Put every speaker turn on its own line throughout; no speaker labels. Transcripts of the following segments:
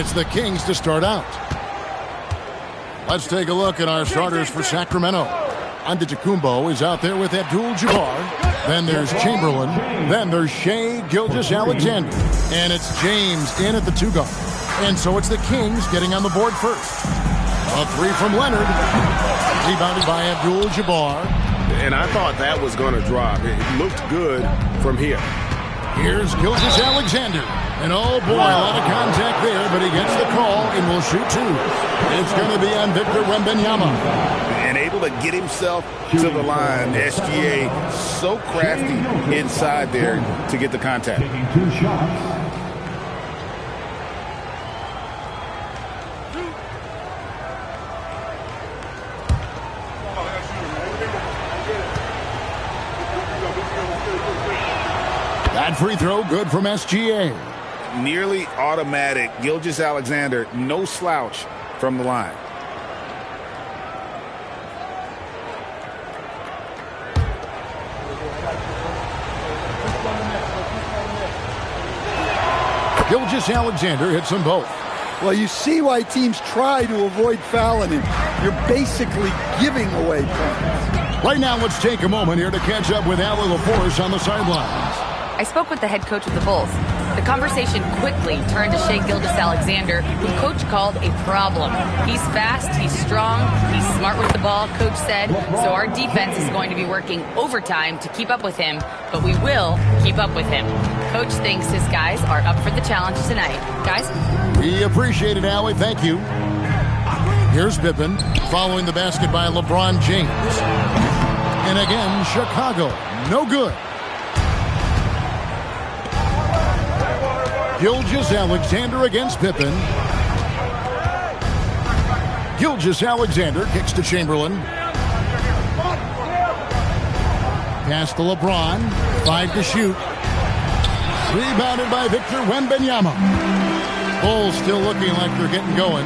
it's the Kings to start out. Let's take a look at our starters for Sacramento. Antetokounmpo is out there with Abdul-Jabbar. Then there's Chamberlain. Then there's Shai Gilgeous-Alexander. And it's James in at the 2 guard. And so it's the Kings getting on the board first. A 3 from Leonard. Rebounded by Abdul-Jabbar.
And I thought that was going to drop. It looked good from here.
Here's Gilgeous-Alexander. And oh boy, a lot of contact there, but he gets the call and will shoot 2. It's going to be on Victor Wembanyama.
And able to get himself to the line. SGA so crafty inside there to get the contact.
Taking 2 shots.
That free throw good from SGA.
Nearly automatic. Gilgeous-Alexander, no slouch from the line.
Gilgeous-Alexander hits them both.
Well, you see why teams try to avoid fouling him. You're basically giving away points.
Right now, let's take a moment here to catch up with Allie LaForce on the sidelines.
I spoke with the head coach of the Bulls. The conversation quickly turned to Shai Gilgeous-Alexander, who Coach called a problem. He's fast, he's strong, he's smart with the ball, Coach said. So our defense is going to be working overtime to keep up with him, but we will keep up with him. Coach thinks his guys are up for the challenge tonight. Guys?
We appreciate it, Allie. Thank you. Here's Pippen following the basket by LeBron James. And again, Chicago. No good. Gilgeous-Alexander against Pippen. Gilgeous-Alexander kicks to Chamberlain. Pass to LeBron. 5 to shoot. Rebounded by Victor Wembanyama. Bulls still looking like they're getting going.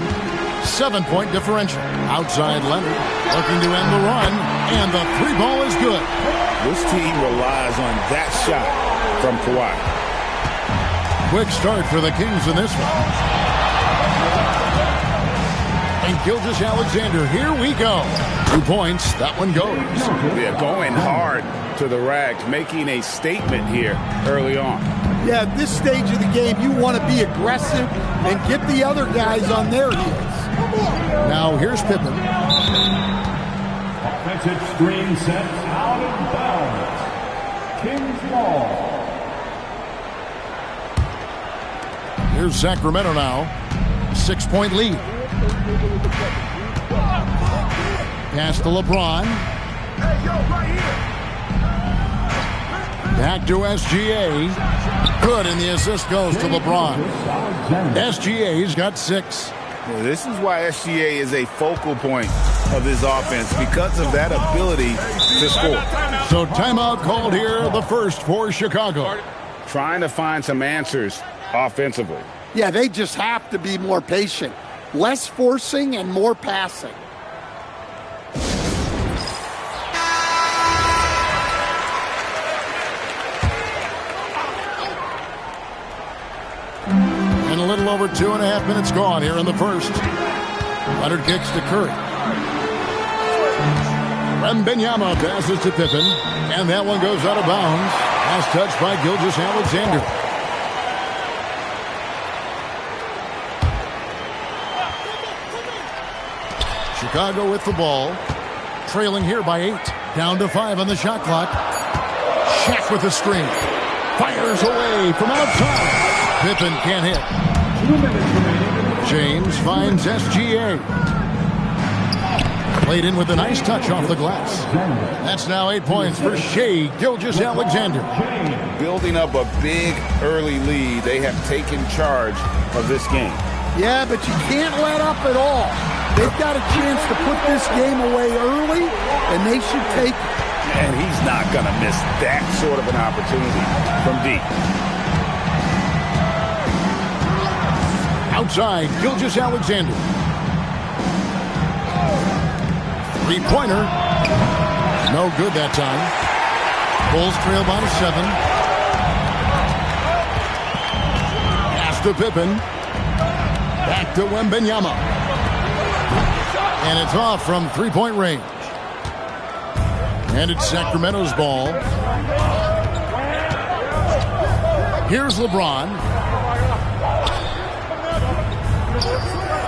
7-point differential. Outside Leonard. Looking to end the run. And the 3 ball is good.
This team relies on that shot from Kawhi.
Quick start for the Kings in this one. And Gilgeous-Alexander, here we go. 2 points, that one goes.
Yeah, going hard to the rack, making a statement here early on.
Yeah, at this stage of the game, you want to be aggressive and get the other guys on their heels.
Now here's Pippen.
Offensive screen set out of bounds. Kings ball.
Here's Sacramento now. 6-point lead. Pass to LeBron. Back to SGA. Good, and the assist goes to LeBron. SGA's got 6.
Well, this is why SGA is a focal point of this offense, because of that ability to score.
So timeout called here, the first for Chicago.
Trying to find some answers offensively.
Yeah, they just have to be more patient. Less forcing and more passing.
And a little over 2.5 minutes gone here in the first. Leonard kicks to Curry. Wembanyama passes to Pippen. And that one goes out of bounds. Last touch by Gilgeous-Alexander. Chicago with the ball. Trailing here by 8. Down to 5 on the shot clock. Shaq with the screen. Fires away from outside. Pippen can't hit.
2 minutes remaining.
James finds SGA. Played in with a nice touch off the glass. That's now 8 points for Shai Gilgeous-Alexander.
Building up a big early lead. They have taken charge of this game.
Yeah, but you can't let up at all. They've got a chance to put this game away early, and they should take it.
And he's not going to miss that sort of an opportunity from deep.
Outside, Gilgeous-Alexander. 3-pointer. No good that time. Bulls trail by 7. Pass to Pippen. Back to Wembanyama. And it's off from three-point range. And it's Sacramento's ball. Here's LeBron.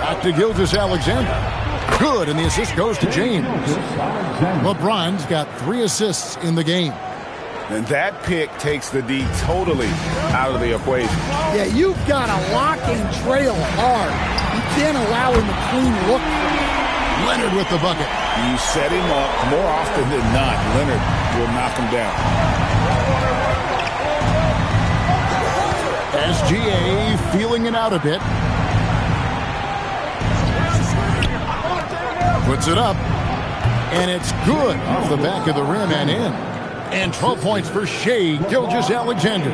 Back to Gilgeous-Alexander. Good, and the assist goes to James. LeBron's got 3 assists in the game.
And that pick takes the D totally out of the equation.
Yeah, you've got to lock and trail hard. You can't allow him a clean look.
Leonard with the bucket.
You set him up more often than not. Leonard will knock him down.
SGA feeling it out a bit. Puts it up. And it's good off the back of the rim and in. And 12 points for Shai Gilgeous-Alexander.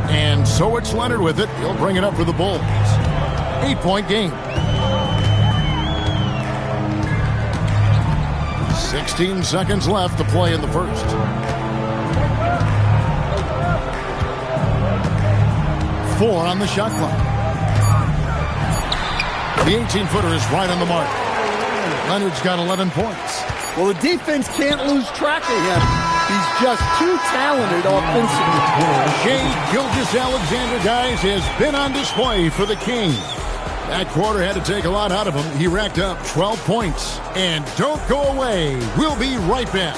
And so it's Leonard with it. He'll bring it up for the Bulls. 8-point game. 16 seconds left to play in the first. Four on the shot clock. The 18-footer is right on the mark. Leonard's got 11 points.
Well, the defense can't lose track of him. He's just too talented offensively.
Shai Gilgeous-Alexander, guys, has been on display for the Kings. That quarter had to take a lot out of him. He racked up 12 points. And don't go away. We'll be right back.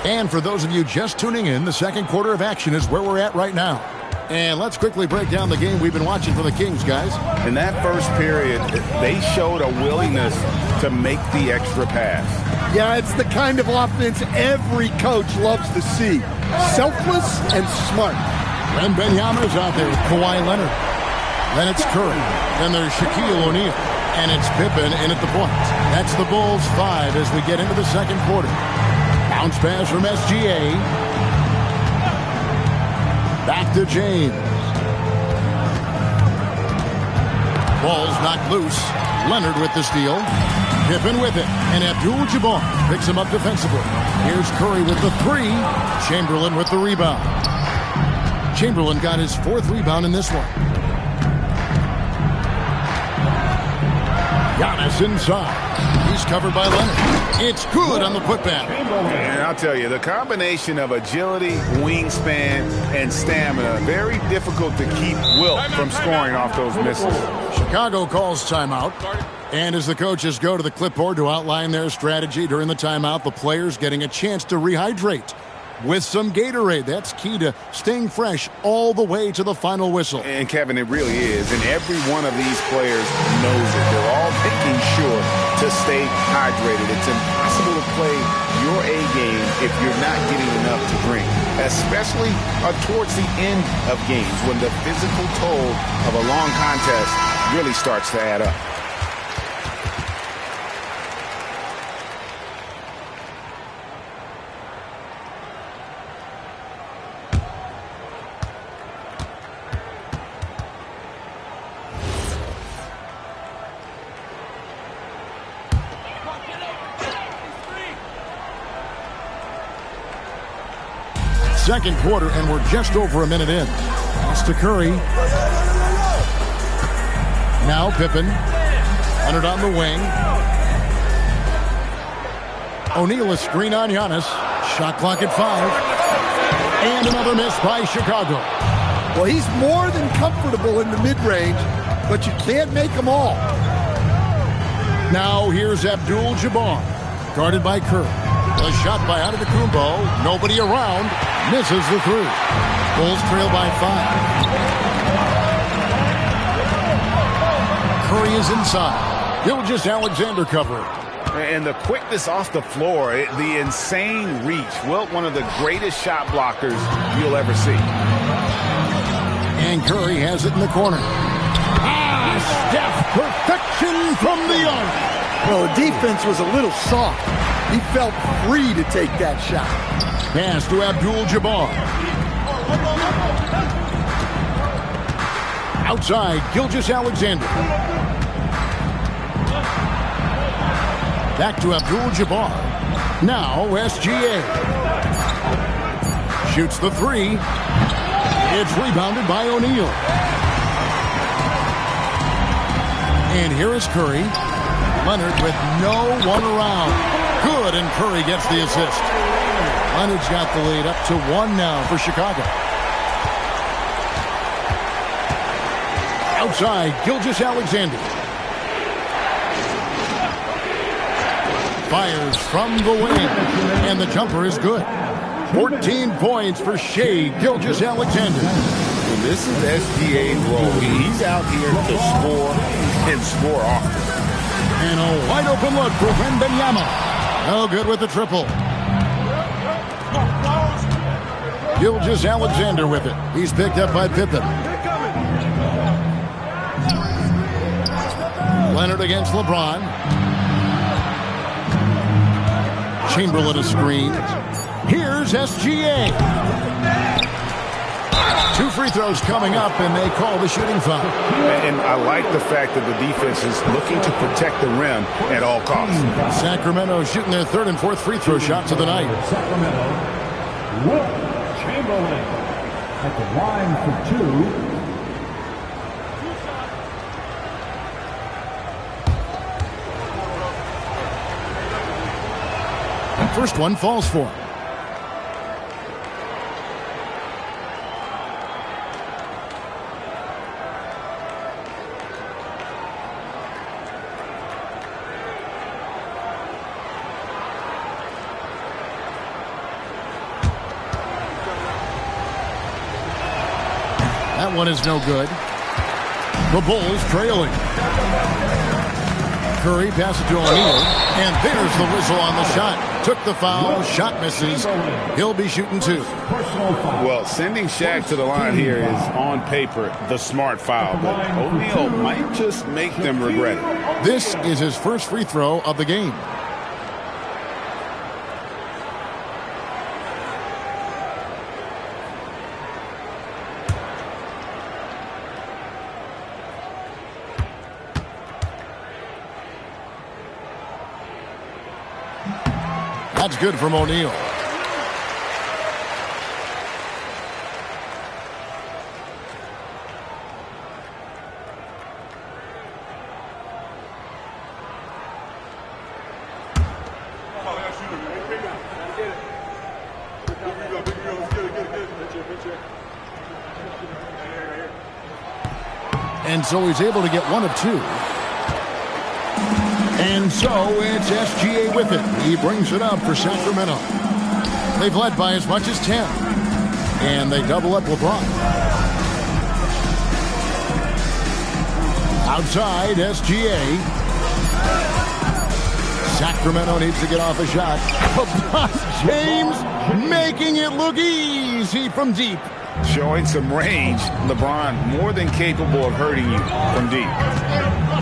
And for those of you just tuning in, the second quarter of action is where we're at right now. And let's quickly break down the game we've been watching for the Kings, guys.
In that first period, they showed a willingness to make the extra pass.
Yeah, it's the kind of offense every coach loves to see. Selfless and smart.
Wembanyama's out there with Kawhi Leonard. Then it's Curry. Then there's Shaquille O'Neal. And it's Pippen in at the point. That's the Bulls 5 as we get into the second quarter. Bounce pass from SGA. Back to James. Ball's knocked loose. Leonard with the steal. Pippen with it. And Abdul-Jabbar picks him up defensively. Here's Curry with the 3. Chamberlain with the rebound. Chamberlain got his 4th rebound in this one. Giannis inside. He's covered by Leonard. It's good on the putback.
And I'll tell you, the combination of agility, wingspan, and stamina, very difficult to keep Wilt from scoring off those misses.
Chicago calls timeout. And as the coaches go to the clipboard to outline their strategy during the timeout, the players getting a chance to rehydrate with some Gatorade. That's key to staying fresh all the way to the final whistle.
And, Kevin, it really is. And every one of these players knows it. They're all making sure to stay hydrated. It's impossible to play your A game if you're not getting enough to drink, especially towards the end of games when the physical toll of a long contest really starts to add up.
Second quarter, and we're just over a minute in. Pass to Curry. Now Pippen. Leonard on the wing. O'Neal a screen on Giannis. Shot clock at 5. And another miss by Chicago.
Well, he's more than comfortable in the mid-range, but you can't make them all.
Now here's Abdul-Jabbar, guarded by Curry. The shot by Antetokounmpo. Nobody around. Misses the 3. Bulls trail by 5. Curry is inside. Gilgeous-Alexander covered.
And the quickness off the floor, the insane reach. Wilt, one of the greatest shot blockers you'll ever see.
And Curry has it in the corner. Steph, perfection from the arc.
Well, the defense was a little soft. He felt free to take that shot.
Pass to Abdul-Jabbar. Outside, Gilgeous-Alexander. Back to Abdul-Jabbar. Now SGA. Shoots the three. It's rebounded by O'Neal. And here is Curry. Leonard with no one around. Good, and Curry gets the assist. Leonard's got the lead up to 1 now for Chicago. Outside, Gilgeous-Alexander. Fires from the wing, and the jumper is good. 14 points for Shai Gilgeous-Alexander.
This is SGA's role. He's out here to score and score often.
And a wide open look for Wembanyama. No good with the triple. Gilgeous-Alexander with it. He's picked up by Pippen. Leonard against LeBron. Chamberlain a screen. Here's SGA. 2 free throws coming up, and they call the shooting foul.
And I like the fact that the defense is looking to protect the rim at all costs.
Sacramento shooting their 3rd and 4th free throw shots of the night.
Sacramento, Wilt Chamberlain at the line for 2.
First one falls for him. That one is no good. The Bulls trailing. Curry passes it to O'Neal, and there's the whistle on the shot. Took the foul, shot misses. He'll be shooting 2.
Well, sending Shaq to the line here is on paper the smart foul, but O'Neal might just make them regret it.
This is his first free throw of the game. That's good from O'Neal. And so he's able to get 1 of 2. And so it's SGA with it. He brings it up for Sacramento. They've led by as much as 10. And they double up LeBron. Outside, SGA. Sacramento needs to get off a shot. LeBron James making it look easy from deep.
Showing some range. LeBron more than capable of hurting you from deep.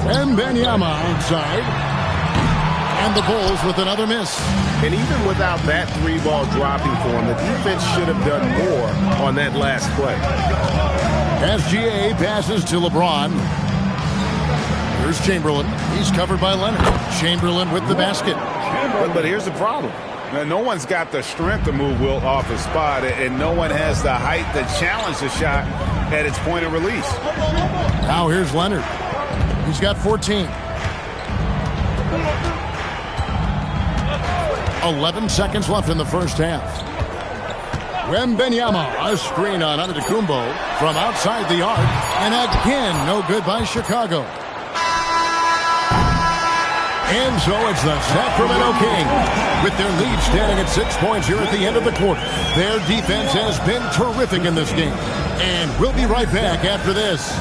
Wembanyama outside. And the Bulls with another miss.
And even without that 3-ball dropping for him, the defense should have done more on that last play.
SGA passes to LeBron. Here's Chamberlain. He's covered by Leonard. Chamberlain with the basket.
But here's the problem. Now, no one's got the strength to move Wilt off his spot, and no one has the height to challenge the shot at its point of release.
Now here's Leonard. He's got 14. 11 seconds left in the first half. Wembanyama, a screen on Antetokounmpo from outside the arc, and again, no good by Chicago. And so it's the Sacramento Kings with their lead standing at 6 points here at the end of the quarter. Their defense has been terrific in this game. And we'll be right back after this.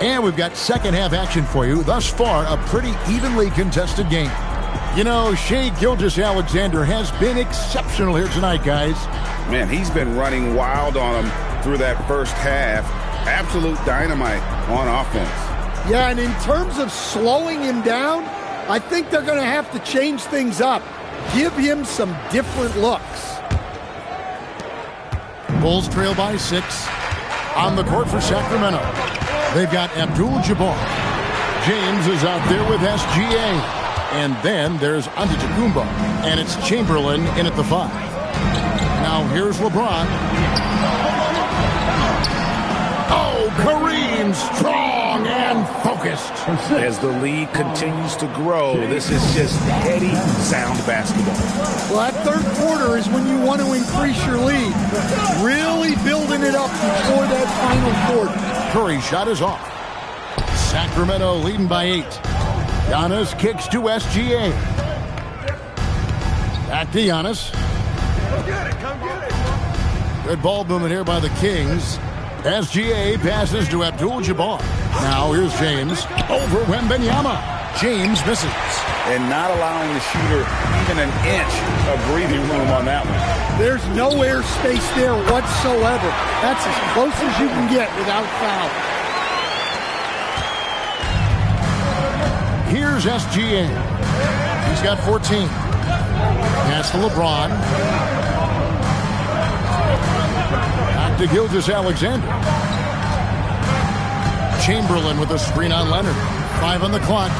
And we've got second half action for you. Thus far, a pretty evenly contested game. You know, Shai Gilgeous-Alexander has been exceptional here tonight, guys.
Man, he's been running wild on him through that first half. Absolute dynamite on offense.
Yeah, and in terms of slowing him down, I think they're going to have to change things up. Give him some different looks.
Bulls trail by 6. On the court for Sacramento, they've got Abdul-Jabbar. James is out there with SGA. And then there's Antetokounmpo. And it's Chamberlain in at the 5. Now here's LeBron. Oh, Kareem, strong and focused.
As the lead continues to grow, this is just heady, sound basketball.
Well, that third quarter is when you want to increase your lead. Really building it up before that final quarter.
Curry shot is off. Sacramento leading by 8. Giannis kicks to SGA. Back to Giannis.
Come get it, come get it.
Good ball movement here by the Kings. SGA passes to Abdul-Jabbar. Now here's James over Wembanyama. James misses.
And not allowing the shooter even an inch of breathing room on that one.
There's no air space there whatsoever. That's as close as you can get without foul.
Here's SGA. He's got 14. Pass to LeBron. Back to Gilgeous-Alexander. Chamberlain with a screen on Leonard. 5 on the clock.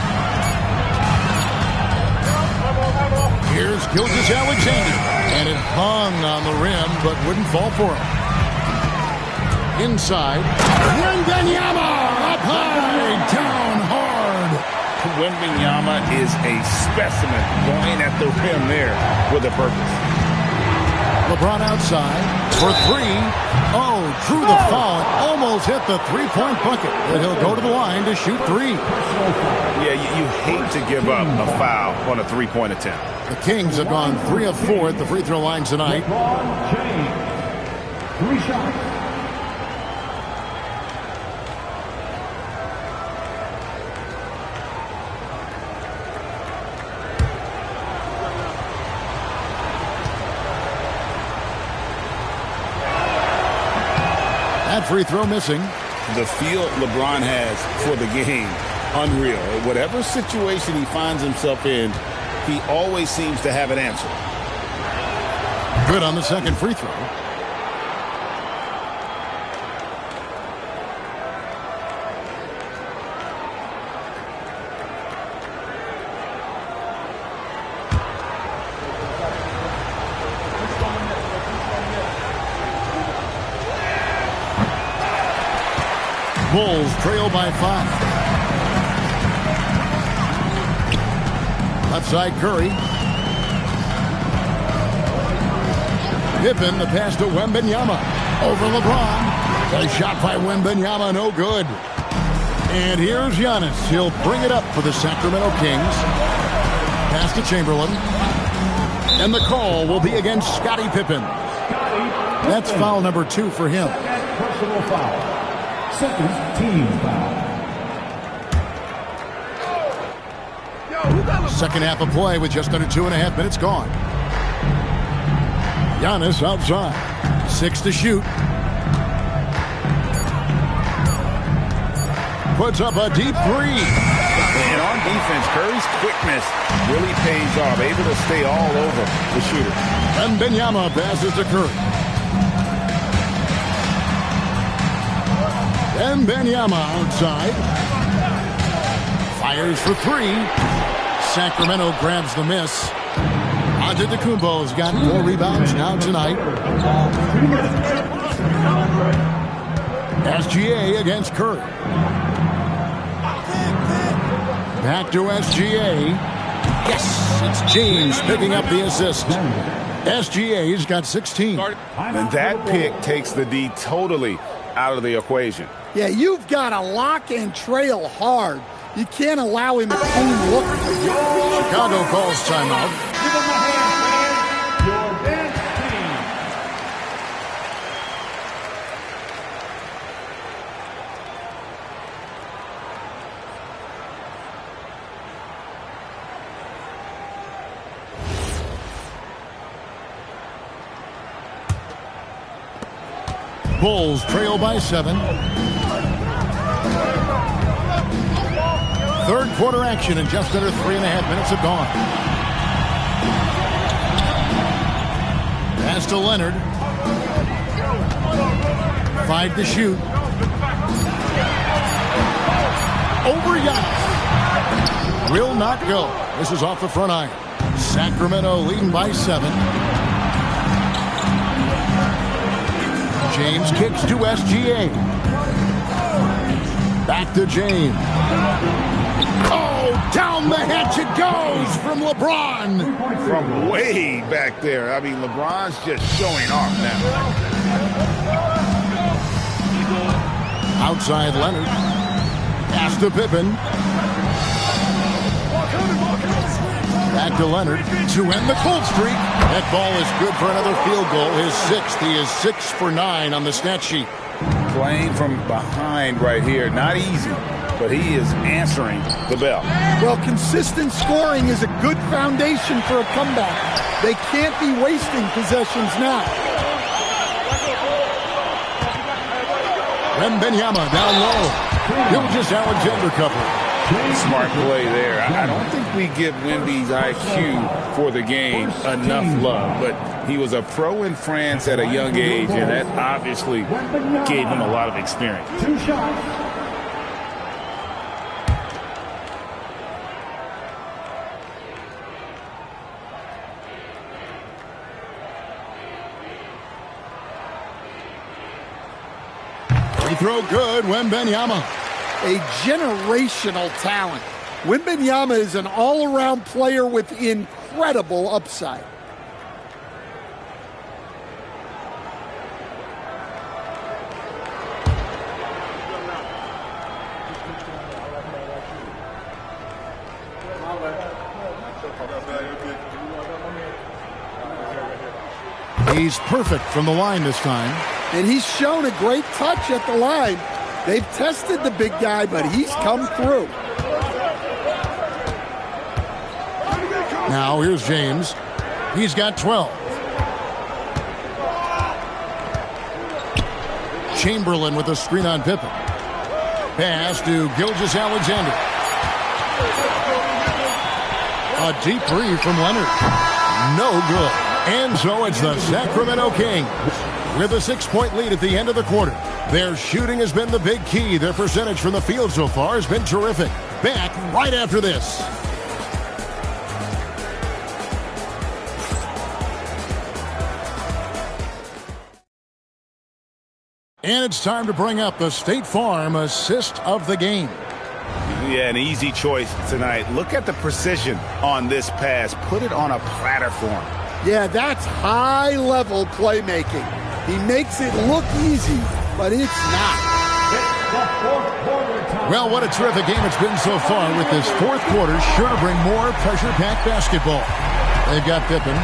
Here's Gilgeous-Alexander. And it hung on the rim, but wouldn't fall for him. Inside. Wembanyama up high, down hard.
Wembanyama is a specimen going at the rim there with a purpose.
LeBron outside for 3. Oh, drew the foul. Almost hit the three-point bucket. But he'll go to the line to shoot 3.
Yeah, you hate to give up a foul on a three-point attempt.
The Kings have gone 3 of 4 at the free throw line tonight.
LeBron James. 3 shots.
That free throw missing.
The feel LeBron has for the game, unreal. Whatever situation he finds himself in, he always seems to have an answer.
Good on the second free throw. Bulls trail by 5. Left side Curry. Pippen, the pass to Wembanyama. Over LeBron. A shot by Wembanyama, no good. And here's Giannis. He'll bring it up for the Sacramento Kings. Pass to Chamberlain. And the call will be against Scottie Pippen. That's foul number 2 for him.
Personal foul. Second team foul.
Second half of play with just under 2.5 minutes gone. Giannis outside. 6 to shoot. Puts up a deep 3.
And on defense, Curry's quickness really pays off. Able to stay all over the shooter.
And Wembanyama passes to Curry. And Wembanyama outside. Fires for 3. Sacramento grabs the miss. Antetokounmpo's got 4 rebounds now tonight. SGA against Curry. Back to SGA. Yes, it's James picking up the assist. SGA's got 16.
And that pick takes the D totally out of the equation.
Yeah, you've got to lock and trail hard. You can't allow him a clean look.
Chicago calls timeout.
Give him a hand, man. Your bench team.
Bulls trail by 7. Third quarter action and just under 3.5 minutes have gone. Pass to Leonard. 5 to shoot. Over Giannis. Will not go. This is off the front iron. Sacramento leading by 7. James kicks to SGA. Back to James. Oh, down the hatch it goes from LeBron.
From way back there. I mean, LeBron's just showing off now.
Outside Leonard. Pass to Pippen. Back to Leonard to end the cold streak. That ball is good for another field goal. His 6th. He is 6 for 9 on the stat sheet.
Playing from behind right here. Not easy, but he is answering the bell.
Well, consistent scoring is a good foundation for a comeback. They can't be wasting possessions now.
Wembanyama down low. Gilgeous-Alexander cover.
Smart play there. I don't think we give Wemby's IQ for the game enough love, but he was a pro in France at a young age, and that obviously gave him a lot of experience.
2 shots.
Free throw good, Wembanyama.
A generational talent. Wembanyama is an all-around player with incredible upside.
He's perfect from the line this time.
And he's shown a great touch at the line. They've tested the big guy, but he's come through.
Now here's James. He's got 12. Chamberlain with a screen on Pippen. Pass to Gilgeous-Alexander. A deep three from Leonard. No good. And so it's the Sacramento Kings with a 6-point lead at the end of the quarter. Their shooting has been the big key. Their percentage from the field so far has been terrific. Back right after this. And it's time to bring up the State Farm assist of the game.
Yeah, an easy choice tonight. Look at the precision on this pass. Put it on a platform.
Yeah, that's high-level playmaking. He makes it look easy, but it's not.
Well, what a terrific game it's been so far, with this fourth quarter sure to bring more pressure-packed basketball. They've got Pippen.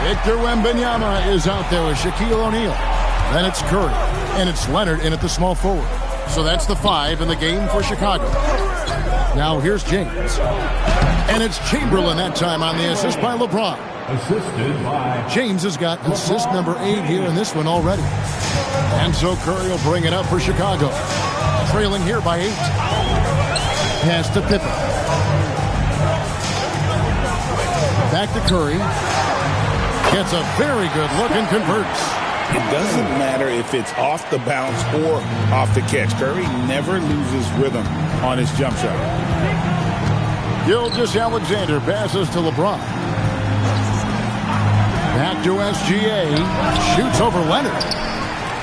Victor Wembanyama is out there with Shaquille O'Neal. Then it's Curry, and it's Leonard in at the small forward. So that's the 5 in the game for Chicago. Now here's James. And it's Chamberlain that time on the assist by LeBron.
Assisted by
James has got assist number 8 here in this one already. And so Curry will bring it up for Chicago. Trailing here by 8. Pass to Pippen. Back to Curry. Gets a very good look and converts.
It doesn't matter if it's off the bounce or off the catch. Curry never loses rhythm on his jump shot.
Gilgeous-Alexander passes to LeBron. Back to SGA. Shoots over Leonard.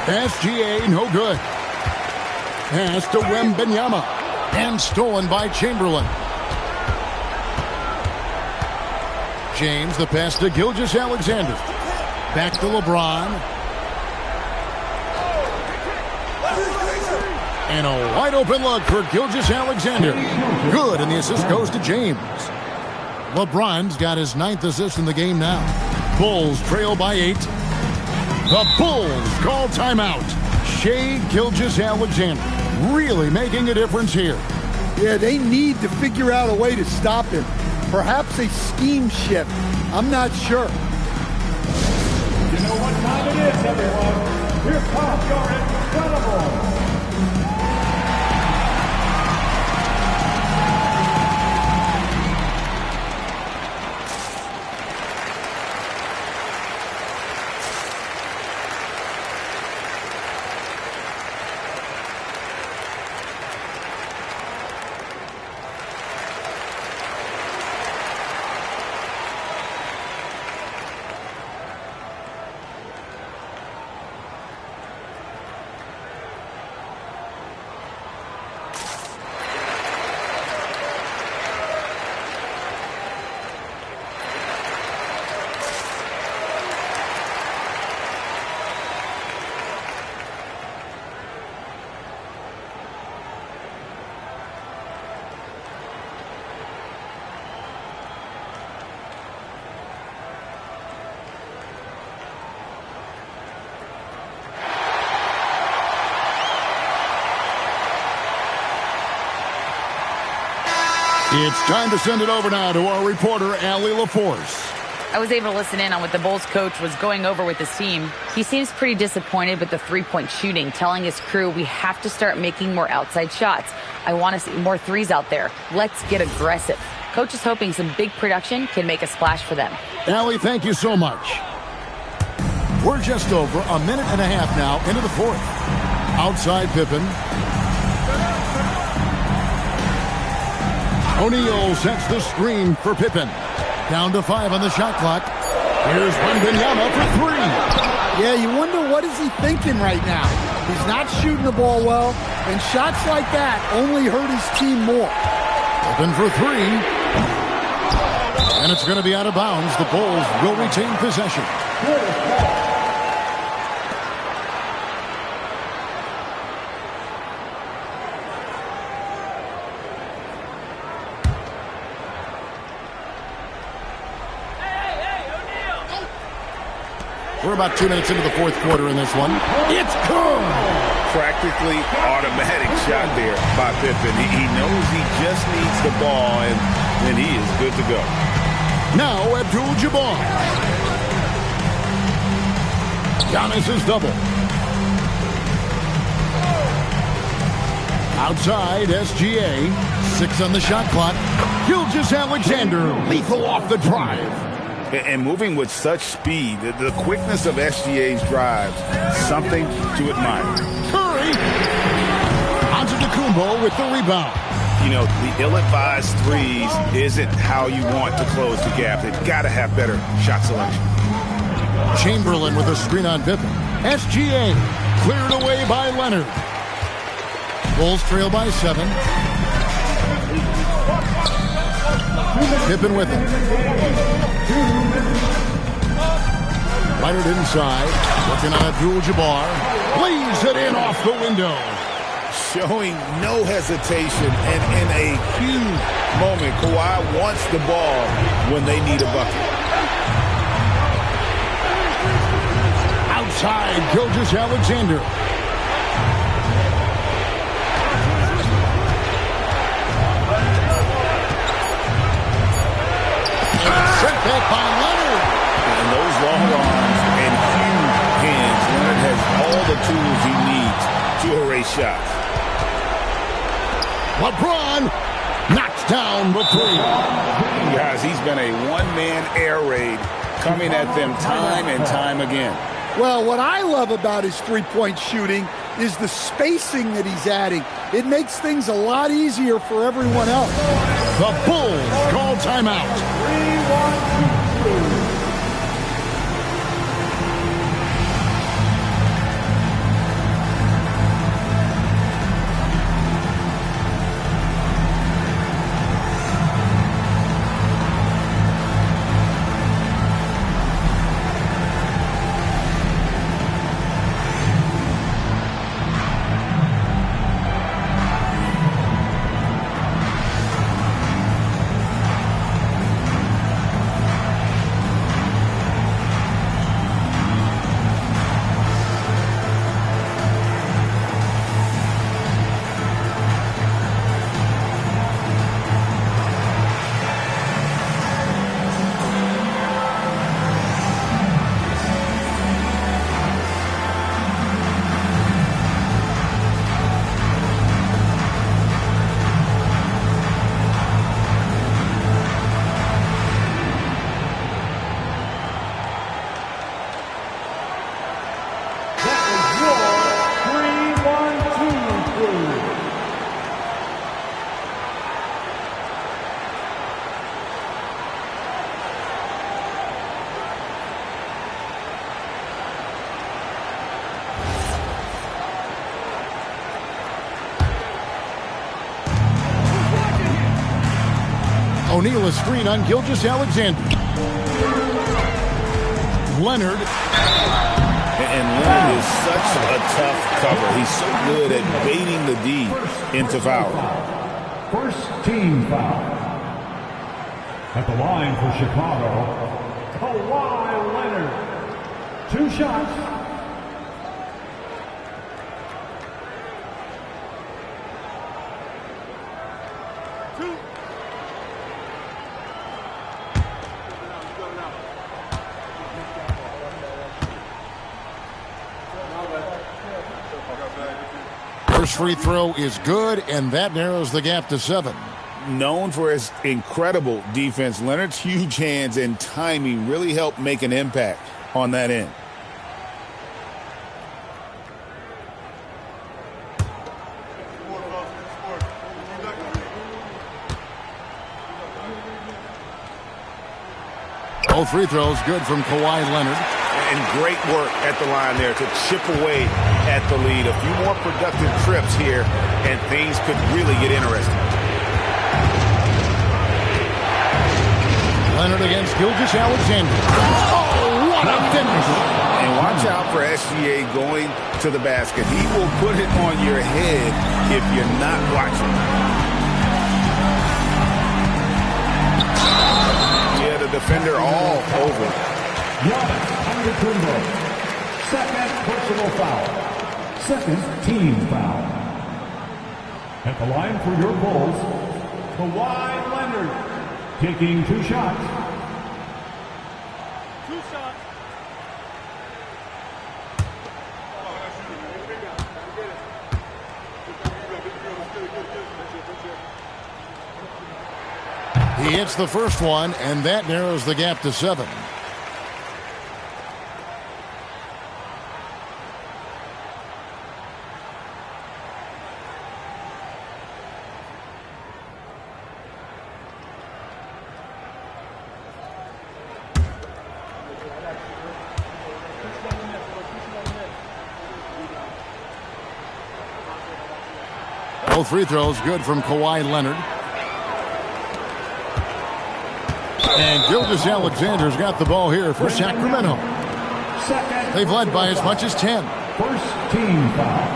SGA, no good. Pass to Wembanyama. And stolen by Chamberlain. James, the pass to Gilgeous-Alexander. Back to LeBron. And a wide open look for Gilgeous-Alexander. Good, and the assist goes to James. LeBron's got his 9th assist in the game now. Bulls trail by 8. The Bulls call timeout. Shai Gilgeous-Alexander really making a difference here.
Yeah, they need to figure out a way to stop him. Perhaps a scheme shift. I'm not sure.
You know what time it is, everyone. Here comes your incredible.
It's time to send it over now to our reporter, Allie LaForce.
I was able to listen in on what the Bulls coach was going over with his team. He seems pretty disappointed with the three-point shooting, telling his crew, we have to start making more outside shots. I want to see more threes out there. Let's get aggressive. Coach is hoping some big production can make a splash for them.
Allie, thank you so much. We're just over a minute and a half now into the fourth. Outside Pippen. O'Neal sets the screen for Pippen. Down to 5 on the shot clock. Here's Wembanyama for 3.
Yeah, you wonder what is he thinking right now. He's not shooting the ball well, and shots like that only hurt his team more.
Pippen for 3. And it's going to be out of bounds. The Bulls will retain possession. We're about 2 minutes into the fourth quarter in this one. It's good!
Practically automatic shot there by Pippen. He knows he just needs the ball, and he is good to go.
Now Abdul-Jabbar. Giannis' double. Outside, SGA. 6 on the shot clock. Gilgeous-Alexander, lethal off the drive.
And moving with such speed, the quickness of SGA's drives, something to admire.
Curry. Antetokounmpo with the rebound.
You know, the ill-advised threes isn't how you want to close the gap. They've got to have better shot selection.
Chamberlain with a screen on Pippen. SGA cleared away by Leonard. Bulls trail by 7. Pippen with it. Leonard inside. Looking on Abdul-Jabbar. Lays it in off the window.
Showing no hesitation, and in a huge moment, Kawhi wants the ball when they need a bucket.
Outside, Gilgeous-Alexander. Set back by Leonard.
And those long arms and huge hands, Leonard has all the tools he needs to erase shots.
LeBron knocks down the 3.
Guys, he's been a one-man air raid coming at them time and time again.
Well, what I love about his three-point shooting is the spacing that he's adding. It makes things a lot easier for everyone else.
The Bulls call timeout.
3-1-2.
O'Neal a screen on Gilgeous-Alexander. Leonard.
And Leonard is such a tough cover. He's so good at baiting the D into foul.
First team foul. At the line for Chicago, Kawhi Leonard. 2 shots.
First free throw is good, and that narrows the gap to 7.
Known for his incredible defense, Leonard's huge hands and timing really helped make an impact on that end.
Both free throws good from Kawhi Leonard.
And great work at the line there to chip away at the lead. A few more productive trips here, and things could really get interesting.
Leonard against Gilgeous-Alexander. Oh, what a finish!
And watch out for SGA going to the basket. He will put it on your head if you're not watching. Yeah, the defender all over.
Giannis Antetokounmpo. Second personal foul. Second team foul. At the line for your Bulls, Kawhi Leonard. Taking 2 shots.
2 shots.
He hits the first one, and that narrows the gap to 7. Both free throws good from Kawhi Leonard. And Gilgeous-Alexander's got the ball here for Sacramento. They've led by as much as 10.
First team foul.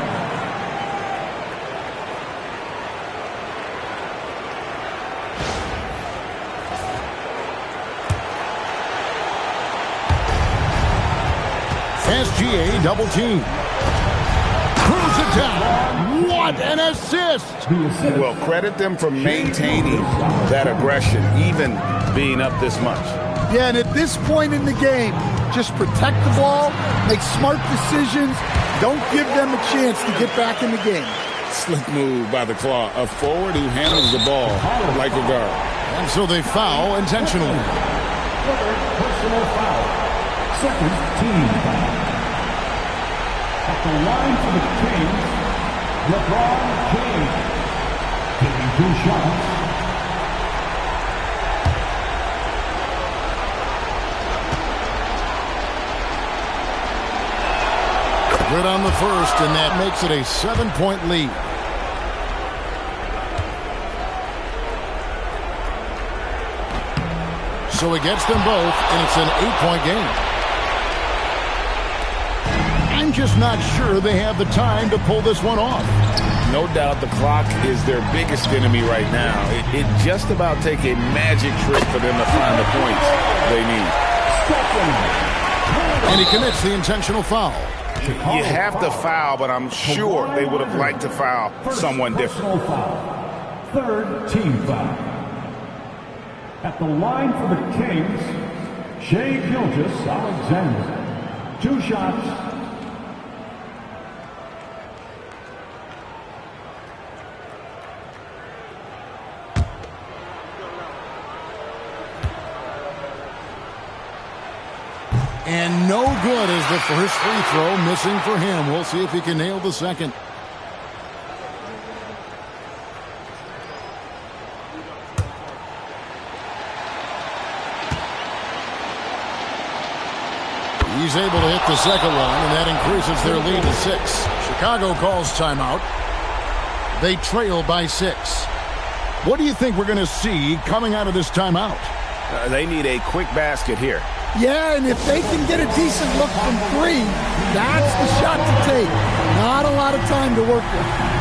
SGA double team. Cruise it down. What an assist!
Well, credit them for maintaining that aggression, even being up this much.
Yeah, and at this point in the game, just protect the ball, make smart decisions, don't give them a chance to get back in the game.
Slick move by the Claw, a forward who handles the ball like a guard.
And so they foul intentionally.
Third personal foul. Second team foul. At the line for the Kings, LeBron James. Taking 2 shots.
Good on the first, and that makes it a 7-point lead. So he gets them both, and it's an 8-point game. I'm just not sure they have the time to pull this one off.
No doubt the clock is their biggest enemy right now. It just about take a magic trick for them to find the points they need.
And he commits the intentional foul.
You have to foul, but I'm sure they would have liked to foul someone different.
Third team foul. At the line for the Kings, Shai Gilgeous-Alexander. 2 shots.
And no good as the first free throw missing for him. We'll see if he can nail the second. He's able to hit the second one, and that increases their lead to 6. Chicago calls timeout. They trail by 6. What do you think we're going to see coming out of this timeout?
They need a quick basket here.
Yeah, and if they can get a decent look from three, that's the shot to take. Not a lot of time to work with.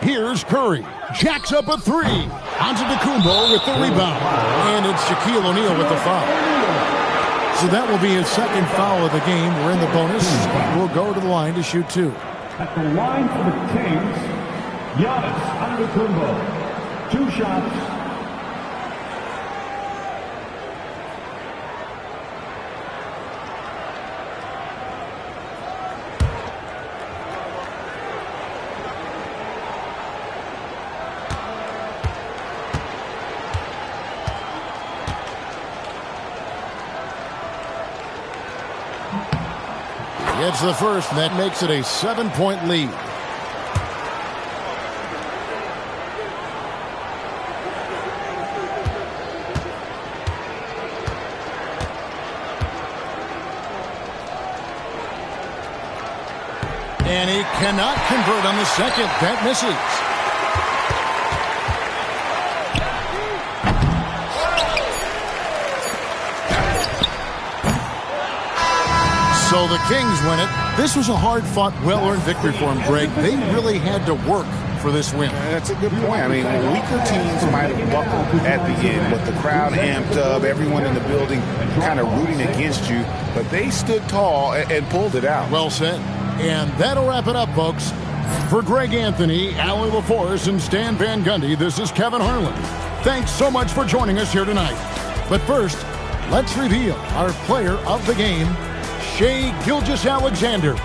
Here's Curry. Jacks up a three. Antetokounmpo with the rebound. And it's Shaquille O'Neal with the foul. So that will be his second foul of the game. We're in the bonus. We'll go to the line to shoot two.
At the line for the Kings, Giannis Antetokounmpo. 2 shots.
It's the first, and that makes it a 7-point lead. And he cannot convert on the second. That misses. So the Kings win it. This was a hard-fought, well-earned victory for them, Greg. They really had to work for this win.
That's a good point. I mean, weaker teams might have buckled at the end, but the crowd amped up, everyone in the building kind of rooting against you, but they stood tall and pulled it out.
Well said. And that'll wrap it up, folks. For Greg Anthony, Allie LaForce, and Stan Van Gundy, this is Kevin Harlan. Thanks so much for joining us here tonight. But first, let's reveal our player of the game, Shai Gilgeous-Alexander.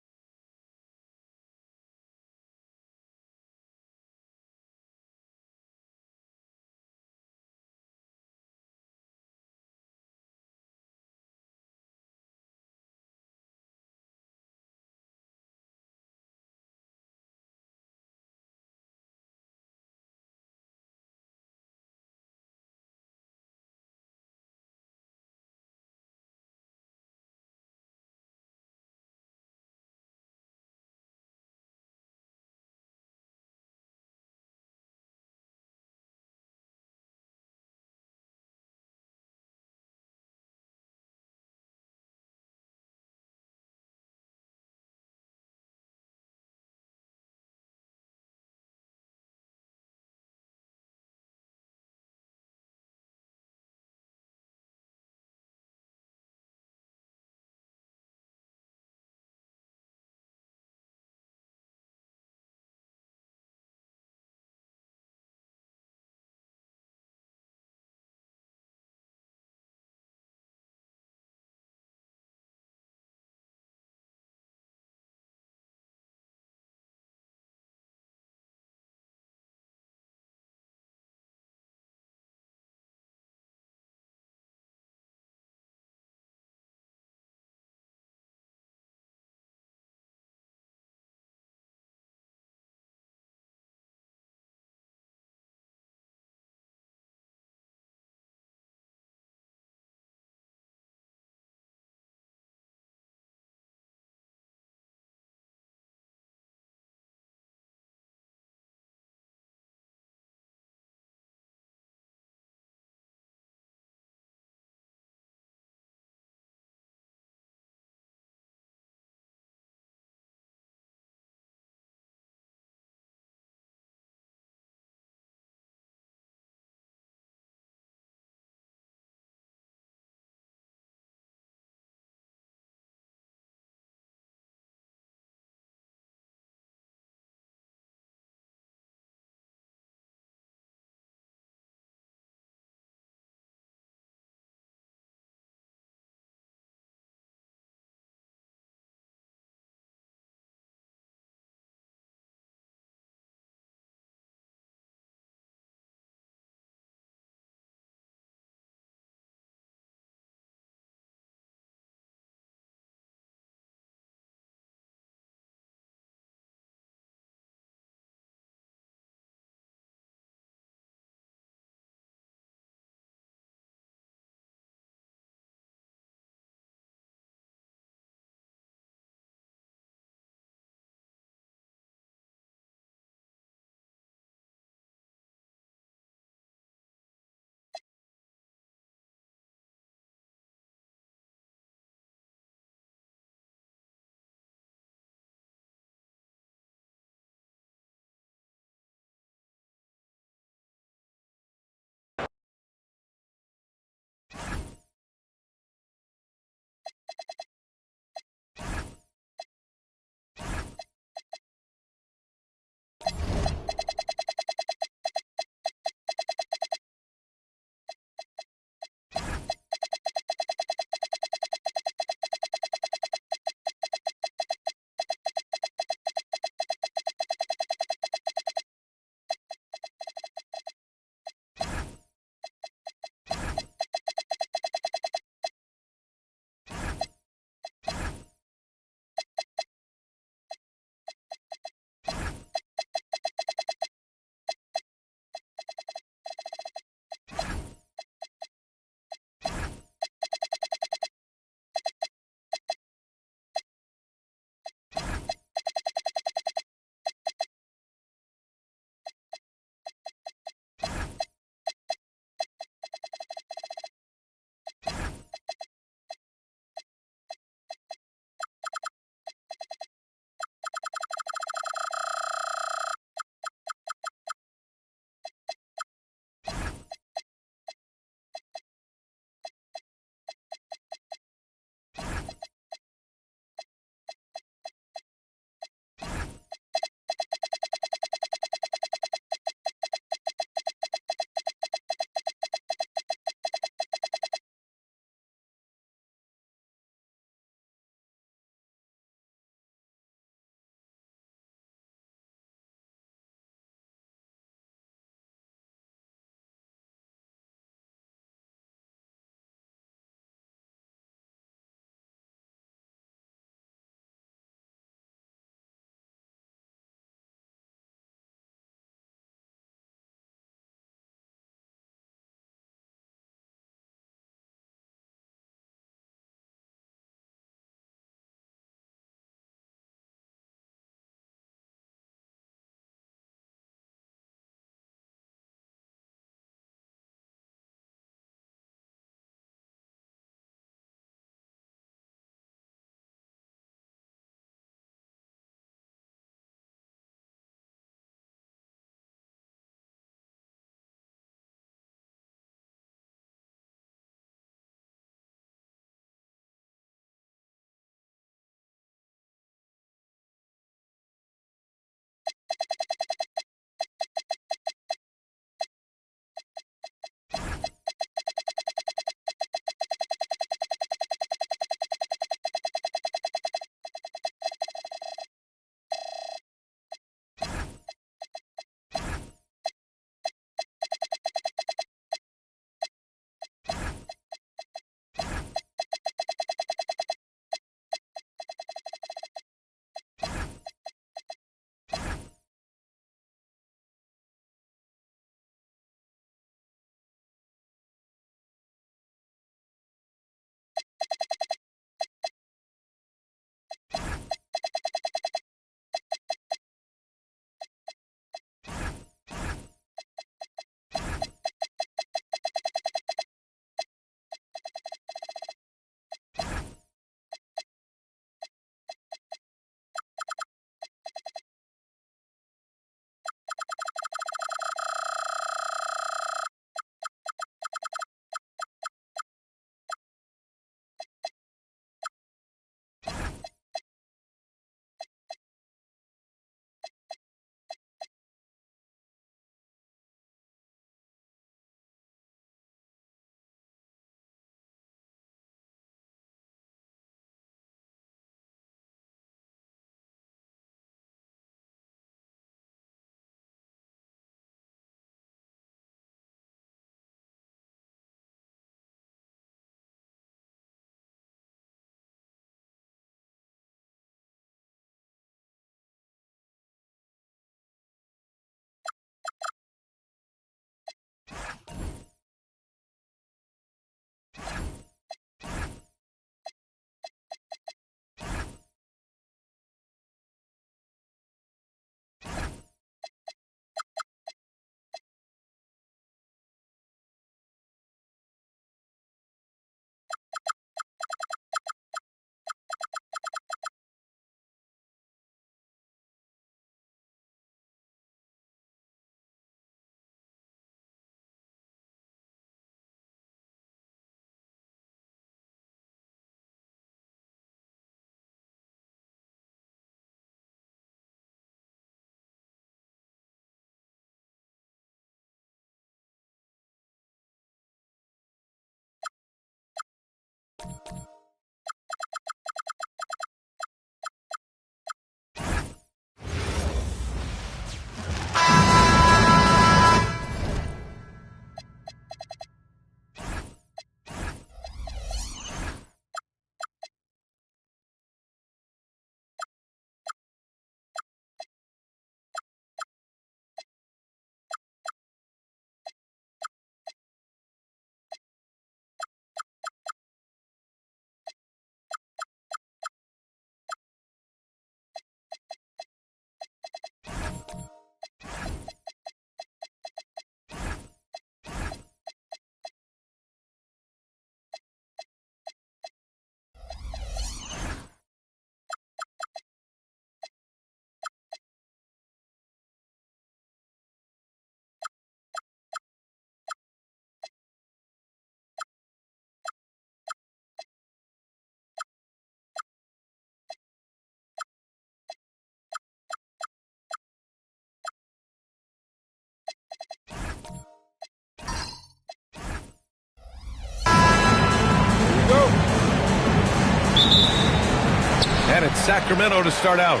And it's Sacramento to start out.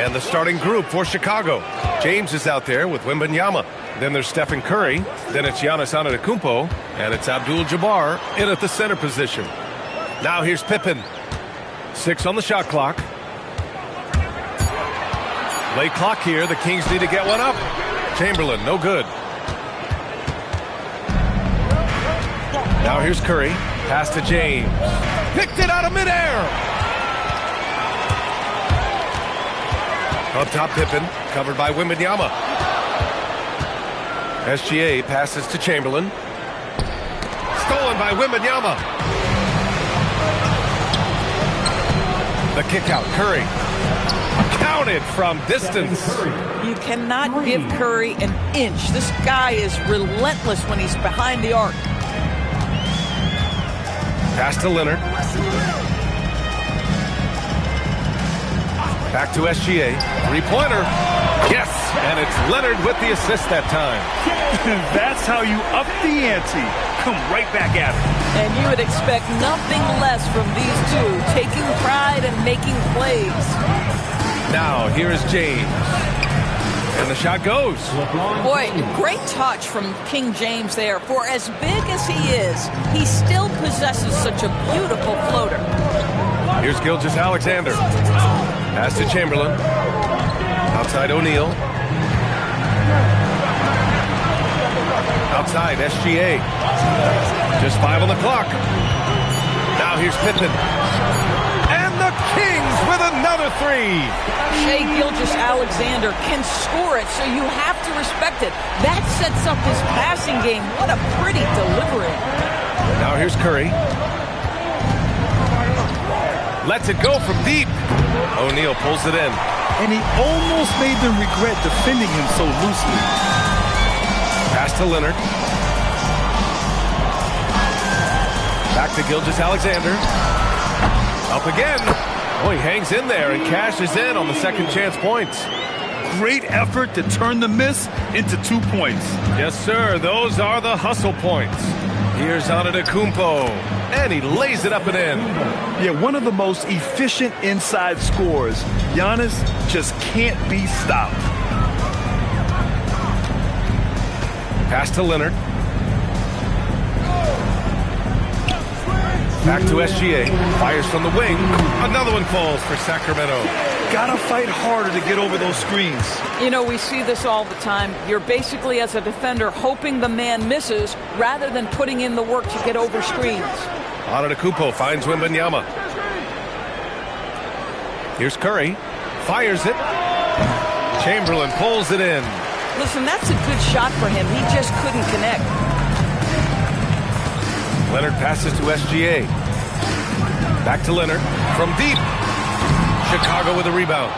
And the starting group for Chicago. James is out there with Wembanyama. Then there's Stephen Curry. Then it's Giannis Antetokounmpo. And it's Abdul-Jabbar in at the center position. Now here's Pippen. 6 on the shot clock. Late clock here. The Kings need to get one up. Chamberlain, no good. Now here's Curry. Pass to James. Picked it out of midair. Up top, Pippen, covered by Wembanyama. SGA passes to Chamberlain. Stolen by Wembanyama. The kick out, Curry. Counted from distance.
You cannot give Curry an inch. This guy is relentless when he's behind the arc.
Pass to Leonard. Back to SGA. Three-pointer. Yes, and it's Leonard with the assist that time.
That's how you up the ante. Come right back at it.
And you would expect nothing less from these two, taking pride and making plays.
Now, here is James. And the shot goes.
Boy, great touch from King James there. For as big as he is, he still possesses such a beautiful floater.
Here's Gilgeous-Alexander. Pass to Chamberlain. Outside O'Neal. Outside SGA. Just 5 on the clock. Now here's Pippen. And the Kings with another 3.
Shai Gilgeous-Alexander can score it, so you have to respect it. That sets up his passing game. What a pretty delivery.
Now here's Curry. Lets it go from deep. O'Neal pulls it in.
And he almost made them regret defending him so loosely.
Pass to Leonard. Back to Gilgeous-Alexander. Up again. Oh, he hangs in there and cashes in on the second chance points.
Great effort to turn the miss into 2 points.
Yes, sir. Those are the hustle points. Here's Antetokounmpo. And he lays it up and in.
Yeah, one of the most efficient inside scorers. Giannis just can't be stopped.
Pass to Leonard. Back to SGA. Fires from the wing. Another one falls for Sacramento.
Gotta fight harder to get over those screens.
You know, we see this all the time. You're basically, as a defender, hoping the man misses rather than putting in the work to get over screens.
Antetokounmpo finds Wembanyama. Here's Curry. Fires it. Chamberlain pulls it in.
Listen, that's a good shot for him. He just couldn't connect.
Leonard passes to SGA. Back to Leonard. From deep. Chicago with a rebound.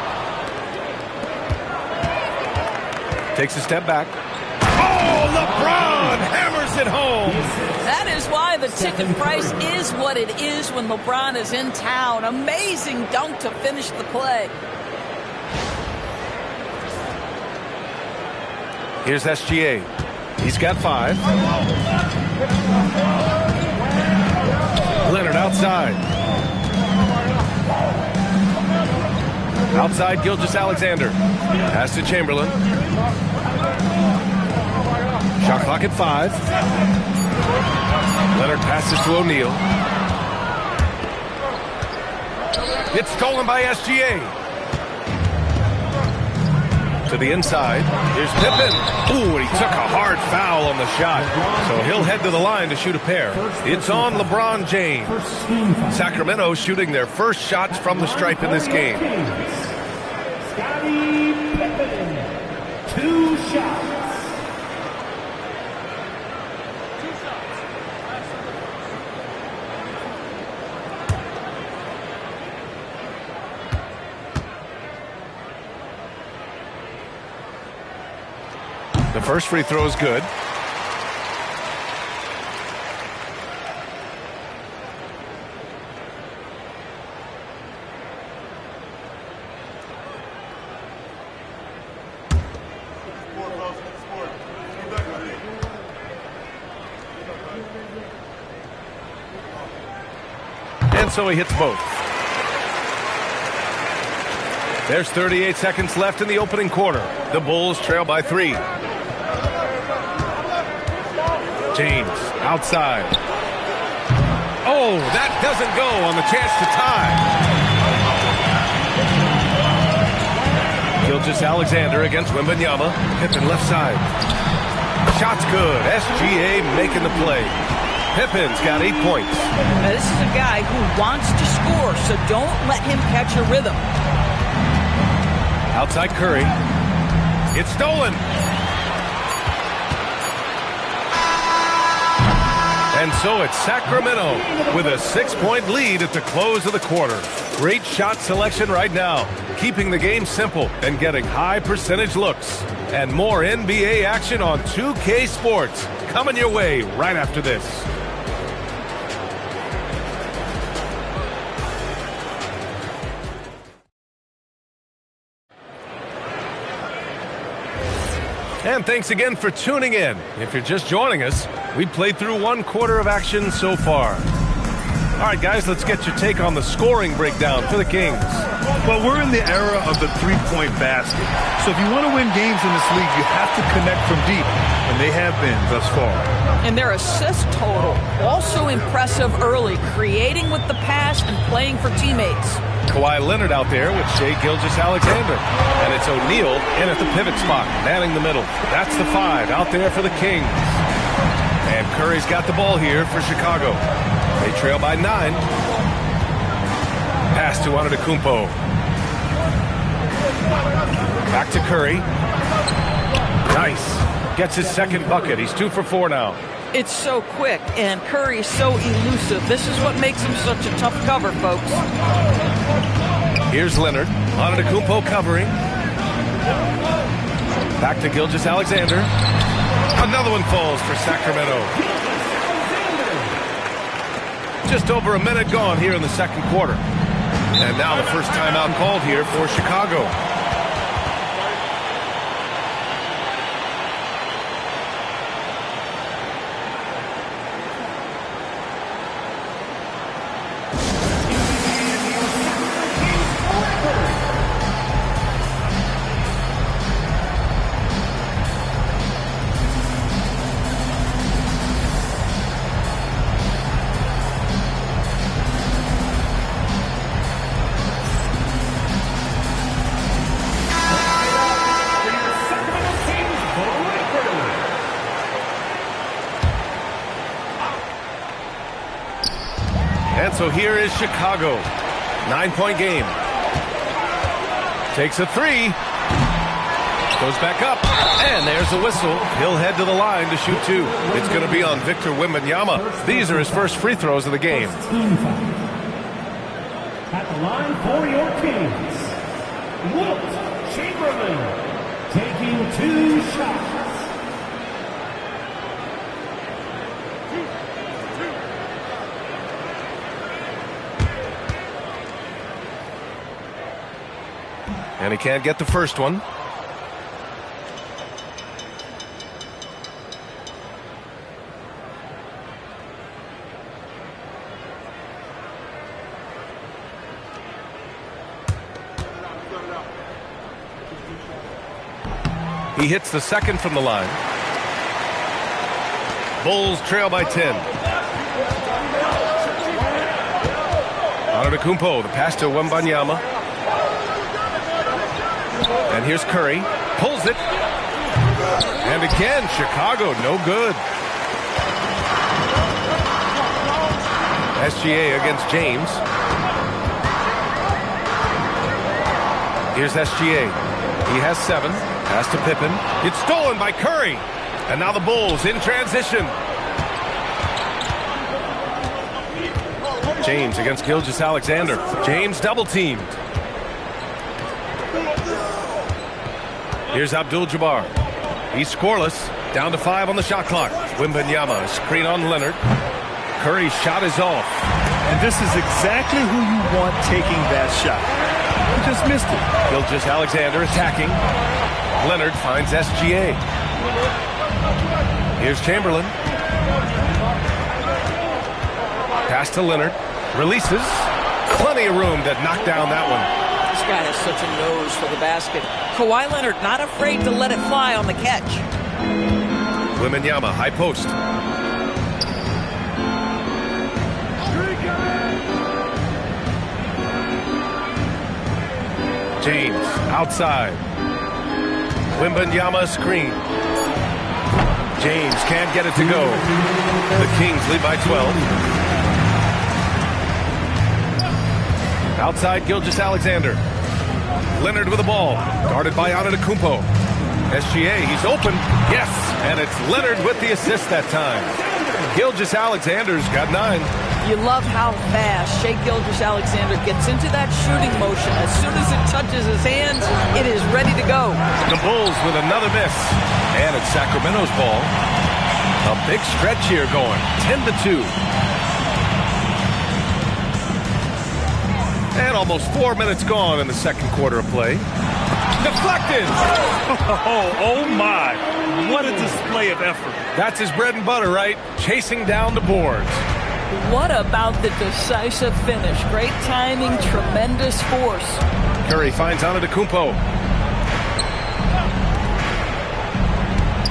Takes a step back. Oh, LeBron hammers it home.
That is why the ticket price is what it is when LeBron is in town. Amazing dunk to finish the play.
Here's SGA. He's got 5. Leonard outside. Outside Gilgeous-Alexander. Pass to Chamberlain. Shot clock at 5. Leonard passes to O'Neal. It's stolen by SGA. To the inside. Here's Pippen. Ooh, and he took a hard foul on the shot. So he'll head to the line to shoot a pair. It's on LeBron James. Sacramento shooting their first shots from the stripe in this game.
Scottie Pippen, 2 shots.
The first free throw is good. And so he hits both. There's 38 seconds left in the opening quarter. The Bulls trail by 3. James outside. Oh, that doesn't go on the chance to tie. Gilgeous-Alexander against Wembanyama. Pippen left side. Shot's good. SGA making the play. Pippen's got 8 points.
Now, this is a guy who wants to score, so don't let him catch a rhythm.
Outside Curry. It's stolen. And so it's Sacramento with a 6-point lead at the close of the quarter. Great shot selection right now, keeping the game simple and getting high percentage looks. And more NBA action on 2K Sports coming your way right after this. And thanks again for tuning in. If you're just joining us, we played through 1 quarter of action so far. All right, guys, let's get your take on the scoring breakdown for the Kings.
Well, we're in the era of the three-point basket. So if you want to win games in this league, you have to connect from deep, and they have been thus far.
And their assist total, also impressive early, creating with the pass and playing for teammates.
Kawhi Leonard out there with Shai Gilgeous-Alexander. And it's O'Neal in at the pivot spot, manning the middle. That's the 5 out there for the Kings. And Curry's got the ball here for Chicago. They trail by 9. Pass to Antetokounmpo. Back to Curry. Nice. Gets his second bucket. He's 2 for 4 now.
It's so quick, and Curry's so elusive. This is what makes him such a tough cover, folks.
Here's Leonard. Antetokounmpo covering. Back to Gilgeous-Alexander. Another one falls for Sacramento. Just over a minute gone here in the second quarter. And now the first timeout called here for Chicago. So here is Chicago. 9-point game. Takes a 3. Goes back up. And there's the whistle. He'll head to the line to shoot 2. It's going to be on Victor Wembanyama. These are his first free throws of the game.
At the line for your Kings, Wilt Chamberlain taking 2 shots.
And he can't get the first one. He hits the second from the line. Bulls trail by 10. Antetokounmpo, the pass to Wembanyama. And here's Curry. Pulls it. And again, Chicago, no good. SGA against James. Here's SGA. He has 7. Pass to Pippen. It's stolen by Curry. And now the Bulls in transition. James against Gilgeous-Alexander. James double teamed. Here's Abdul-Jabbar. He's scoreless. Down to 5 on the shot clock. Wembanyama, screen on Leonard. Curry's shot is off.
And this is exactly who you want taking that shot. He just missed it.
Gilgeous-Alexander attacking. Leonard finds SGA. Here's Chamberlain. Pass to Leonard. Releases. Plenty of room to knock down that one.
guy has such a nose for the basket. Kawhi Leonard not afraid to let it fly on the catch.
Wembanyama, high post. James, outside. Wembanyama screen. James can't get it to go. The Kings lead by 12. Outside, Gilgeous-Alexander. Leonard with the ball. Guarded by Antetokounmpo. SGA, he's open. Yes, and it's Leonard with the assist that time. Gilgeous-Alexander's got 9.
You love how fast Shai Gilgeous-Alexander gets into that shooting motion. As soon as it touches his hands, it is ready to go.
The Bulls with another miss. And it's Sacramento's ball. A big stretch here going. 10-2. And almost 4 minutes gone in the second quarter of play. Deflected!
Oh my. What a display of effort.
That's his bread and butter, right? Chasing down the boards.
What about the decisive finish? Great timing, tremendous force.
Curry finds Antetokounmpo.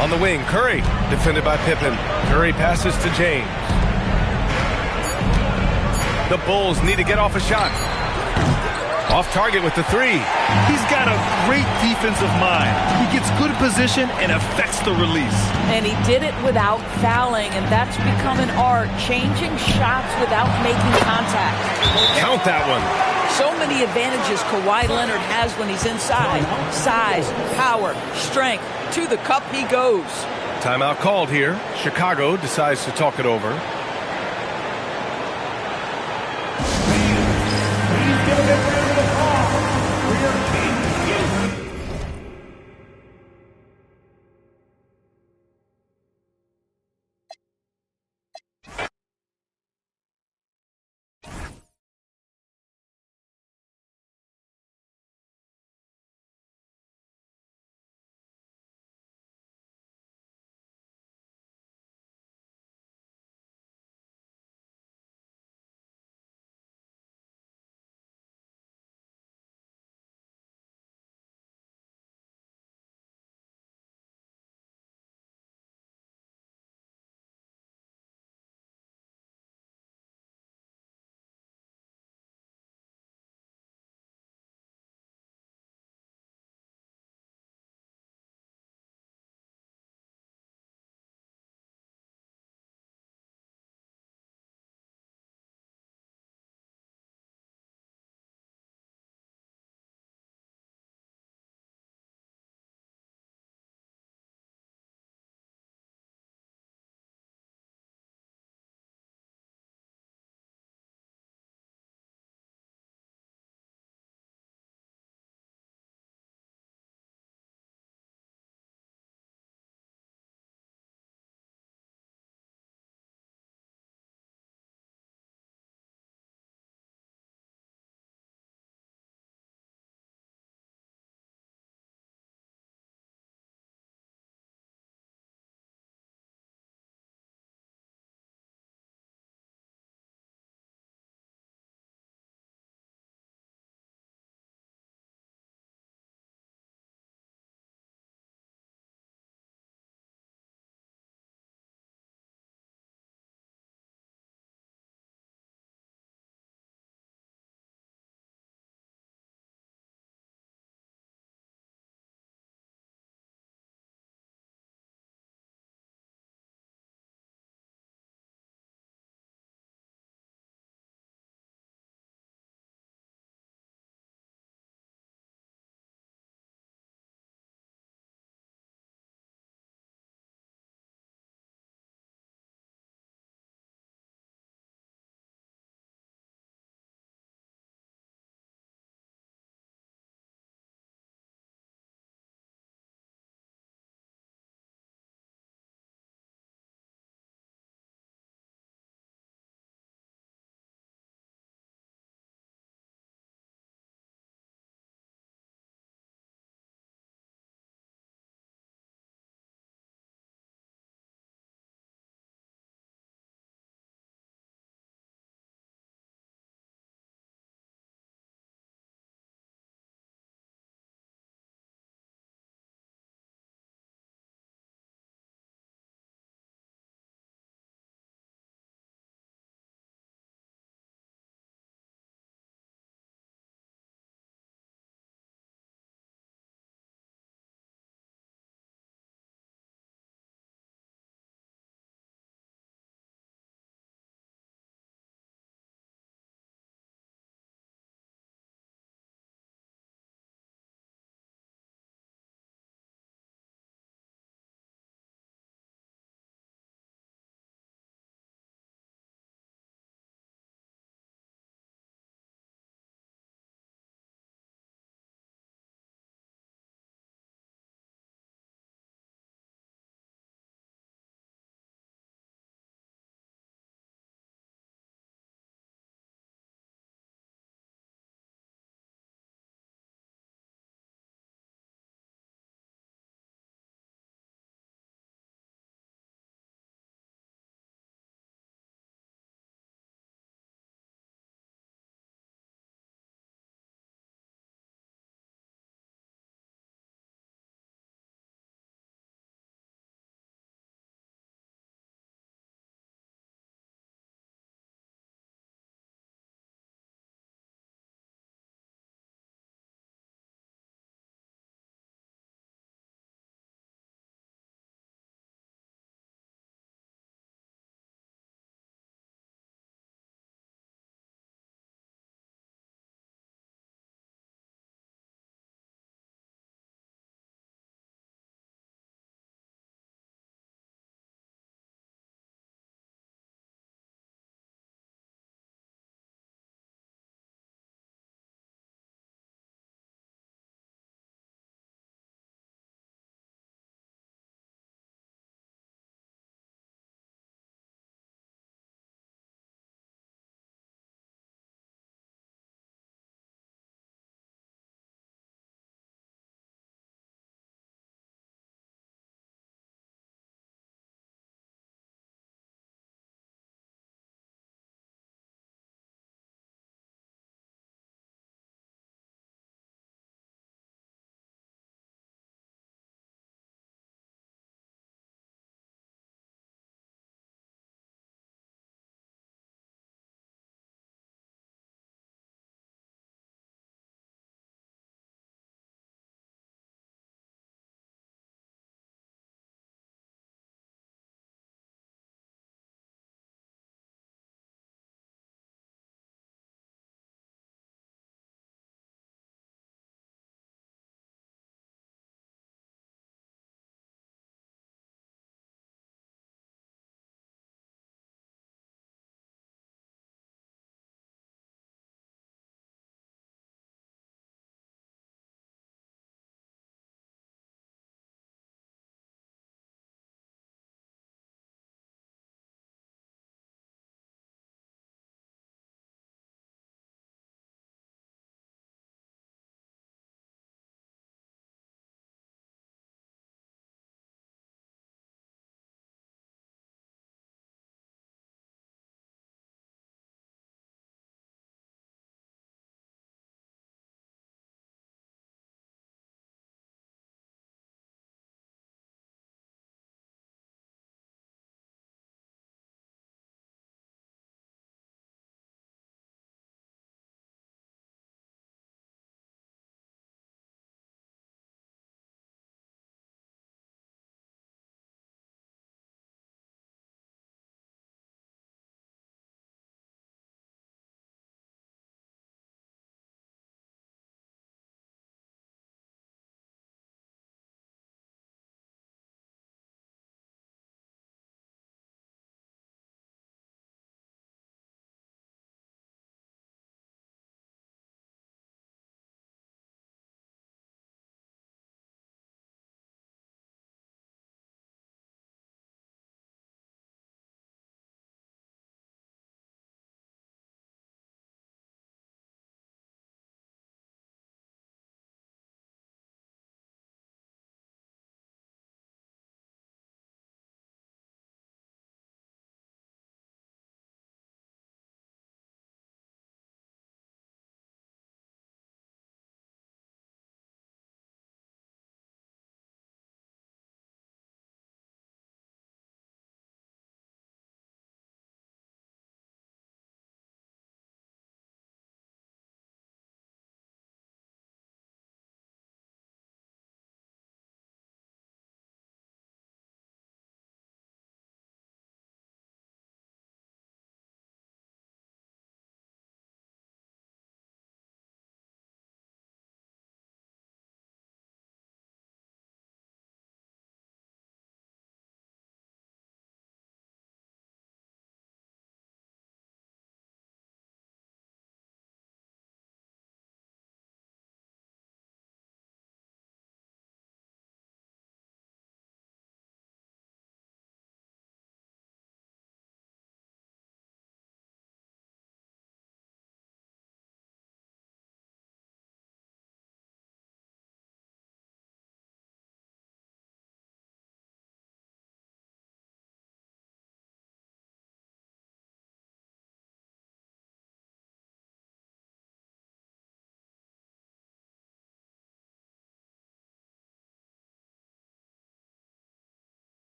On the wing, Curry, defended by Pippen. Curry passes to James. The Bulls need to get off a shot. Off target with the 3.
He's got a great defensive mind. He gets good position and affects the release.
And he did it without fouling, and that's become an art, changing shots without making contact.
Count that one.
So many advantages Kawhi Leonard has when he's inside. Size, power, strength. To the cup he goes.
Timeout called here. Chicago decides to talk it over.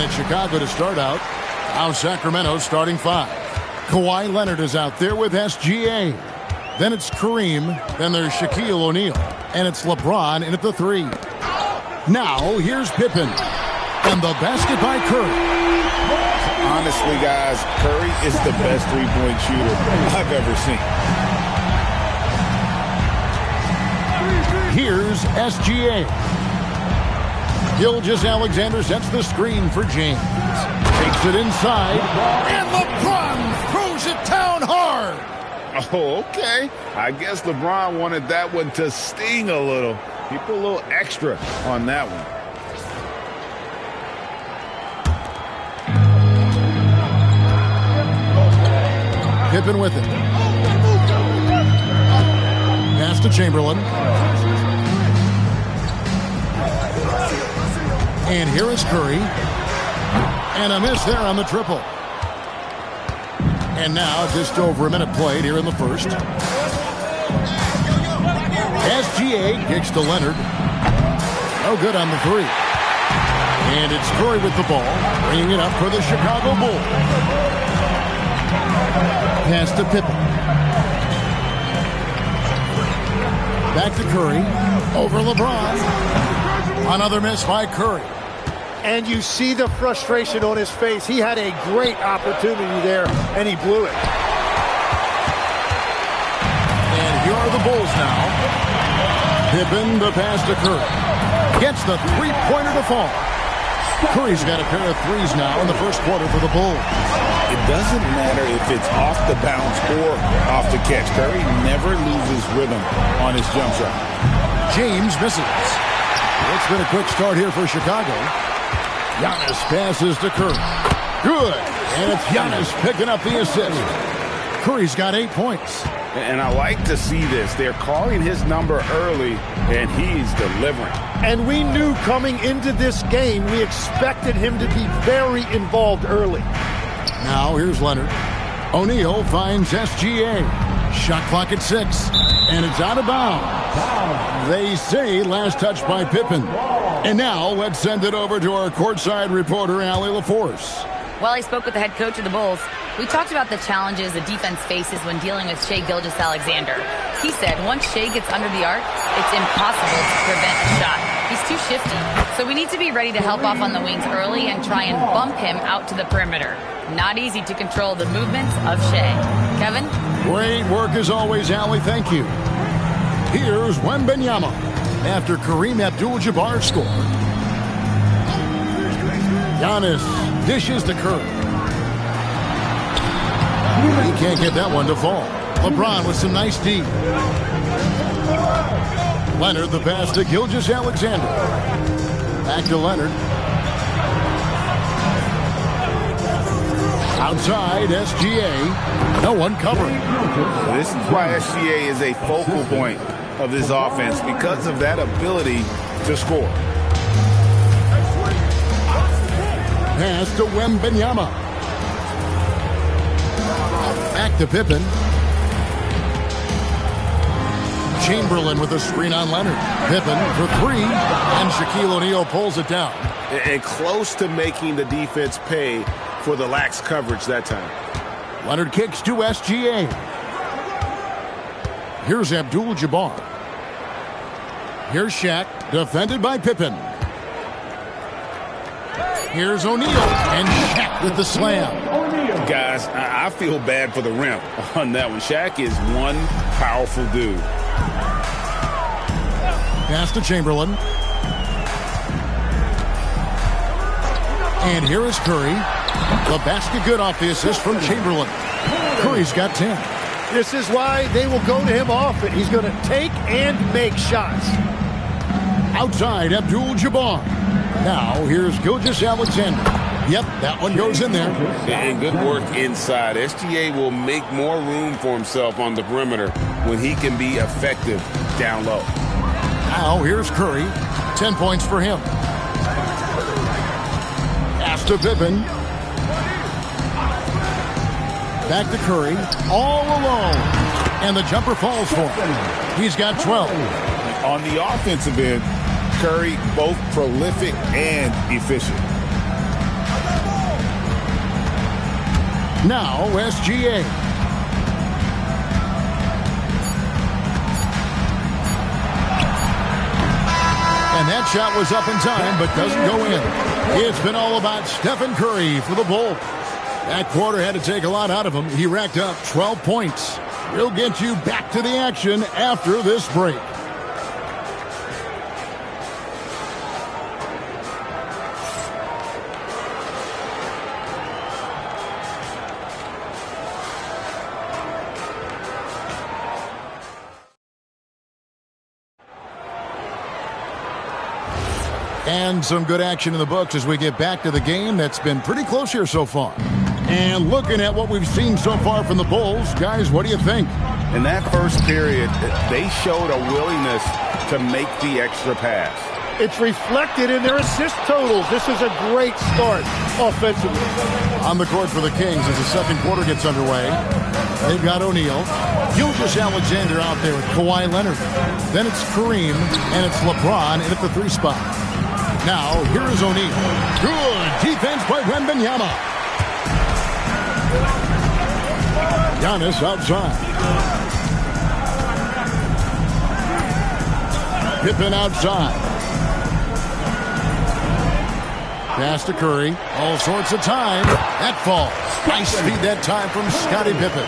And Chicago to start out. Now Sacramento starting 5. Kawhi Leonard is out there with SGA. Then it's Kareem. Then there's Shaquille O'Neal. And it's LeBron in at the 3. Now here's Pippen. And the basket by Curry.
Honestly, guys, Curry is the best three-point shooter I've ever seen.
Here's SGA. Gilgeous-Alexander sets the screen for James. Takes it inside. And LeBron throws it down hard.
Oh, okay. I guess LeBron wanted that one to sting a little. He put a little extra on that one.
Pippen with it. Pass to Chamberlain. And here is Curry. And a miss there on the triple. And now just over a minute played here in the first. SGA kicks to Leonard. No good on the 3. And it's Curry with the ball, bringing it up for the Chicago Bulls. Pass to Pippen. Back to Curry. Over LeBron. Another miss by Curry.
And you see the frustration on his face. He had a great opportunity there, and he blew it.
And here are the Bulls now. Pippen, the pass to Curry. Gets the three-pointer to fall. Curry's got a pair of threes now in the first quarter for the Bulls.
It doesn't matter if it's off the bounce or off the catch. Curry never loses rhythm on his jump shot.
James misses. It's been a quick start here for Chicago. Giannis passes to Curry. Good. And it's Giannis picking up the assist. Curry's got 8 points.
And I like to see this. They're calling his number early, and he's delivering.
And we knew coming into this game, we expected him to be very involved early.
Now here's Leonard. O'Neal finds SGA. Shot clock at 6. And it's out of bounds. They say last touch by Pippen. And now let's send it over to our courtside reporter, Allie LaForce.
While I spoke with the head coach of the Bulls, we talked about the challenges the defense faces when dealing with Shai Gilgeous-Alexander. He said once Shai gets under the arc, it's impossible to prevent a shot. He's too shifty. So we need to be ready to help off on the wings early and try and bump him out to the perimeter. Not easy to control the movements of Shai. Kevin?
Great work as always, Allie. Thank you. Here's Wembanyama after Kareem Abdul-Jabbar scored. Giannis dishes to Curry. He can't get that one to fall. LeBron with some nice D. Leonard the pass to Gilgeous-Alexander. Back to Leonard. Outside, SGA. No one covering.
This is why SGA is a focal point of this offense, because of that ability to score.
Pass to Wembanyama. Back to Pippen. Chamberlain with a screen on Leonard. Pippen for 3, and Shaquille O'Neal pulls it down.
And close to making the defense pay for the lax coverage that time.
Leonard kicks to SGA. Here's Abdul-Jabbar. Here's Shaq, defended by Pippen. Here's O'Neal, and Shaq with the slam.
Guys, I feel bad for the rim on that one. Shaq is one powerful dude.
Pass to Chamberlain. And here is Curry. The basket good off the assist from Chamberlain. Curry's got 10.
This is why they will go to him often. He's going to take and make shots.
Outside, Abdul-Jabbar. Now, here's Gilgeous-Alexander. Yep, that one goes in there.
And good work inside. SGA will make more room for himself on the perimeter when he can be effective down low.
Now, here's Curry. 10 points for him. Pass to Pippen. Back to Curry. All alone. And the jumper falls for him. He's got 12.
On the offensive end, Curry both prolific and efficient.
Now SGA. And that shot was up in time, but doesn't go in. It's been all about Stephen Curry for the Bulls. That quarter had to take a lot out of him. He racked up 12 points. We'll get you back to the action after this break. And some good action in the books as we get back to the game that's been pretty close here so far. And looking at what we've seen so far from the Bulls, guys, what do you think?
In that first period, they showed a willingness to make the extra pass.
It's reflected in their assist totals. This is a great start offensively.
On the court for the Kings as the second quarter gets underway. They've got O'Neal. Gilgeous-Alexander out there with Kawhi Leonard. Then it's Kareem, and it's LeBron in at the 3 spot. Now, here is O'Neal. Good defense by Wembanyama. Giannis outside. Pippen outside. Pass to Curry. All sorts of time. That falls. Nice speed that time from Scottie Pippen.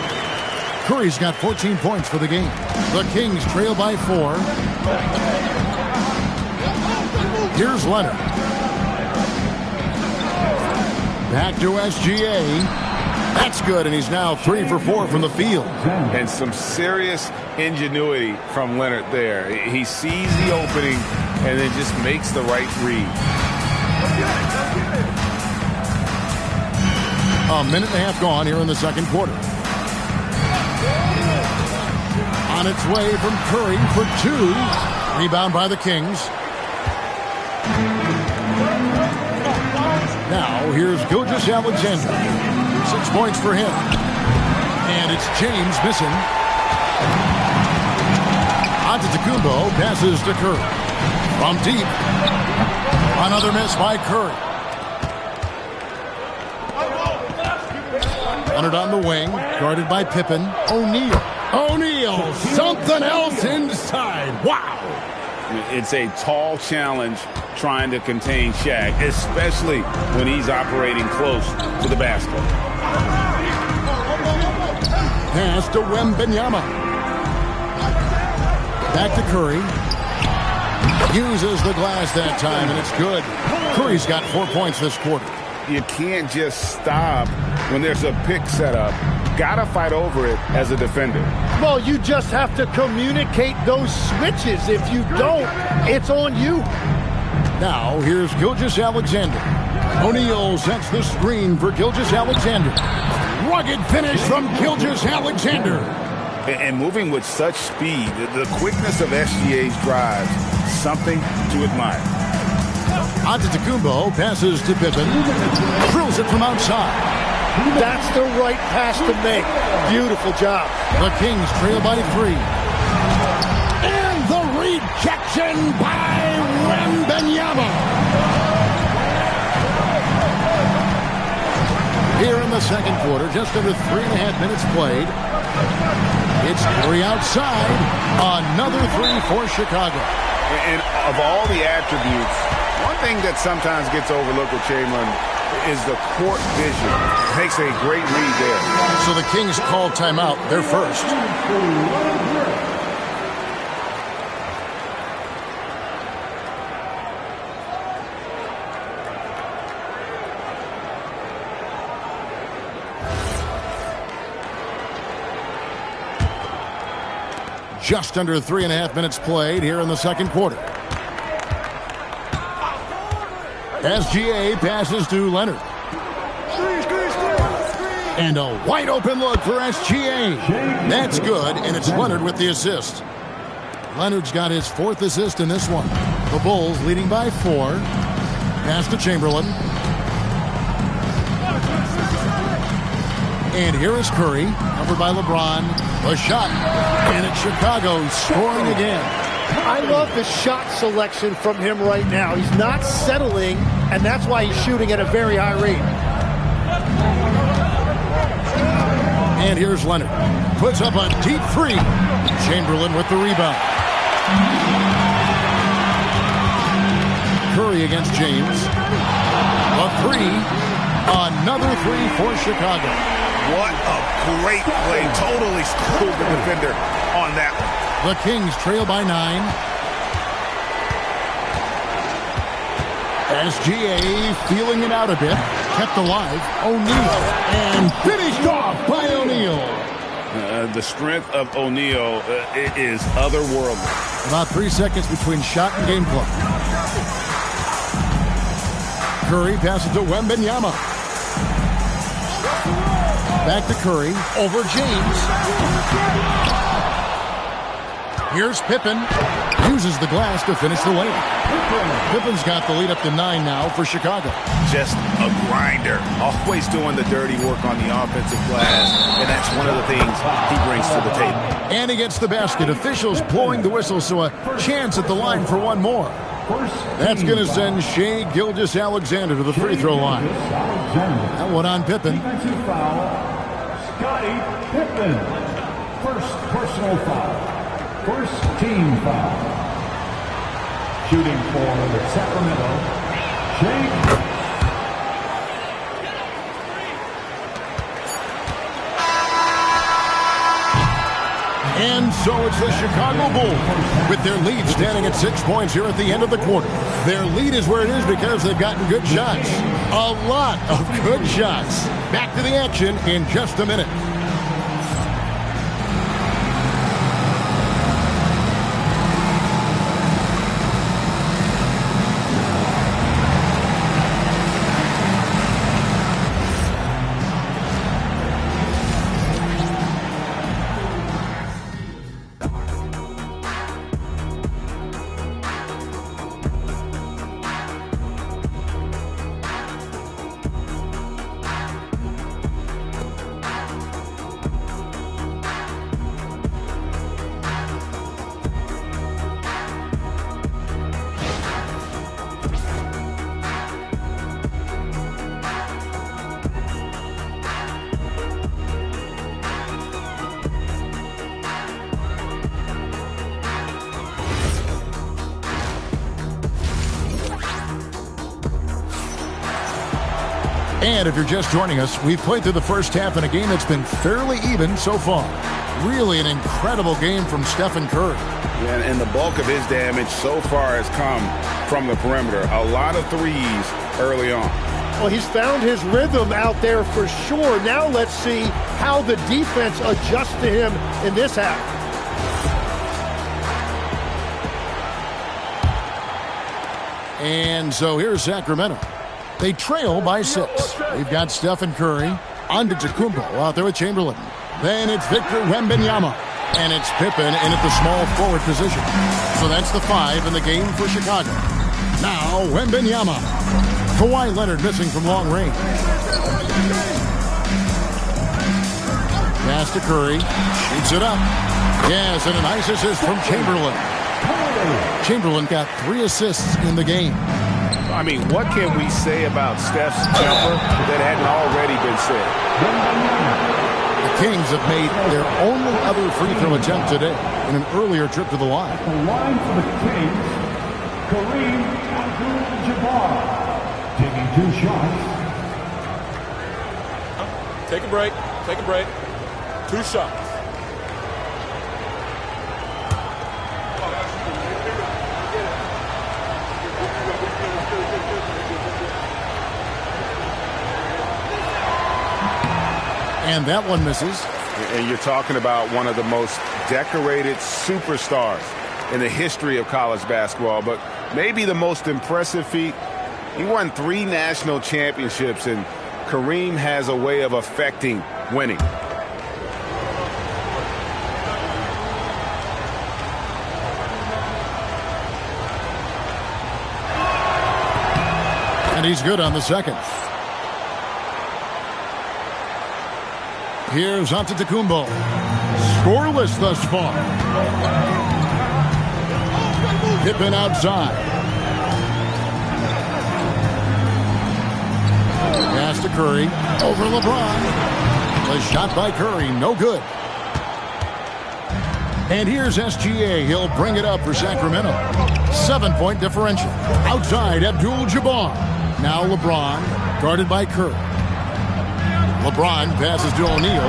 Curry's got 14 points for the game. The Kings trail by 4. Here's Leonard. Back to SGA. That's good, and he's now 3 for 4 from the field.
And some serious ingenuity from Leonard there. He sees the opening and then just makes the right read.
A minute and a half gone here in the second quarter. On its way from Curry for 2. Rebound by the Kings. Now, here's Gilgeous-Alexander. 6 points for him. And it's James missing. Antetokounmpo passes to Curry. From deep. Another miss by Curry. Leonard on the wing. Guarded by Pippen. O'Neal. O'Neal. Something else inside. Wow.
It's a tall challenge trying to contain Shaq, especially when he's operating close to the basket.
Pass to Wembanyama. Back to Curry. Uses the glass that time, and it's good. Curry's got 4 points this quarter.
You can't just stop when there's a pick set up. Gotta fight over it as a defender.
Well, you just have to communicate those switches. If you don't, it's on you.
Now, here's Gilgeous-Alexander. O'Neal sets the screen for Gilgeous-Alexander. Rugged finish from Gilgeous-Alexander.
And moving with such speed, the quickness of SGA's drives, something to admire.
Antetokounmpo passes to Pippen. Drills it from outside.
That's the right pass to make. Beautiful job.
The Kings trail by 3. And the rejection by Wembanyama. Here in the second quarter, just under 3.5 minutes played. It's 3 outside. Another 3 for Chicago.
And of all the attributes, one thing that sometimes gets overlooked with Chamberlain is the court vision. Makes a great read there.
So the Kings call timeout. They're first. Just under 3.5 minutes played here in the second quarter. SGA passes to Leonard. And a wide open look for SGA. That's good, and it's Leonard with the assist. Leonard's got his 4th assist in this one. The Bulls leading by 4. Pass to Chamberlain. And here is Curry, covered by LeBron. A shot, and it's Chicago scoring again.
I love the shot selection from him right now. He's not settling, and that's why he's shooting at a very high rate.
And here's Leonard. Puts up a deep three. Chamberlain with the rebound. Curry against James. A three. Another three for Chicago.
What a great play. Totally schooled the defender on that one.
The Kings trail by 9. SGA feeling it out a bit. Kept alive. O'Neal. And finished off by O'Neal.
The strength of O'Neal is otherworldly.
About 3 seconds between shot and game clock. Curry passes to Wembanyama. Back to Curry. Over James. Here's Pippen. Uses the glass to finish the layup. Pippen's got the lead up to 9 now for Chicago.
Just a grinder. Always doing the dirty work on the offensive glass. And that's one of the things he brings to the table.
And he gets the basket. Officials blowing the whistle, so a chance at the line for one more. That's going to send Shai Gilgeous-Alexander to the free throw line. That one on Pippen.
Defensive foul, Scottie Pippen. First personal foul. First team foul. Shooting for Sacramento, Shai.
And so it's the Chicago Bulls with their lead standing at 6 points here at the end of the quarter. Their lead is where it is because they've gotten good shots. A lot of good shots. Back to the action in just a minute. And if you're just joining us, we've played through the first half in a game that's been fairly even so far. Really an incredible game from Stephen Curry.
Yeah, and the bulk of his damage so far has come from the perimeter. A lot of threes early on.
Well, he's found his rhythm out there for sure. Now let's see how the defense adjusts to him in this half.
And so here's Sacramento. They trail by 6. They've got Stephen Curry. Antetokounmpo out there with Chamberlain. Then it's Victor Wembanyama. And it's Pippen in at the small forward position. So that's the 5 in the game for Chicago. Now Wembanyama. Kawhi Leonard missing from long range. Pass to Curry. Shoots it up. Yes, and a nice assist from Chamberlain. Chamberlain got 3 assists in the game.
I mean, what can we say about Steph's temper that hadn't already been said?
The Kings have made their only other free throw attempt today in an earlier trip to the line.
The line for the Kings, Kareem Abdul-Jabbar, taking 2 shots.
Take a break. Take a break. 2 shots.
And that one misses.
And you're talking about one of the most decorated superstars in the history of college basketball, but maybe the most impressive feat. He won 3 national championships, and Kareem has a way of affecting winning.
And he's good on the second. Here's Antetokounmpo. Scoreless thus far. Pippen outside. Pass to Curry. Over LeBron. The shot by Curry, no good. And here's SGA. He'll bring it up for Sacramento. 7-point differential. Outside, Abdul-Jabbar. Now LeBron, guarded by Curry. LeBron passes to O'Neal.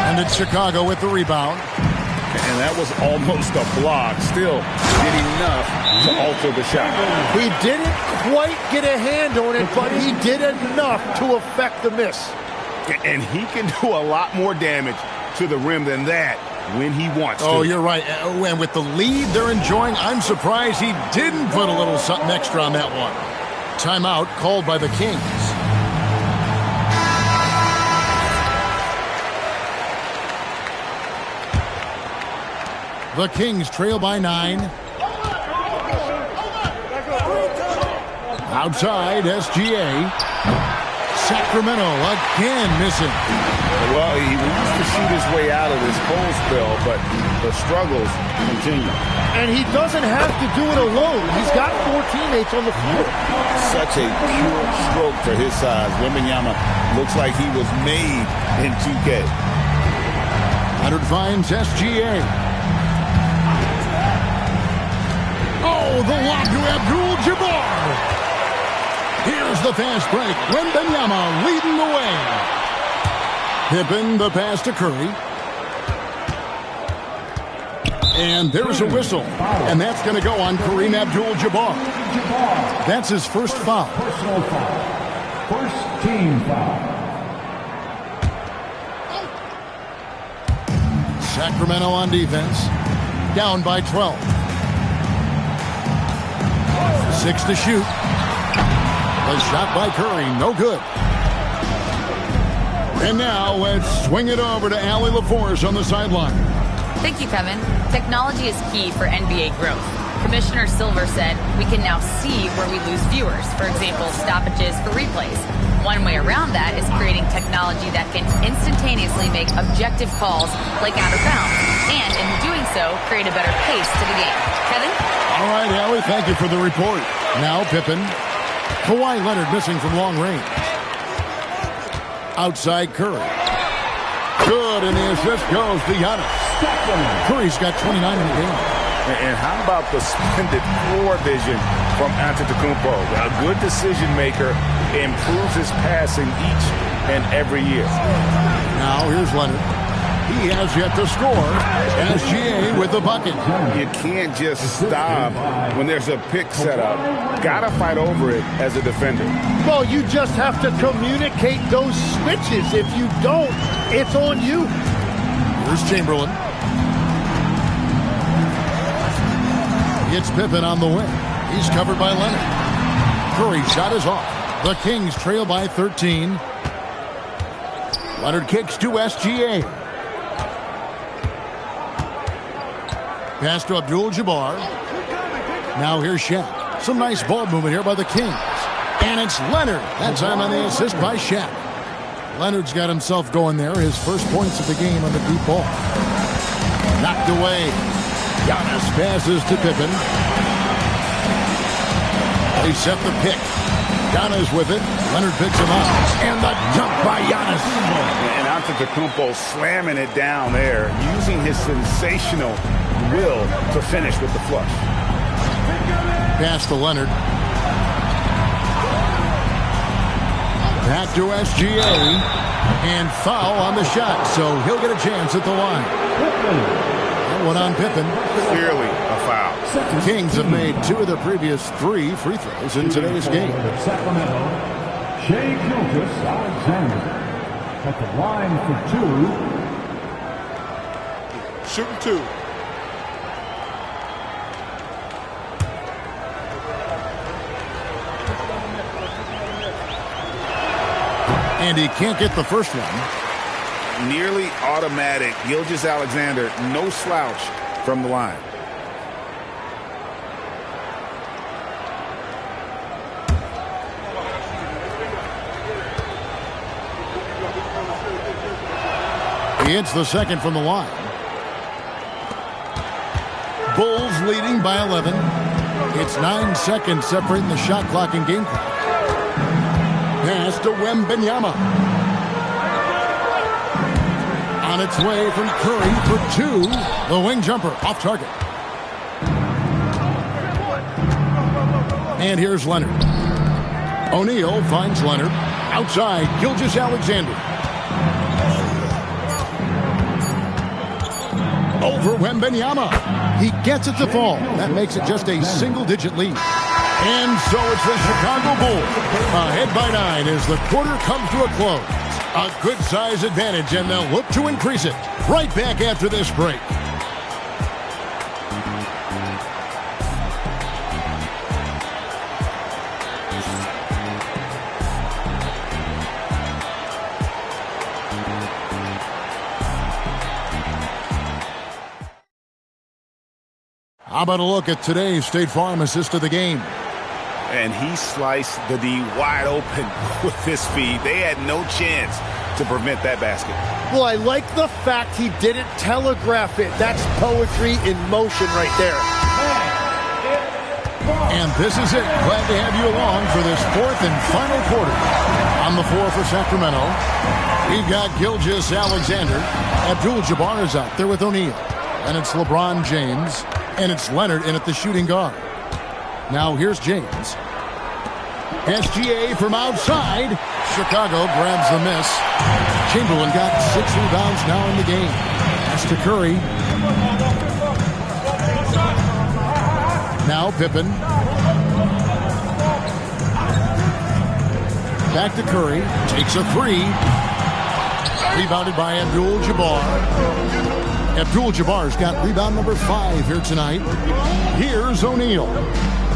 And it's Chicago with the rebound.
And that was almost a block. Still did enough to alter the shot.
He didn't quite get a hand on it, but he did enough to affect the miss.
And he can do a lot more damage to the rim than that when he wants to.
Oh, you're right. And with the lead they're enjoying, I'm surprised he didn't put a little something extra on that one. Timeout called by the Kings. The Kings trail by 9. Outside, SGA. Sacramento again missing.
Well, he wants to shoot his way out of this cold spell, but the struggles continue.
And he doesn't have to do it alone. He's got 4 teammates on the floor.
Such a pure stroke for his size. Wembanyama looks like he was made in 2K.
Leonard finds SGA. Oh, the lob to Abdul-Jabbar. Here's the fast break. Wembanyama leading the way. Pippen, the pass to Curry. And there's a whistle. And that's going to go on Kareem Abdul-Jabbar. That's his first foul.
Personal foul. First team foul.
Sacramento on defense. Down by 12. 6 to shoot. The shot by Curry, no good. And now let's swing it over to Allie LaForce on the sideline.
Thank you, Kevin. Technology is key for NBA growth. Commissioner Silver said we can now see where we lose viewers. For example, stoppages for replays. One way around that is creating technology that can instantaneously make objective calls like out of bounds. And in doing so, create a better pace to the game. Kevin?
All right, Allie, thank you for the report. Now Pippen. Kawhi Leonard missing from long range. Outside Curry. Good, and the assist goes to Giannis. Curry's got 29 in the game.
And how about the splendid floor vision from Antetokounmpo? A good decision maker, improves his passing each and every year.
Now here's Leonard. He has yet to score. SGA with the bucket.
You can't just stop when there's a pick set up. Gotta fight over it as a defender.
Well, you just have to communicate those switches. If you don't, it's on you.
Here's Chamberlain. It's Pippen on the wing. He's covered by Leonard. Curry's shot is off. The Kings trail by 13. Leonard kicks to SGA. Pass to Abdul-Jabbar. Now here's Shaq. Some nice ball movement here by the Kings. And it's Leonard. That time on the assist by Shaq. Leonard's got himself going there. His first points of the game on the deep ball. Knocked away. Giannis passes to Pippen. They set the pick. Giannis with it. Leonard picks him up. And the dunk by Giannis.
And Antetokounmpo slamming it down there, using his sensational will to finish with the flush.
Pass to Leonard. Back to SGA. And foul on the shot, so he'll get a chance at the line. That one on Pippen.
Clearly a foul.
Kings have made 2 of their previous 3 free throws in today's game.
Sacramento, Shai Gilgeous-Alexander at the line for 2.
Shooting 2.
And he can't get the first one.
Nearly automatic. Gilgeous-Alexander, no slouch from the line.
He hits the second from the line. Bulls leading by 11. It's 9 seconds separating the shot clock and game clock. Pass to Wembanyama. On its way from Curry for two. The wing jumper off target. And here's Leonard. O'Neal finds Leonard. Outside, Gilgeous-Alexander. Over Wembanyama. He gets it to fall. That makes it just a single-digit lead. And so it's the Chicago Bulls ahead by 9 as the quarter comes to a close. A good size advantage, and they'll look to increase it. Right back after this break. How about a look at today's State Farm assist of the game?
And he sliced the D wide open with his feed. They had no chance to prevent that basket.
Well, I like the fact he didn't telegraph it. That's poetry in motion right there.
And this is it. Glad to have you along for this fourth and final quarter. On the floor for Sacramento, we've got Gilgeous-Alexander. Abdul-Jabbar is out there with O'Neal. And it's LeBron James. And it's Leonard in at the shooting guard. Now here's James. SGA from outside. Chicago grabs the miss. Chamberlain got 6 rebounds now in the game. That's to Curry. Now Pippen. Back to Curry. Takes a three. Rebounded by Abdul-Jabbar. Abdul-Jabbar's got rebound number 5 here tonight. Here's O'Neal.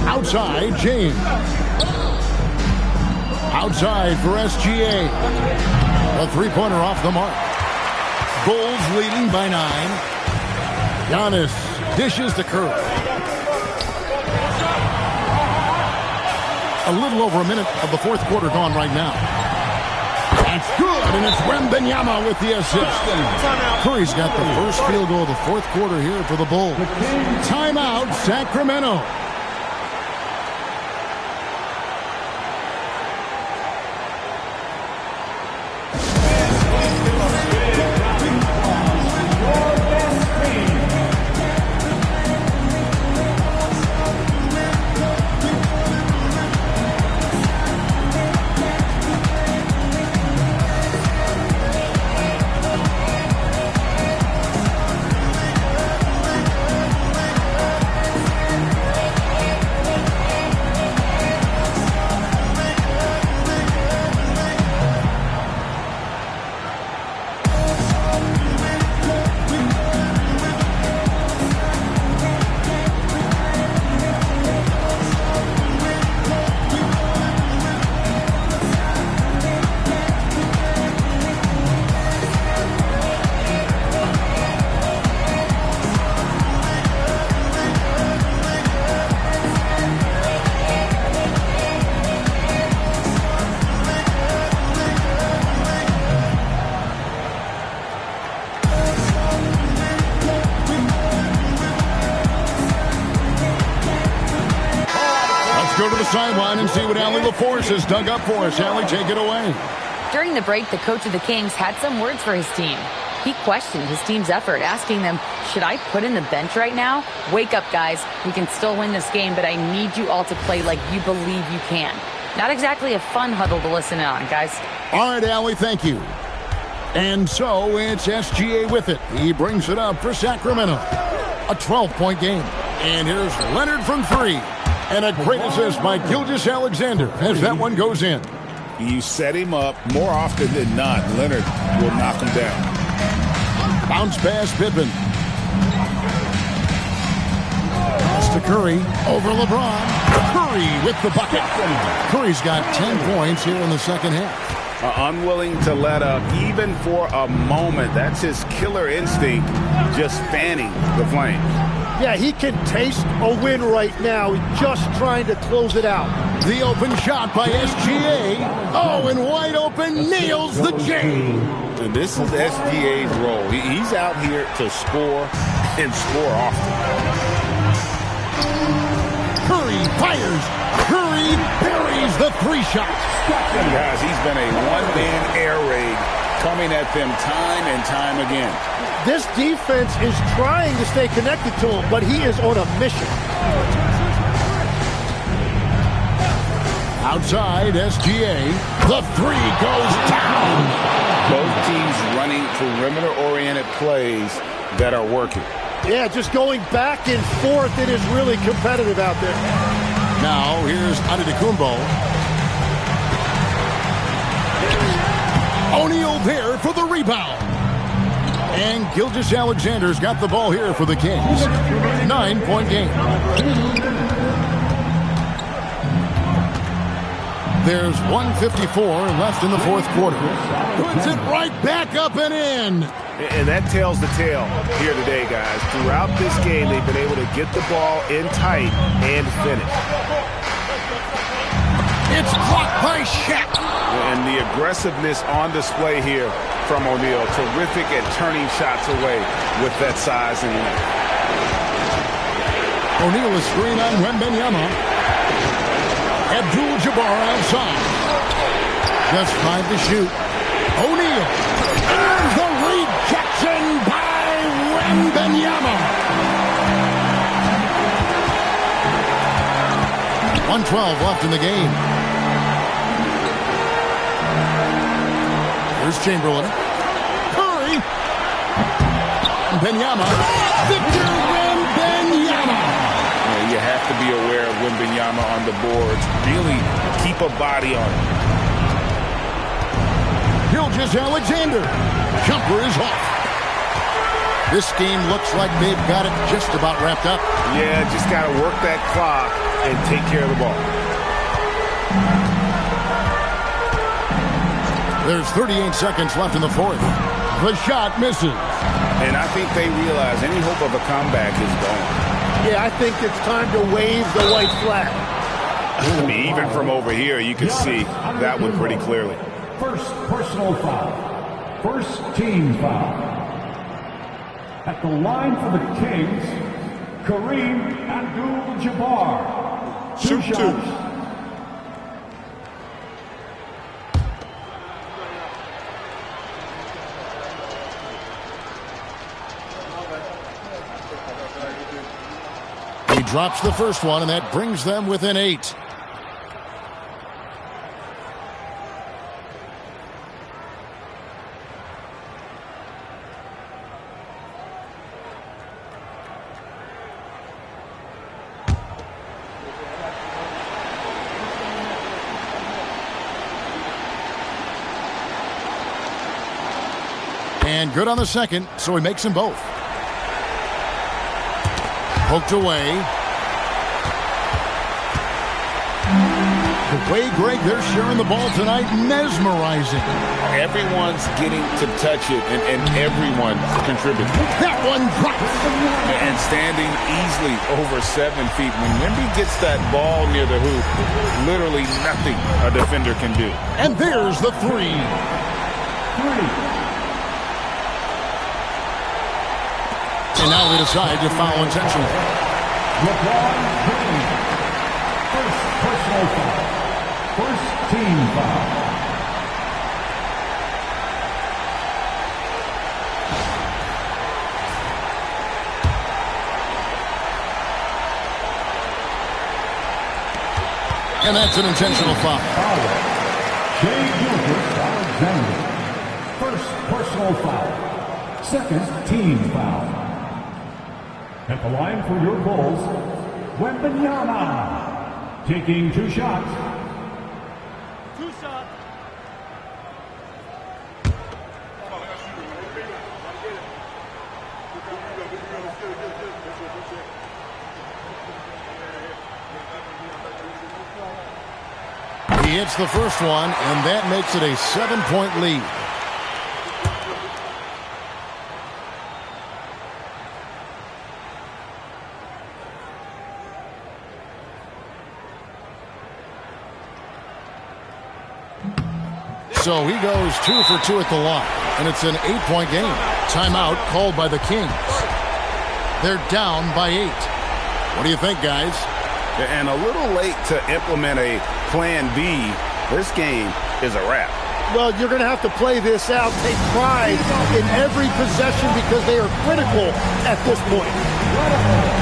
Outside, James. Outside for SGA. A three-pointer off the mark. Bulls leading by 9. Giannis dishes to Curry. A little over a minute of the fourth quarter gone right now. That's good, and it's Wembanyama with the assist. Curry's got the first field goal of the fourth quarter here for the Bulls. Timeout, Sacramento. Go to the sideline and see what Allie LaForce has dug up for us. Allie, take it away.
During the break, the coach of the Kings had some words for his team. He questioned his team's effort, asking them, should I put in the bench right now? Wake up, guys. We can still win this game, but I need you all to play like you believe you can. Not exactly a fun huddle to listen on, guys.
All right, Allie, thank you. And so it's SGA with it. He brings it up for Sacramento. A 12-point game. And here's Leonard from 3. And a great assist by Gilgeous-Alexander as that one goes in.
You set him up more often than not. Leonard will knock him down.
Bounce pass, Pippen. Pass to Curry. Over LeBron. Curry with the bucket. Curry's got 10 points here in the second half.
Unwilling to let up even for a moment. That's his killer instinct, just fanning the flames.
Yeah, he can taste a win right now. He's just trying to close it out.
The open shot by SGA. Oh, and wide open, nails the J.
And this is SGA's role. He's out here to score and score often.
Curry fires. Curry buries the 3 shot.
Guys, he's been a one-man air raid coming at them time and time again.
This defense is trying to stay connected to him, but he is on a mission.
Outside, SGA. The three goes down.
Both teams running perimeter-oriented plays that are working.
Yeah, just going back and forth. It is really competitive out there.
Now, here's Antetokounmpo. O'Neal there for the rebound. And Gilgeous-Alexander's got the ball here for the Kings. 9-point game. There's 1:54 left in the fourth quarter. Puts it right back up and in.
And that tells the tale here today, guys. Throughout this game, they've been able to get the ball in tight and finish.
It's blocked by Shaq.
And the aggressiveness on display here from O'Neal. Terrific at turning shots away with that size and length.
O'Neal is screen on Wembanyama. Abdul-Jabbar outside. Just 5 to shoot. O'Neal. There's the rejection by Wembanyama. 1:12 left in the game. Here's Chamberlain. Curry. Wembanyama. Victor Wembanyama.
You have to be aware of Wembanyama on the boards. Really keep a body on him.
Gilgeous-Alexander. Jumper is off. This game looks like they've got it just about wrapped up.
Yeah, just got to work that clock and take care of the ball.
There's 38 seconds left in the fourth. The shot misses.
And I think they realize any hope of a comeback is gone.
Yeah, I think it's time to wave the white flag.
I mean, even from over here, you can see that one pretty clearly.
First personal foul. First team foul. At the line for the Kings, Kareem Abdul-Jabbar. Two shots.
He drops the first one, and that brings them within 8. And good on the second, so he makes them both. Poked away. The way, Greg, they're sharing the ball tonight, mesmerizing.
Everyone's getting to touch it, and everyone contributes.
That one drops.
And standing easily over 7 feet. When Wemby gets that ball near the hoop, literally nothing a defender can do.
And there's the three. And now they decide to foul intentionally.
LeBron James. First personal foul. First team foul.
And that's an intentional foul.
Shai Gilgeous-Alexander. First personal foul. Second team foul. At the line for your Bulls, Wembanyama taking 2 shots.
2 shots.
He hits the first one, and that makes it a 7-point lead. So he goes 2 for 2 at the line, and it's an 8-point game. Timeout called by the Kings. They're down by 8. What do you think, guys?
And a little late to implement a plan B. This game is a wrap.
Well, you're going to have to play this out, take pride in every possession because they are critical at this point.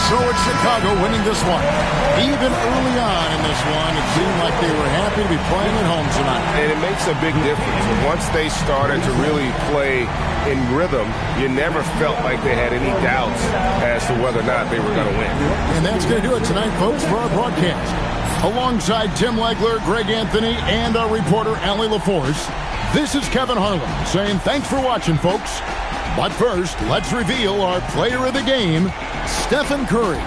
So it's Chicago winning this one. Even early on in this one, it seemed like they were happy to be playing at home tonight.
And it makes a big difference. Once they started to really play in rhythm, you never felt like they had any doubts as to whether or not they were going to win.
And that's going to do it tonight, folks, for our broadcast. Alongside Tim Legler, Greg Anthony, and our reporter, Allie LaForce, this is Kevin Harlan saying thanks for watching, folks. But first, let's reveal our player of the game, Stephen Curry.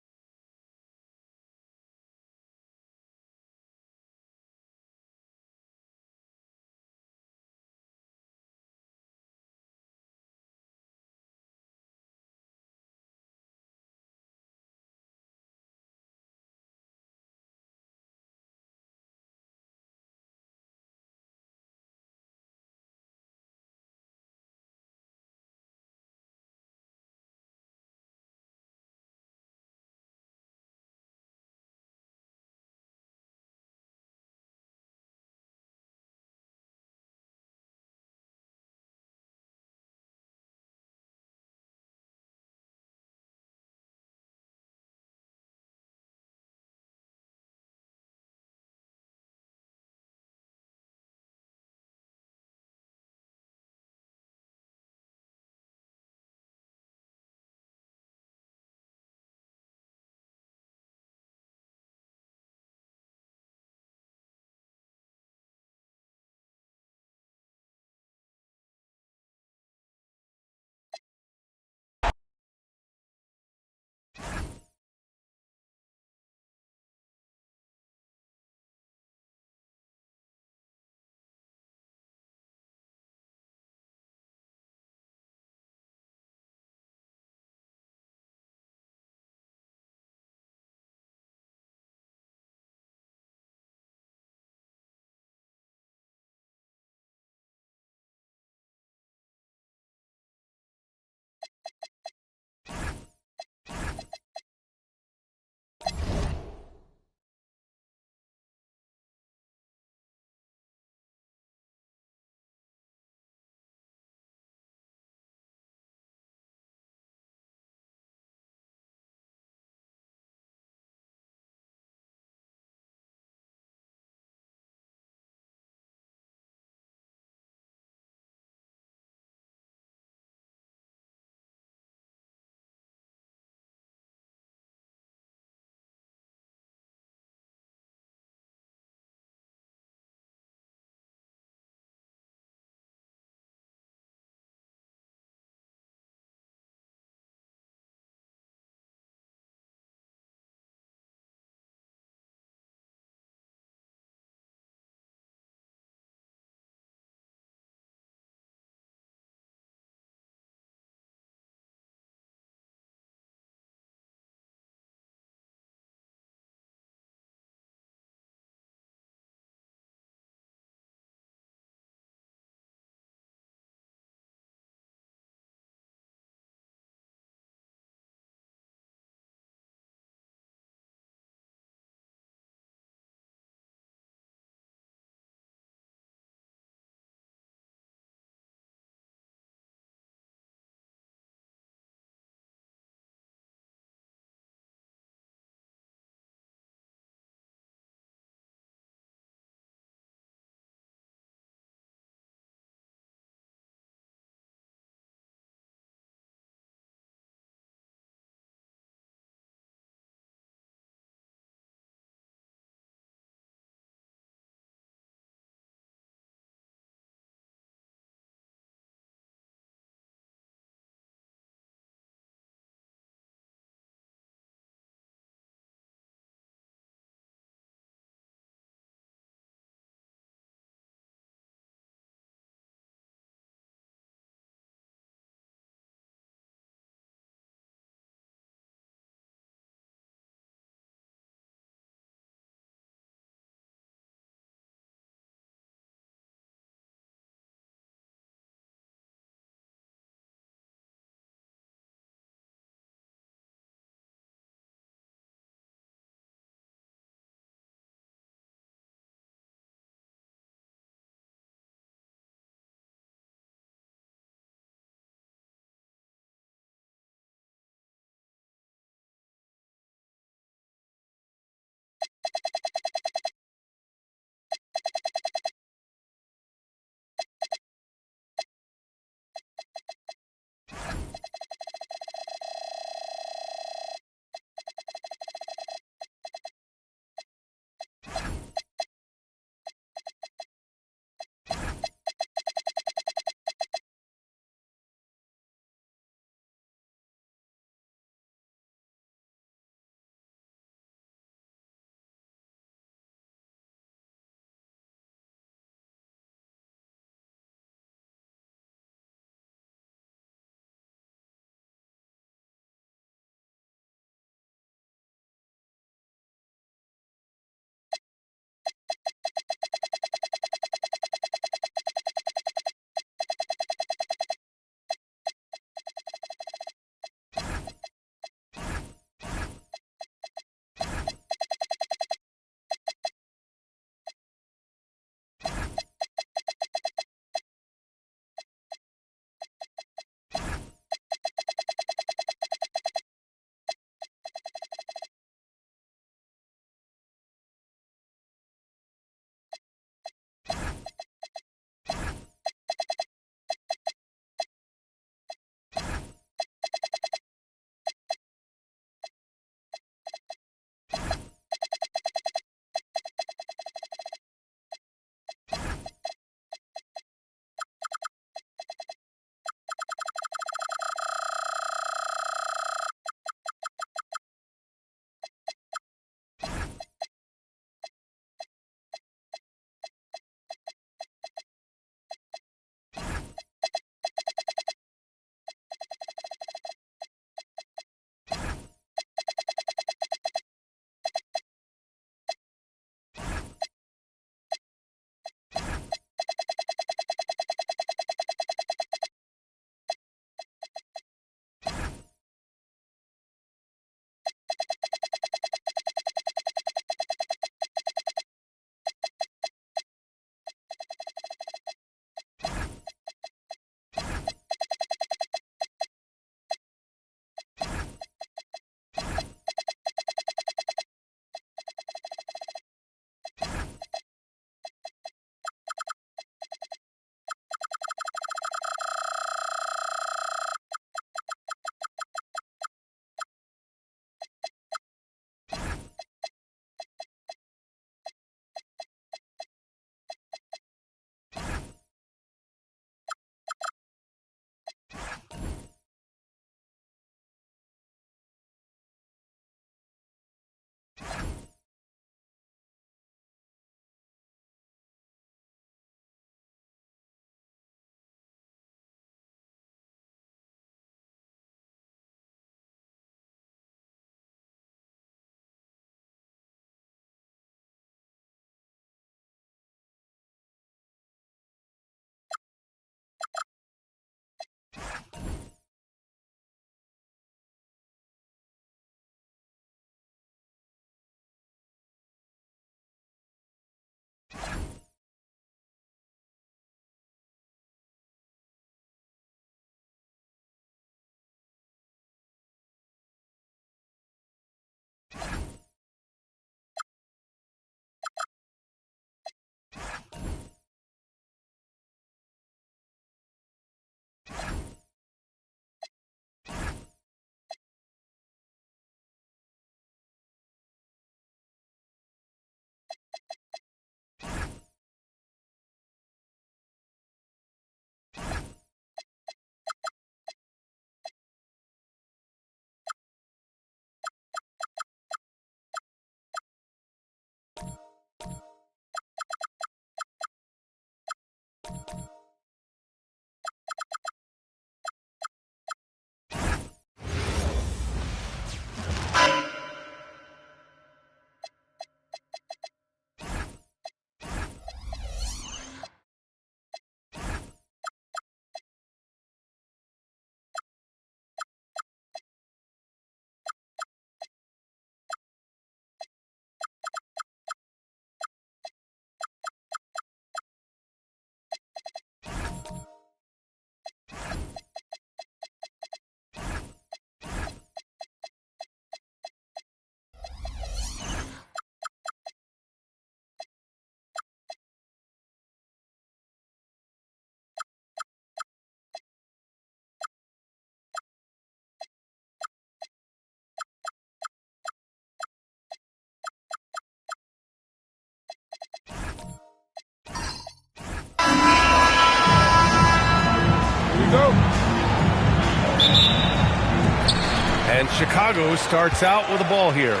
And Chicago starts out with the ball here.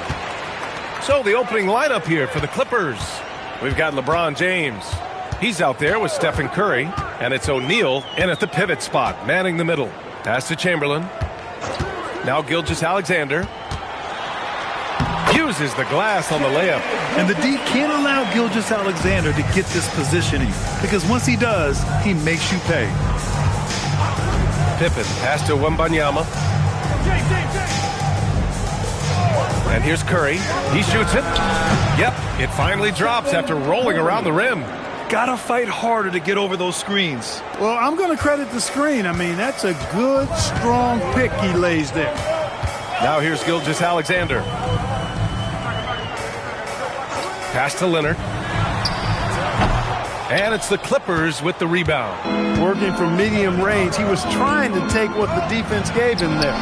So the opening lineup here for the Clippers. We've got LeBron James. He's out there with Stephen Curry. And it's O'Neal in at the pivot spot, manning the middle. Pass to Chamberlain. Now Gilgeous-Alexander. Uses the glass on the layup.
And the D can't allow Gilgeous-Alexander to get this positioning, because once he does, he makes you pay.
Pippen, pass to Wembanyama. And here's Curry. He shoots it. Yep, it finally drops after rolling around the rim.
Gotta fight harder to get over those screens.
Well, I'm going to credit the screen. I mean, that's a good, strong pick he lays there.
Now here's Gilgeous-Alexander. Pass to Leonard. And it's the Clippers with the rebound.
Working from medium range, he was trying to take what the defense gave him there.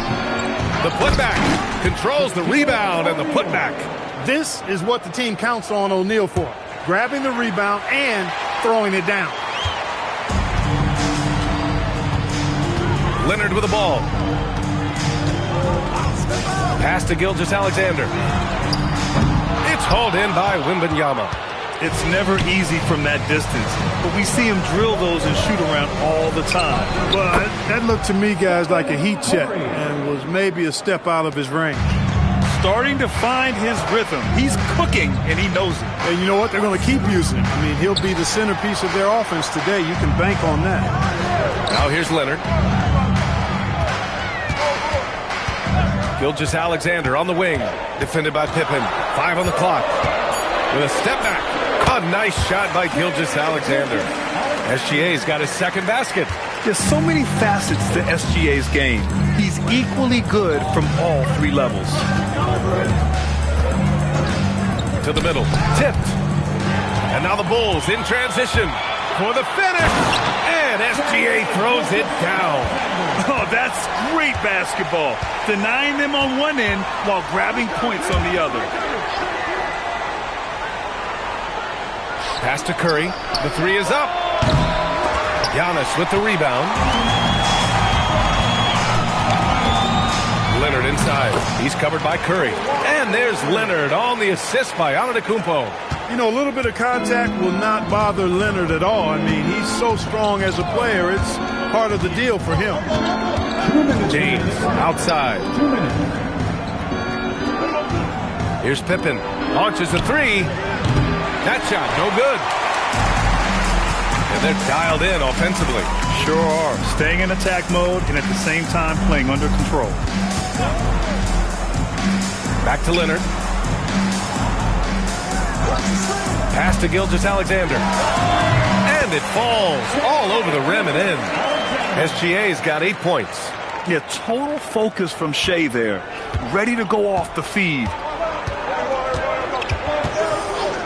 The putback controls the rebound and the putback.
This is what the team counts on O'Neal for. Grabbing the rebound and throwing it down.
Leonard with the ball. Pass to Gilgeous-Alexander. It's hauled in by Wembanyama.
It's never easy from that distance, but we see him drill those and shoot around all the time.
Well, that looked to me, guys, like a heat check and was maybe a step out of his range.
Starting to find his rhythm. He's cooking, and he knows it.
And you know what? They're going to keep using him. I mean, he'll be the centerpiece of their offense today. You can bank on that.
Now here's Leonard. Gilgeous-Alexander on the wing. Defended by Pippen. 5 on the clock. With a step back. A nice shot by Gilgeous-Alexander. SGA's got his second basket.
There's so many facets to SGA's game. He's equally good from all 3 levels.
To the middle. Tipped. And now the Bulls in transition for the finish. And SGA throws it down.
Oh, that's great basketball. Denying them on one end while grabbing points on the other.
Pass to Curry. The 3 is up. Giannis with the rebound. Leonard inside. He's covered by Curry. And there's Leonard on the assist by Antetokounmpo.
You know, a little bit of contact will not bother Leonard at all. I mean, he's so strong as a player. It's part of the deal for him.
James outside. Here's Pippen. Launches a 3. That shot, no good. And they're dialed in offensively.
Sure are. Staying in attack mode and at the same time playing under control.
Back to Leonard. Pass to Gilgeous-Alexander. And it falls all over the rim and in. SGA's got 8 points.
Yeah, total focus from Shea there. Ready to go off the feed.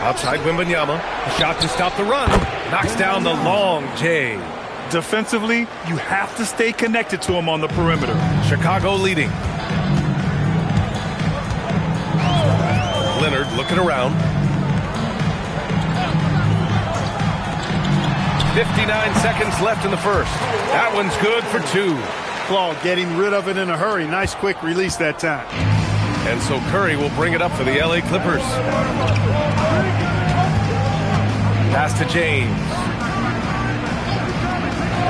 Outside Wembanyama. A shot to stop the run. Knocks down the long J.
Defensively, you have to stay connected to him on the perimeter.
Chicago leading. Leonard looking around. 59 seconds left in the first. That one's good for 2.
Claude getting rid of it in a hurry. Nice quick release that time.
And so Curry will bring it up for the LA Clippers. Pass to James.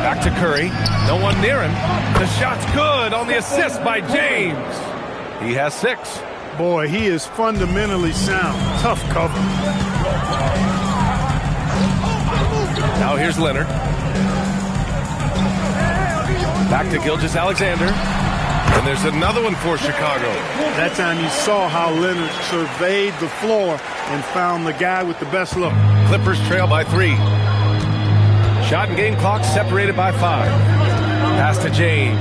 Back to Curry. No one near him. The shot's good on the assist by James. He has 6.
Boy, he is fundamentally sound. Tough cover.
Now here's Leonard. Back to Gilgeous-Alexander. And there's another one for Chicago.
That time you saw how Leonard surveyed the floor and found the guy with the best look.
Clippers trail by 3. Shot and game clock separated by 5. Pass to James.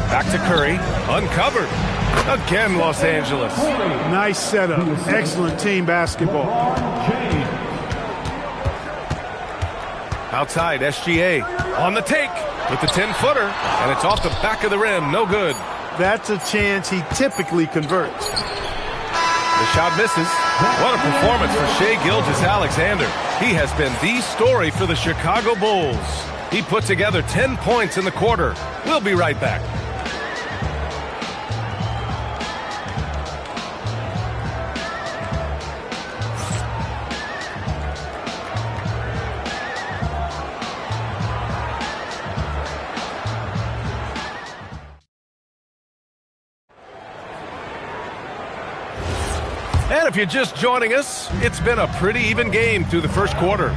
Back to Curry. Uncovered. Again, Los Angeles.
Nice setup. Excellent team basketball.
Outside, SGA on the take with the 10-footer, and it's off the back of the rim. No good.
That's a chance he typically converts.
The shot misses. What a performance for Shai Gilgeous-Alexander. He has been the story for the Chicago Bulls. He put together 10 points in the quarter. We'll be right back. And if you're just joining us, it's been a pretty even game through the first quarter.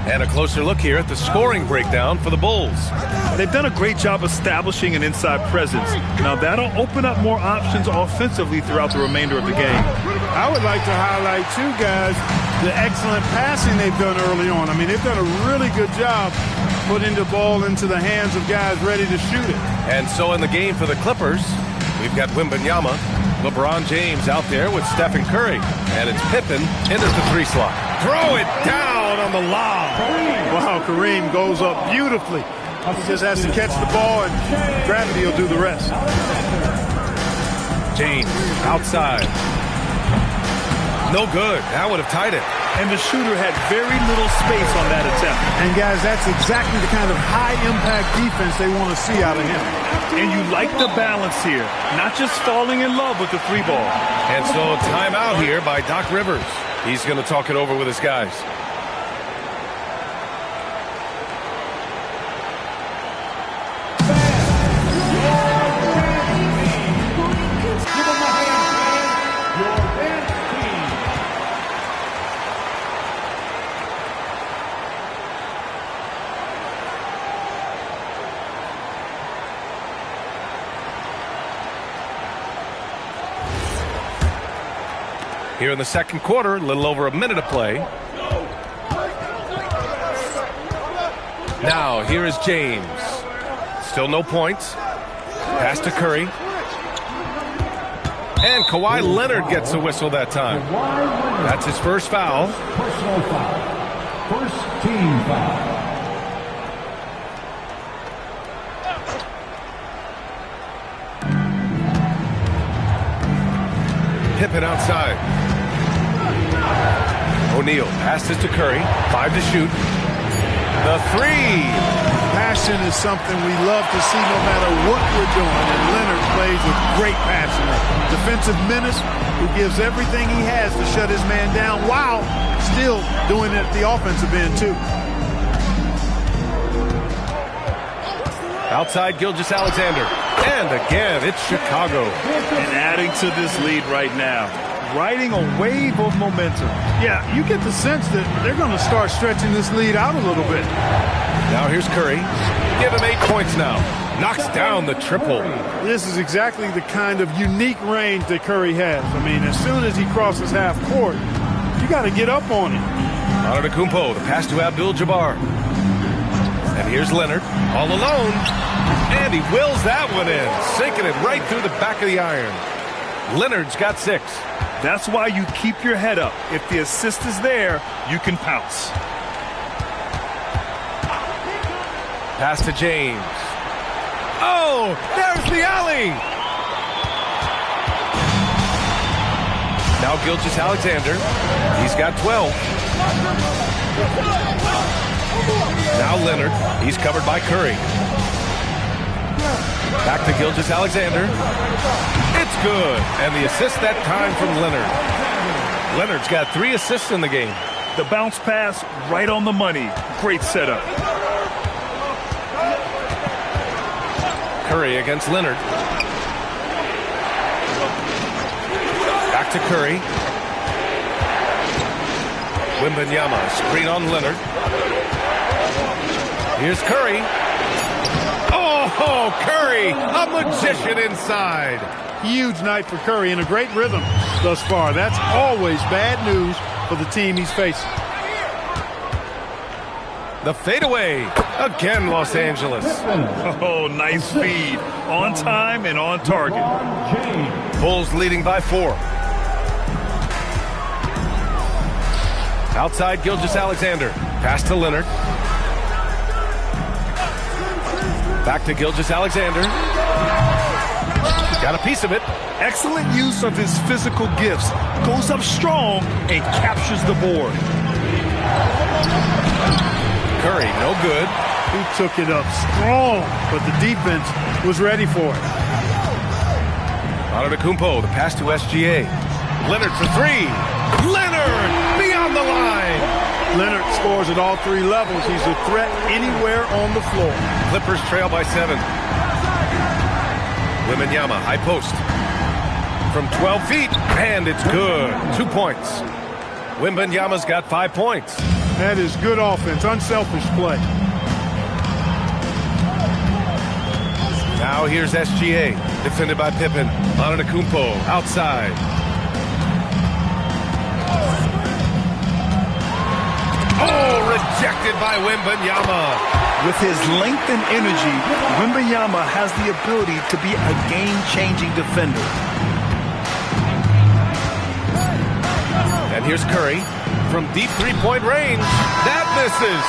And a closer look here at the scoring breakdown for the Bulls.
They've done a great job establishing an inside presence. Now that'll open up more options offensively throughout the remainder of the game.
I would like to highlight, too, guys, the excellent passing they've done early on. I mean, they've done a really good job putting the ball into the hands of guys ready to shoot it.
And so in the game for the Clippers, we've got Wembanyama, LeBron James out there with Stephen Curry. And it's Pippen into the 3 slot. Throw it down on the lob.
Wow, Kareem goes up beautifully. He just has to catch the ball, and gravity will do the rest.
James outside. No good. That would have tied it.
And the shooter had very little space on that attempt.
And, guys, that's exactly the kind of high-impact defense they want to see out of him.
And you like the balance here, not just falling in love with the 3 ball.
And so timeout here by Doc Rivers. He's going to talk it over with his guys. Here in the second quarter, a little over a minute of play. Now, here is James. Still no points. Pass to Curry. And Kawhi Leonard gets a whistle that time. That's his first foul.
Personal foul. First team foul.
Pippen outside. O'Neal passes to Curry. 5 to shoot. The 3.
Passion is something we love to see no matter what we're doing. And Leonard plays with great passion. Defensive menace who gives everything he has to shut his man down while still doing it at the offensive end, too.
Outside Gilgeous-Alexander. And again, it's Chicago.
And adding to this lead right now.
Riding a wave of momentum. Yeah, you get the sense that they're going to start stretching this lead out a little bit.
Now here's Curry. Give him 8 points now. Knocks down the triple.
This is exactly the kind of unique range that Curry has. I mean, as soon as he crosses half court, you got to get up on him.
Antetokounmpo, the pass to Abdul-Jabbar. And here's Leonard, all alone. And he wills that one in, sinking it right through the back of the iron. Leonard's got 6.
That's why you keep your head up. If the assist is there, you can pounce.
Pass to James. Oh, there's the alley. Now Gilgeous-Alexander. He's got 12. Now Leonard. He's covered by Curry. Back to Gilgeous-Alexander. It's good. And the assist that time from Leonard. Leonard's got 3 assists in the game.
The bounce pass right on the money. Great setup.
Curry against Leonard. Back to Curry. Wembanyama, screen on Leonard. Here's Curry. Oh, Curry, a magician inside.
Huge night for Curry and a great rhythm thus far. That's always bad news for the team he's facing.
The fadeaway. Again, Los Angeles.
Oh, nice feed. On time and on target.
Bulls leading by 4. Outside Gilgeous-Alexander. Pass to Leonard. Back to Gilgeous-Alexander. Got a piece of it.
Excellent use of his physical gifts. Goes up strong and captures the board.
Curry, no good.
He took it up strong, but the defense was ready for it.
Antetokounmpo, the pass to SGA. Leonard for three. Leonard beyond the line.
Leonard scores at all three levels. He's a threat anywhere on the floor.
Clippers trail by 7. Wembanyama, high post. From 12 feet, and it's good. 2 points. Wembanyama's got 5 points.
That is good offense, unselfish play.
Now here's SGA, defended by Pippen. Antetokounmpo outside. Oh, rejected by Wembanyama.
With his length and energy, Wembanyama has the ability to be a game-changing defender.
And here's Curry from deep three-point range. That misses.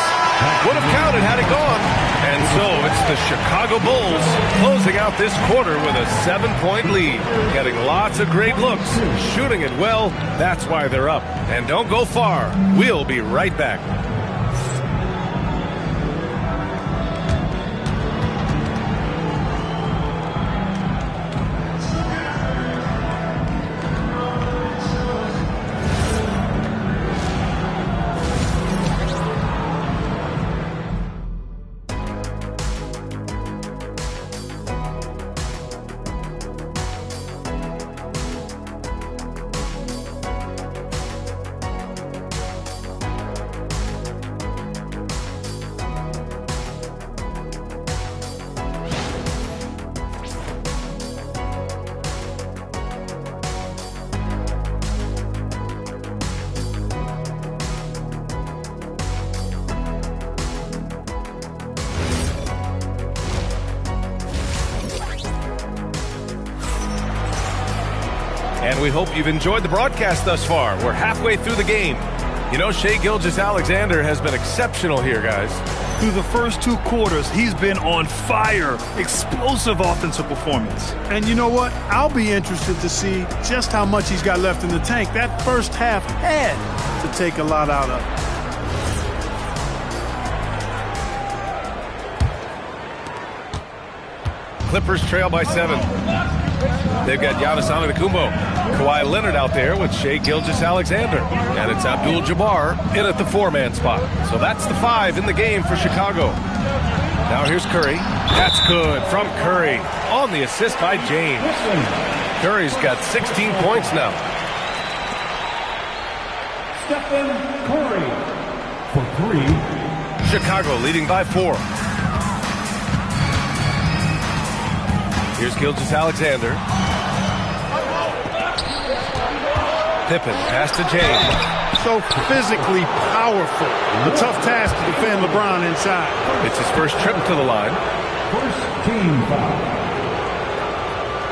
Would have counted had it gone. And so it's the Chicago Bulls closing out this quarter with a 7-point lead. Getting lots of great looks, shooting it well. That's why they're up. And don't go far. We'll be right back. And we hope you've enjoyed the broadcast thus far. We're halfway through the game. You know, Shai Gilgeous-Alexander has been exceptional here, guys.
Through the first 2 quarters, he's been on fire. Explosive offensive performance.
And you know what? I'll be interested to see just how much he's got left in the tank. That first half had to take a lot out of it.
Clippers trail by 7. They've got Giannis Antetokounmpo. Kawhi Leonard out there with Shai Gilgeous-Alexander. And it's Abdul-Jabbar in at the 4-man spot. So that's the 5 in the game for Chicago. Now here's Curry. That's good from Curry on the assist by James. Curry's got 16 points now.
Stephen Curry for 3.
Chicago leading by 4. Here's Gilgeous-Alexander. Pippen, pass to James.
So physically powerful. A tough task to defend LeBron inside.
It's his first trip to the line.
First team foul.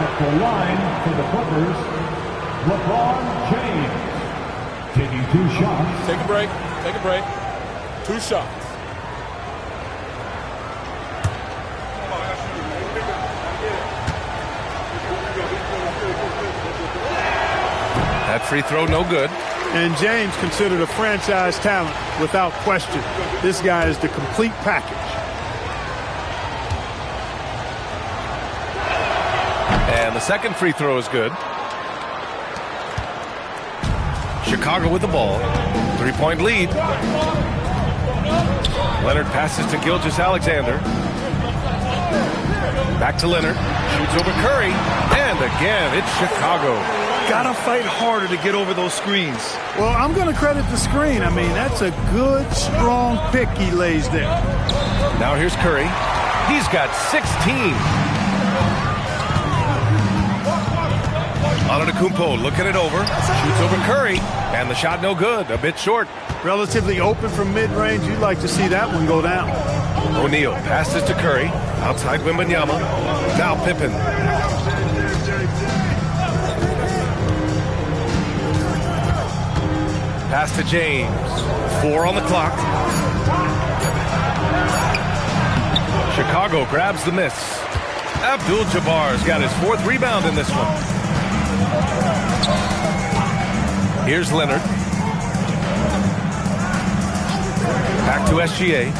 At the line for the Clippers, LeBron James. Taking 2 shots.
Take a break. Take a break. 2 shots.
That free throw no good.
And James considered a franchise talent without question. This guy is the complete package.
And the second free throw is good. Chicago with the ball. 3-point lead. Leonard passes to Gilgeous-Alexander. Back to Leonard. Shoots over Curry. And again, it's Chicago.
Gotta fight harder to get over those screens.
Well, I'm going to credit the screen. I mean, that's a good, strong pick he lays there.
Now here's Curry. He's got 16. Antetokounmpo looking it over. Shoots over Curry. And the shot no good. A bit short.
Relatively open from mid-range. You'd like to see that one go down.
O'Neal passes to Curry. Outside Wembanyama. Now Pippen. Pass to James. 4 on the clock. Chicago grabs the miss. Abdul-Jabbar's got his 4th rebound in this one. Here's Leonard. Back to SGA.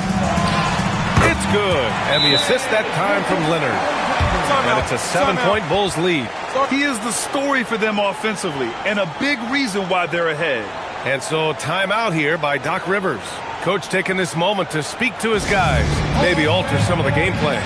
It's good. And the assist that time from Leonard. And it's a 7-point Bulls lead.
He is the story for them offensively and a big reason why they're ahead.
And so timeout here by Doc Rivers. Coach taking this moment to speak to his guys. Maybe alter some of the game plan.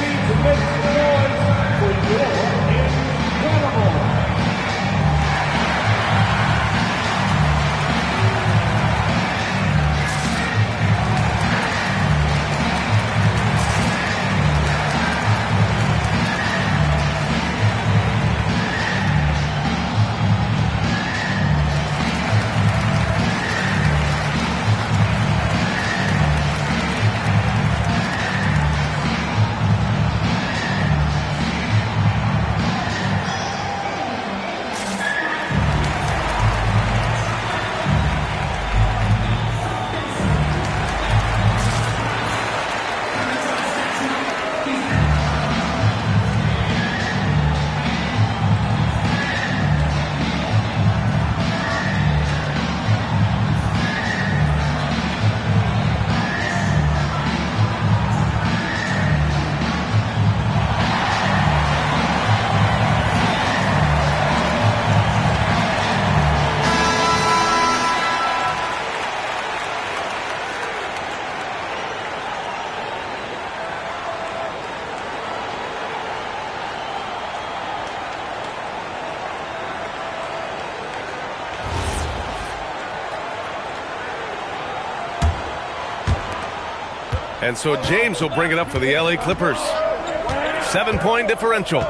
And so James will bring it up for the LA Clippers. 7-point differential.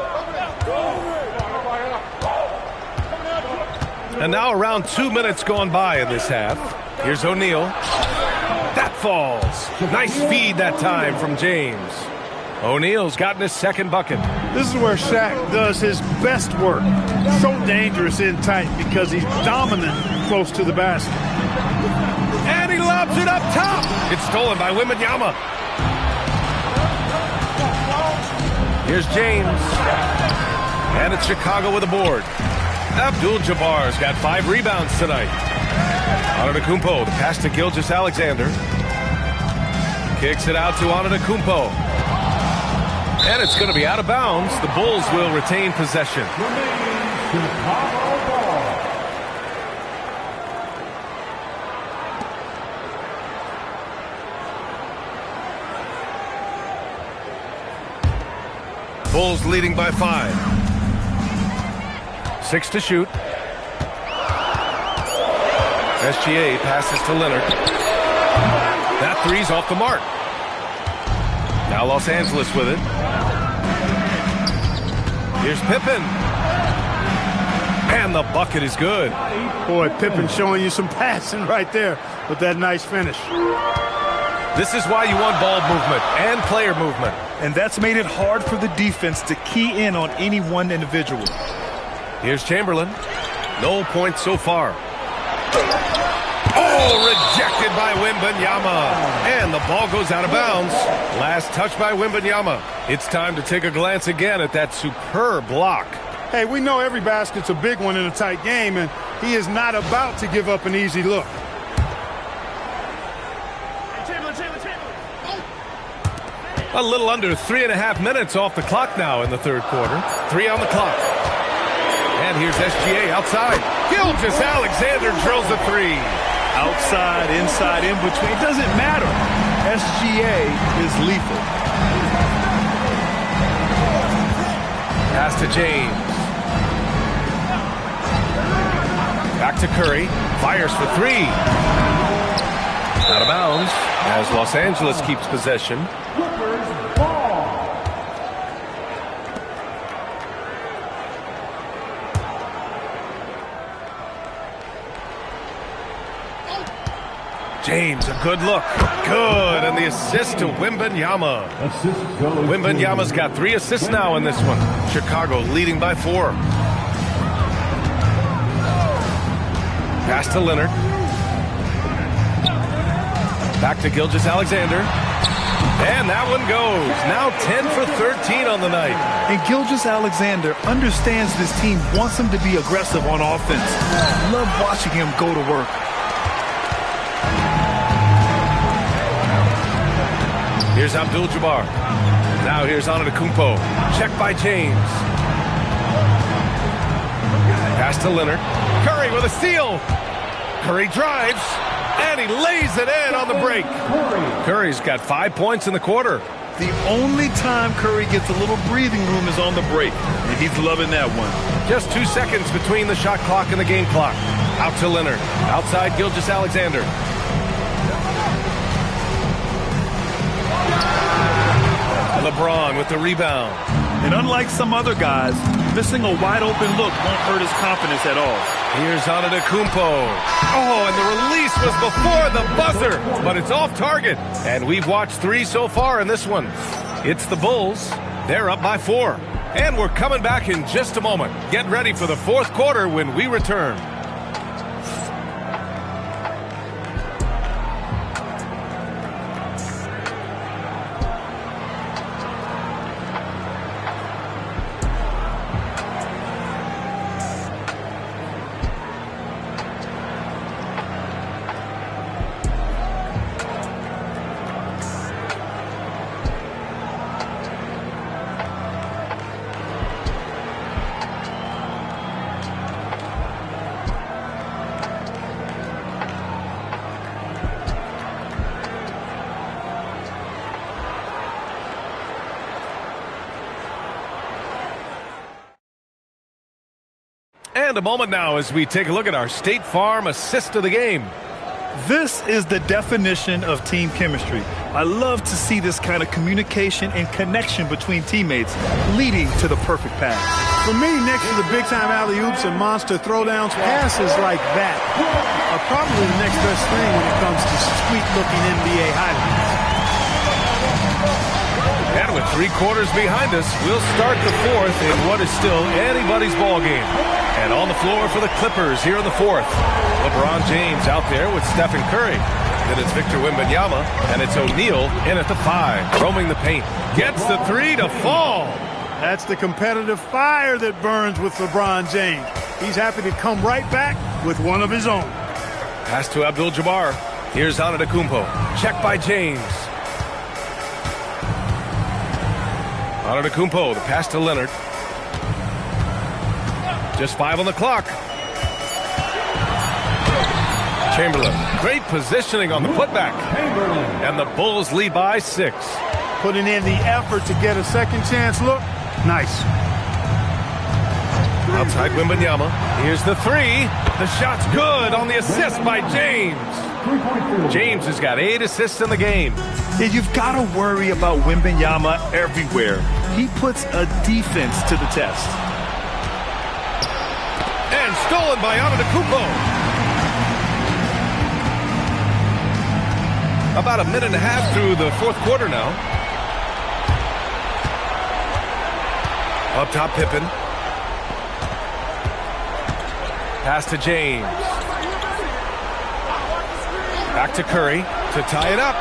And now around 2 minutes gone by in this half. Here's O'Neal. That falls. Nice feed that time from James. O'Neal's gotten his second bucket.
This is where Shaq does his best work. So dangerous in tight because he's dominant close to the basket.
And he lobs it up top. It's stolen by Wembanyama. Here's James. And it's Chicago with a board. Abdul-Jabbar's got 5 rebounds tonight. Antetokounmpo, the pass to Gilgeous-Alexander. Kicks it out to Antetokounmpo. And it's going to be out of bounds. The Bulls will retain possession. Bulls leading by 5. 6 to shoot. SGA passes to Leonard. That three's off the mark. Now Los Angeles with it. Here's Pippen. And the bucket is good.
Boy, Pippen showing you some passing right there with that nice finish.
This is why you want ball movement and player movement.
And that's made it hard for the defense to key in on any one individual.
Here's Chamberlain. No points so far. Oh, rejected by Wembanyama. And the ball goes out of bounds. Last touch by Wembanyama. It's time to take a glance again at that superb block.
Hey, we know every basket's a big one in a tight game, and he is not about to give up an easy look.
A little under 3.5 minutes off the clock now in the third quarter. 3 on the clock. And here's SGA outside. Gilgeous-Alexander drills a 3.
Outside, inside, in between. It doesn't matter. SGA is lethal.
Pass to James. Back to Curry. Fires for 3. Out of bounds as Los Angeles keeps possession. James, a good look. Good, and the assist to Wembanyama. Wembanyama's got 3 assists now in this one. Chicago leading by 4. Pass to Leonard. Back to Gilgeous-Alexander. And that one goes. Now 10 for 13 on the night.
And Gilgeous-Alexander understands this team wants him to be aggressive on offense. Love watching him go to work.
Here's Abdul-Jabbar. Now here's Antetokounmpo. Check by James. Pass to Leonard. Curry with a steal. Curry drives, and he lays it in on the break. Curry's got 5 points in the quarter.
The only time Curry gets a little breathing room is on the break, and he's loving that one.
Just 2 seconds between the shot clock and the game clock. Out to Leonard. Outside Gilgeous-Alexander. LeBron with the rebound.
And unlike some other guys, missing a wide-open look won't hurt his confidence at all.
Here's Antetokounmpo. Oh, and the release was before the buzzer, but it's off target. And we've watched 3 so far in this one. It's the Bulls. They're up by 4. And we're coming back in just a moment. Get ready for the 4th quarter when we return. And a moment now as we take a look at our State Farm assist of the game.
This is the definition of team chemistry. I love to see this kind of communication and connection between teammates leading to the perfect pass.
For me, next to the big-time alley-oops and monster throwdowns, passes like that are probably the next best thing when it comes to sweet-looking NBA highlights.
And with 3 quarters behind us, we'll start the 4th in what is still anybody's ball game. And on the floor for the Clippers here in the 4th. LeBron James out there with Stephen Curry. Then it's Victor Wembanyama, and it's O'Neal in at the 5, roaming the paint. Gets the 3 to fall.
That's the competitive fire that burns with LeBron James. He's happy to come right back with one of his own.
Pass to Abdul-Jabbar. Here's Antetokounmpo. Check by James. Antetokounmpo, the pass to Leonard. Just 5 on the clock. Chamberlain, great positioning on the putback. And the Bulls lead by 6.
Putting in the effort to get a second chance look. Nice.
Outside Wembanyama. Here's the 3. The shot's good on the assist by James. James has got 8 assists in the game.
Yeah, you've got to worry about Wembanyama everywhere. He puts a defense to the test.
And stolen by Antetokounmpo. About a minute and a half through the 4th quarter now. Up top, Pippen. Pass to James. Back to Curry to tie it up.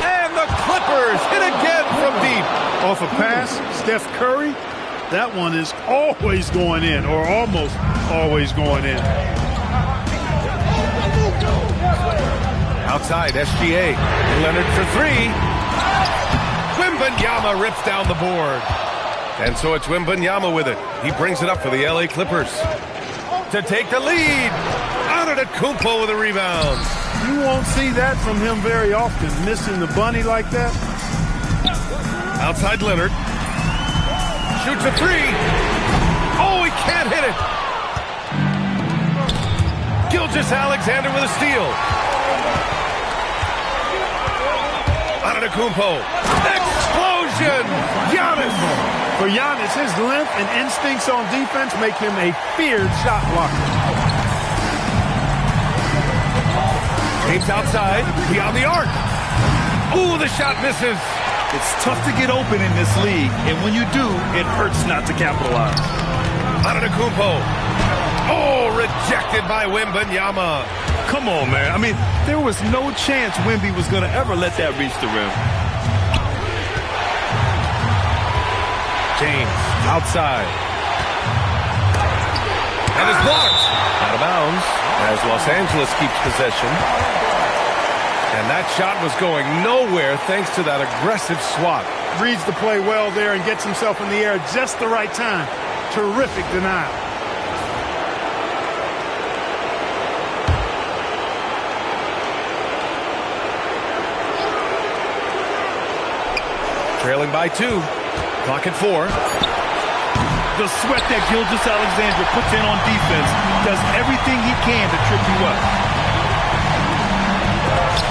And the Clippers hit again from deep.
Off a pass, Steph Curry. That one is always going in, or almost always going in.
Outside, SGA. Leonard for 3. Wembanyama rips down the board. And so it's Wembanyama with it. He brings it up for the LA Clippers. To take the lead. Antetokounmpo with a rebound.
You won't see that from him very often, missing the bunny like that.
Outside Leonard. Shoots a 3. Oh, he can't hit it. Gilgeous-Alexander with a steal. Antetokounmpo. Explosion! Giannis!
For Giannis, his length and instincts on defense make him a feared shot blocker.
James outside, beyond the arc. Ooh, the shot misses.
It's tough to get open in this league, and when you do, it hurts not to capitalize.
Antetokounmpo. Oh, rejected by Wembanyama.
Come on, man. I mean, there was no chance Wemby was going to ever let that reach the rim.
James outside. And it's blocked. Out of bounds as Los Angeles keeps possession. And that shot was going nowhere thanks to that aggressive swat.
reads the play well there and gets himself in the air at just the right time. Terrific denial.
Trailing by 2. Clock at 4.
The sweat that Gilgeous-Alexander puts in on defense does everything he can to trip you up.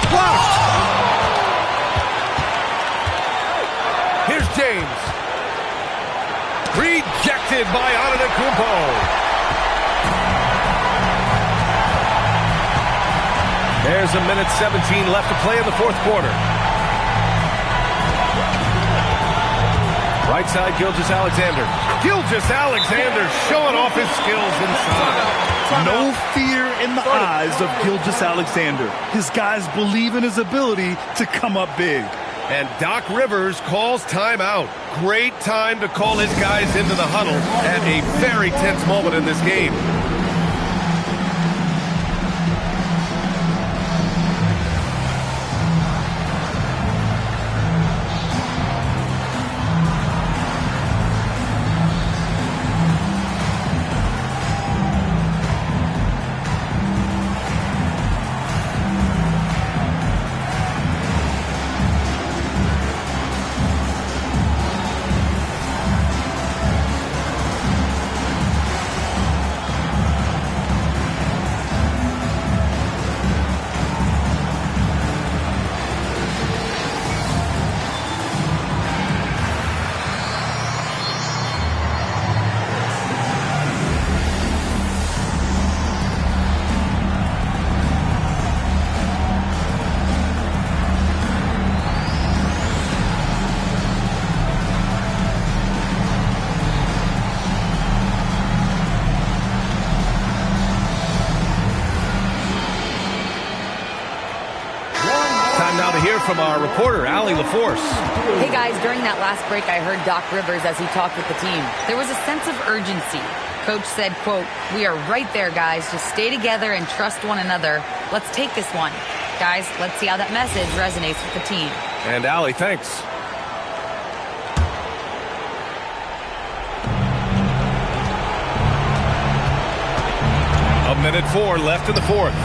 Blocked! Here's James. Rejected by Antetokounmpo. There's a minute 17 left to play in the fourth quarter. Right side, Gilgeous-Alexander. Gilgeous-Alexander showing off his skills inside.
No fear in the eyes of Gilgeous-Alexander. His guys believe in his ability to come up big.
And Doc Rivers calls timeout. Great time to call his guys into the huddle at a very tense moment in this game. From our reporter, Allie LaForce.
Hey guys, during that last break, I heard Doc Rivers as he talked with the team. There was a sense of urgency. Coach said, quote, "We are right there, guys. Just stay together and trust one another. Let's take this one." Guys, let's see how that message resonates with the team.
And Allie, thanks. A minute 4 left in the fourth.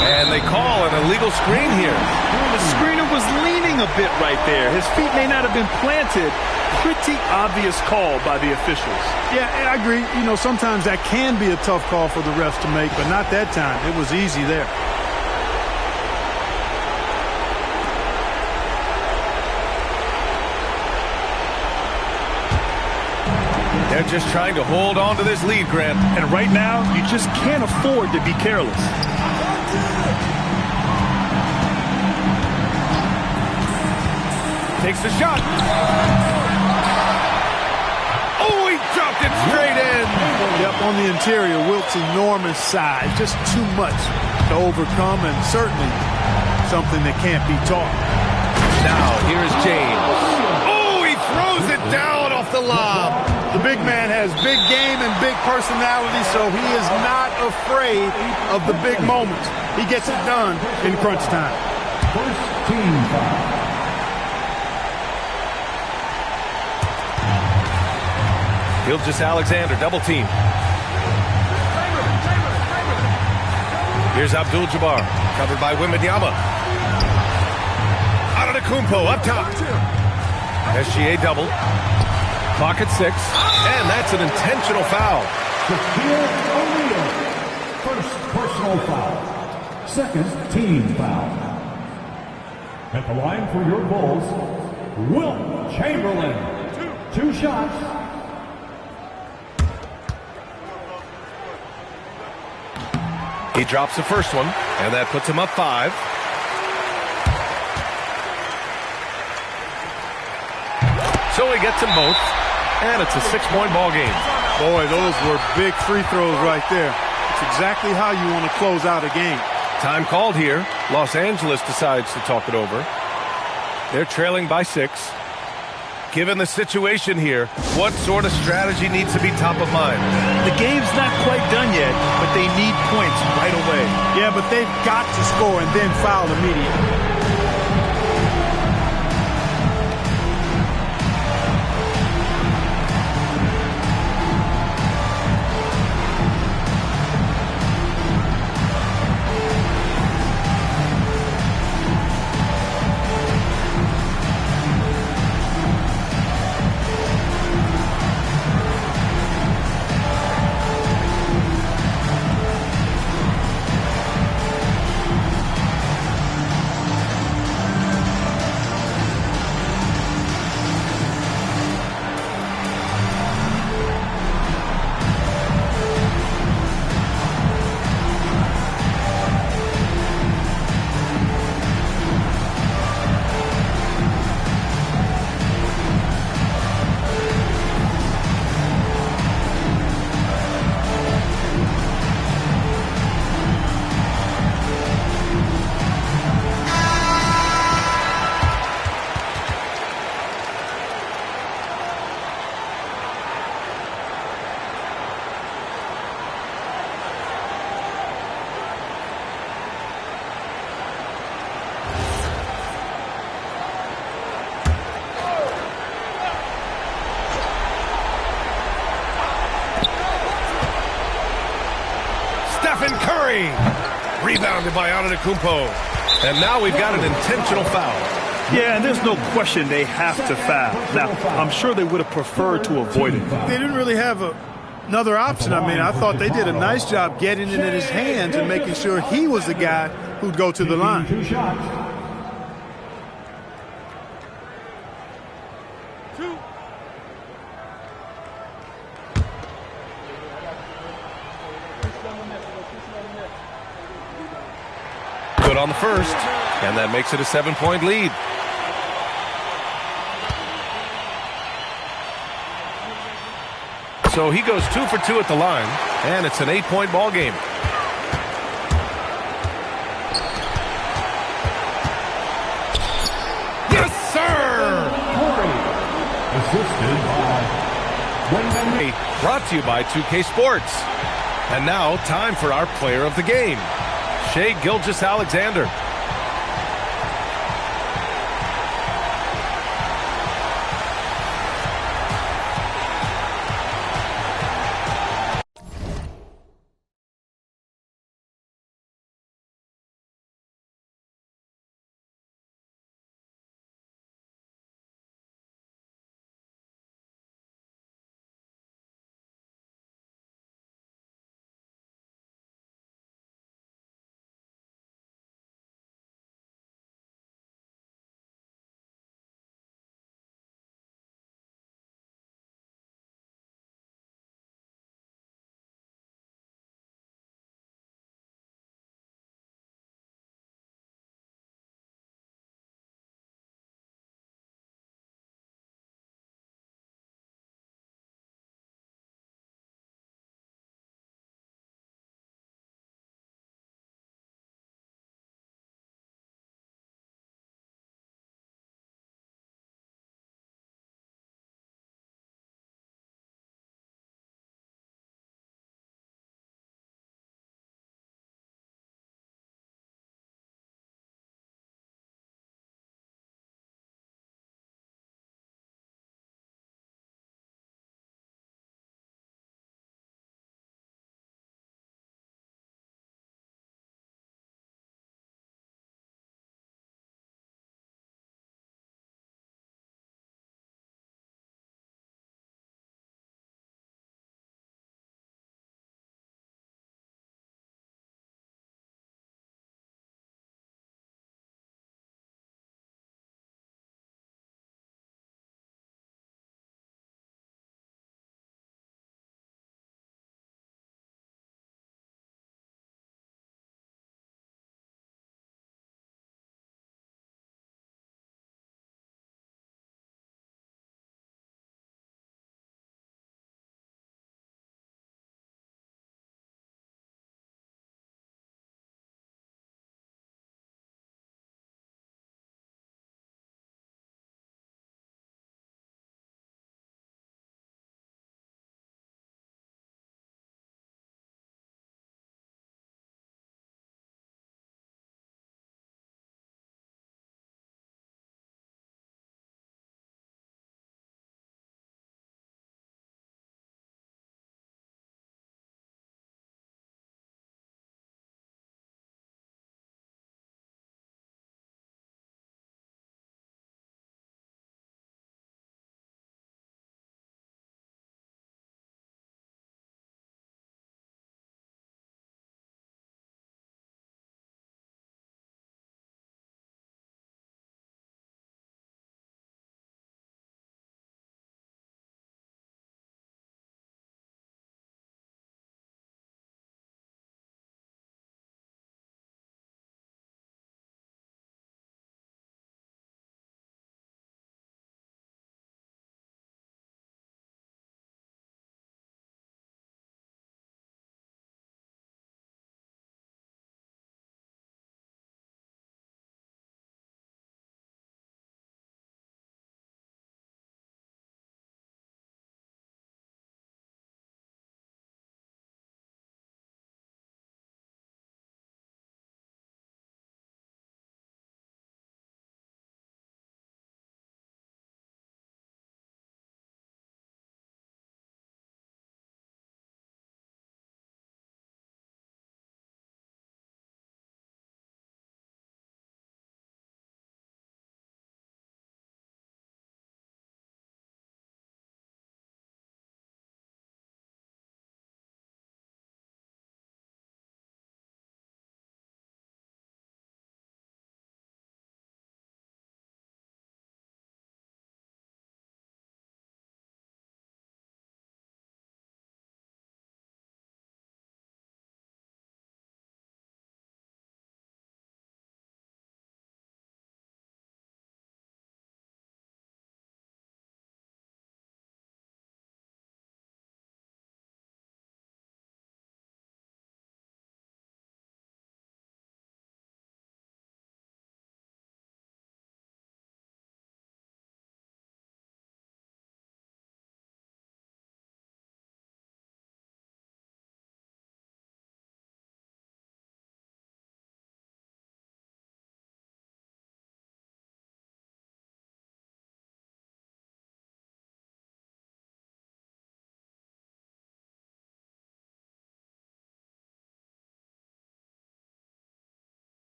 And they call an illegal screen here.
The screener was leaning a bit right there. His feet may not have been planted. Pretty obvious call by the officials.
Yeah, I agree. You know, sometimes that can be a tough call for the refs to make, but not that time. It was easy there.
They're just trying to hold on to this lead, Grant.
And right now, you just can't afford to be careless.
Takes the shot. Oh, he dropped it straight in.
Yep, on the interior, Wilt's enormous size. Just too much to overcome, and certainly something that can't be taught.
Now, here's James. Oh, he throws it down off the lob.
The big man has big game and big personality, so he is not afraid of the big moments. He gets it done in crunch time.
First team foul.
Gilgeous-Alexander, double team. Here's Abdul-Jabbar, covered by Wembanyama. Antetokounmpo up top. SGA double. Clock at 6, and that's an intentional foul.
Shaquille O'Neal, first personal foul. Second team foul. At the line for your Bulls, Wilt Chamberlain. 2 shots.
He drops the first one, and that puts him up 5. So he gets them both, and it's a 6-point ball game.
Boy, those were big free throws right there. It's exactly how you want to close out a game.
Time called here. Los Angeles decides to talk it over. They're trailing by 6. Given the situation here, what sort of strategy needs to be top of mind?
The game's not quite done yet, but they need points right away.
Yeah, but they've got to score and then foul immediately.
Rebounded by Antetokounmpo. And now we've got an intentional foul.
Yeah, and there's no question they have to foul. Now, I'm sure they would have preferred to avoid it.
They didn't really have another option. I mean, I thought they did a nice job getting it in his hands and making sure he was the guy who'd go to the line.
Good on the first, and that makes it a 7-point lead. So he goes 2 for 2 at the line, and it's an 8-point ball game. Yes, sir! Brought to you by 2K Sports. And now, time for our player of the game, Shai Gilgeous-Alexander.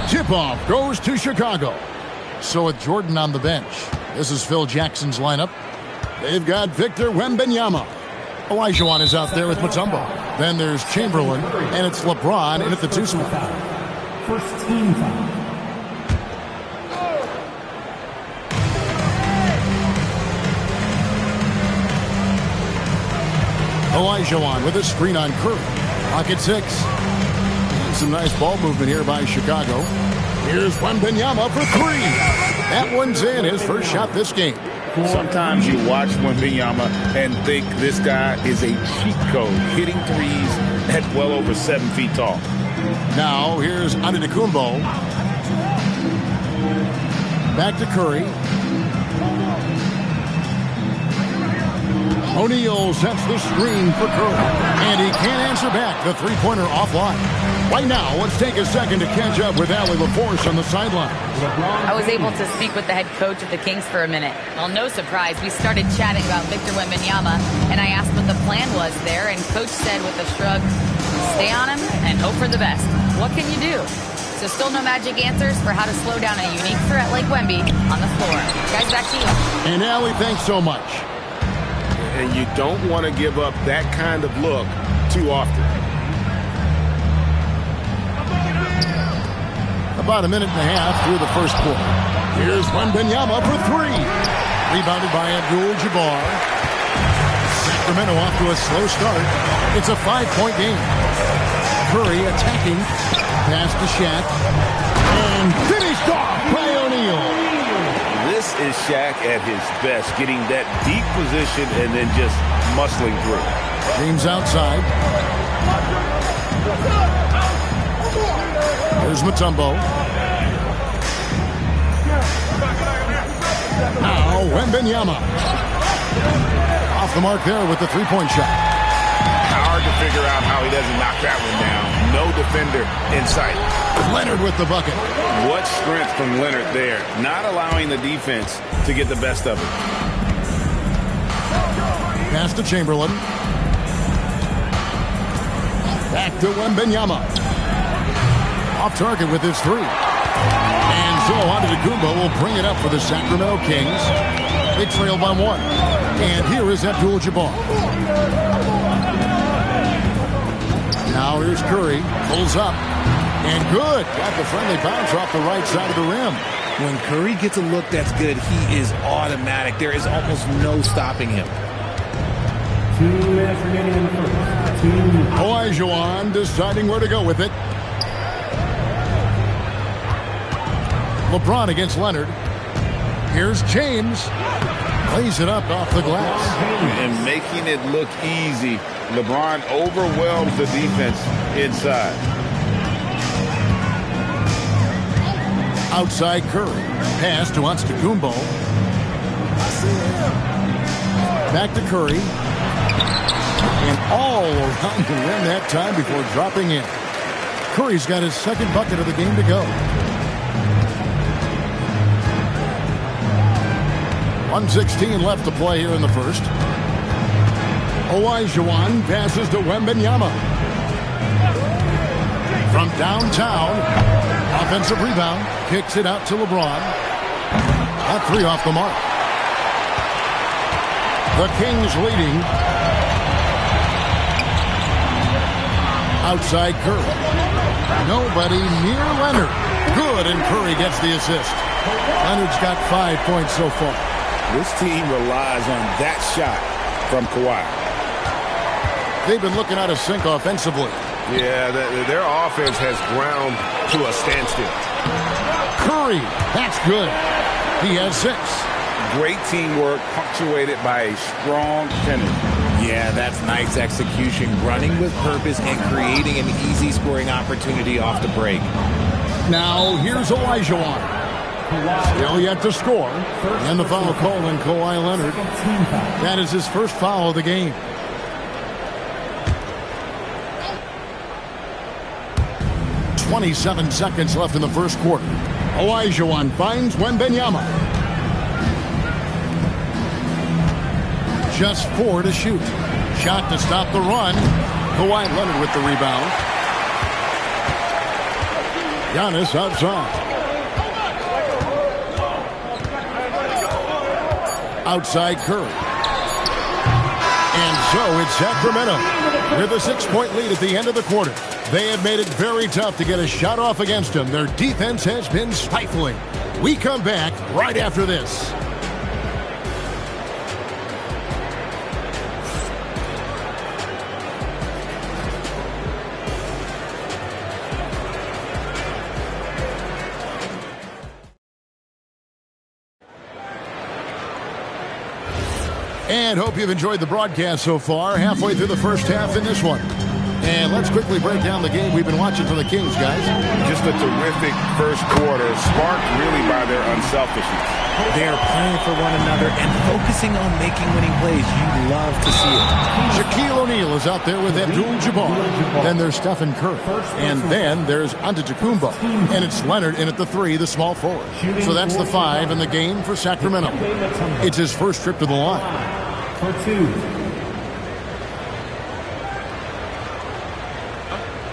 Tip-off goes to Chicago. So with Jordan on the bench, this is Phil Jackson's lineup. They've got Victor Wembanyama. Olajuwon is out there with Mutombo. Then there's Chamberlain, and it's LeBron in at the 2 spot.
First team foul.
Olajuwon with a screen on Curry. Pocket 6. Some nice ball movement here by Chicago. Here's Wembanyama for 3. That one's in, his first shot this game.
Sometimes you watch Wembanyama and think this guy is a cheat code, hitting threes at well over 7 feet tall.
Now here's Antetokounmpo. Back to Curry. O'Neal sets the screen for Curry. And he can't answer back. The three-pointer offline. Right now, let's take a second to catch up with Allie LaForce on the sideline.
I was able to speak with the head coach of the Kings for a minute. Well, no surprise, we started chatting about Victor Wembanyama, and I asked what the plan was there, and Coach said with a shrug, stay on him and hope for the best. What can you do? So still no magic answers for how to slow down a unique threat like Wemby on the floor. Guys, back to you.
And Allie, thanks so much.
And you don't want to give up that kind of look too often.
About a minute and a half through the first quarter. Here's Wembanyama for 3. Rebounded by Abdul-Jabbar. Sacramento off to a slow start. It's a 5-point game. Curry attacking. Pass to Shaq. And finished off by O'Neal.
This is Shaq at his best, getting that deep position and then just muscling through.
James outside. Here's Mutombo. Now Wembanyama. Off the mark there with the three-point shot.
Hard to figure out how he doesn't knock that one down. No defender in sight.
Leonard with the bucket.
What strength from Leonard there. Not allowing the defense to get the best of it.
Pass to Chamberlain. Back to Wembanyama. Off target with his 3. And so Antetokounmpo will bring it up for the Sacramento Kings. They trail by 1. And here is Abdul-Jabbar. Now here's Curry. Pulls up. And good. Got the friendly bounce off the right side of the rim.
When Curry gets a look that's good, he is automatic. There is almost no stopping him.
2 minutes remaining in the first.
Olajuwon deciding where to go with it. LeBron against Leonard. Here's James. Plays it up off the glass.
And making it look easy. LeBron overwhelms the defense inside.
Outside Curry. Pass to Antetokounmpo. Back to Curry. And all around the rim that time before dropping in. Curry's got his second bucket of the game to go. 1:16 left to play here in the first. Olajuwon passes to Wembanyama. From downtown, offensive rebound, kicks it out to LeBron. That three off the mark. The Kings leading. Outside Curry. Nobody near Leonard. Good, and Curry gets the assist. Leonard's got 5 points so far.
This team relies on that shot from Kawhi.
They've been looking out of sync offensively.
Yeah, their offense has ground to a standstill.
Curry, that's good. He has 6.
Great teamwork punctuated by a strong finish.
Yeah, that's nice execution, running with purpose and creating an easy scoring opportunity off the break.
Now, here's Olajuwon. Still yet to score. And the foul call on Kawhi Leonard. That is his first foul of the game. .27 seconds left in the first quarter. Olajuwon finds Wembanyama. Just 4 to shoot. Shot to stop the run. Kawhi Leonard with the rebound. Giannis outside. Outside Curry. And so it's Sacramento with a 6-point lead at the end of the quarter. They have made it very tough to get a shot off against them. Their defense has been stifling. We come back right after this. And hope you've enjoyed the broadcast so far. Halfway through the first half in this one. And let's quickly break down the game we've been watching for the Kings, guys.
Just a terrific first quarter, sparked really by their unselfishness.
They're playing for one another and focusing on making winning plays. You love to see it.
Shaquille O'Neal is out there with Abdul-Jabbar. Then there's Stephen Curry. And then there's Antetokounmpo. And it's Leonard in at the 3, the small forward. So that's the 5 in the game for Sacramento. It's his first trip to the line.
For 2.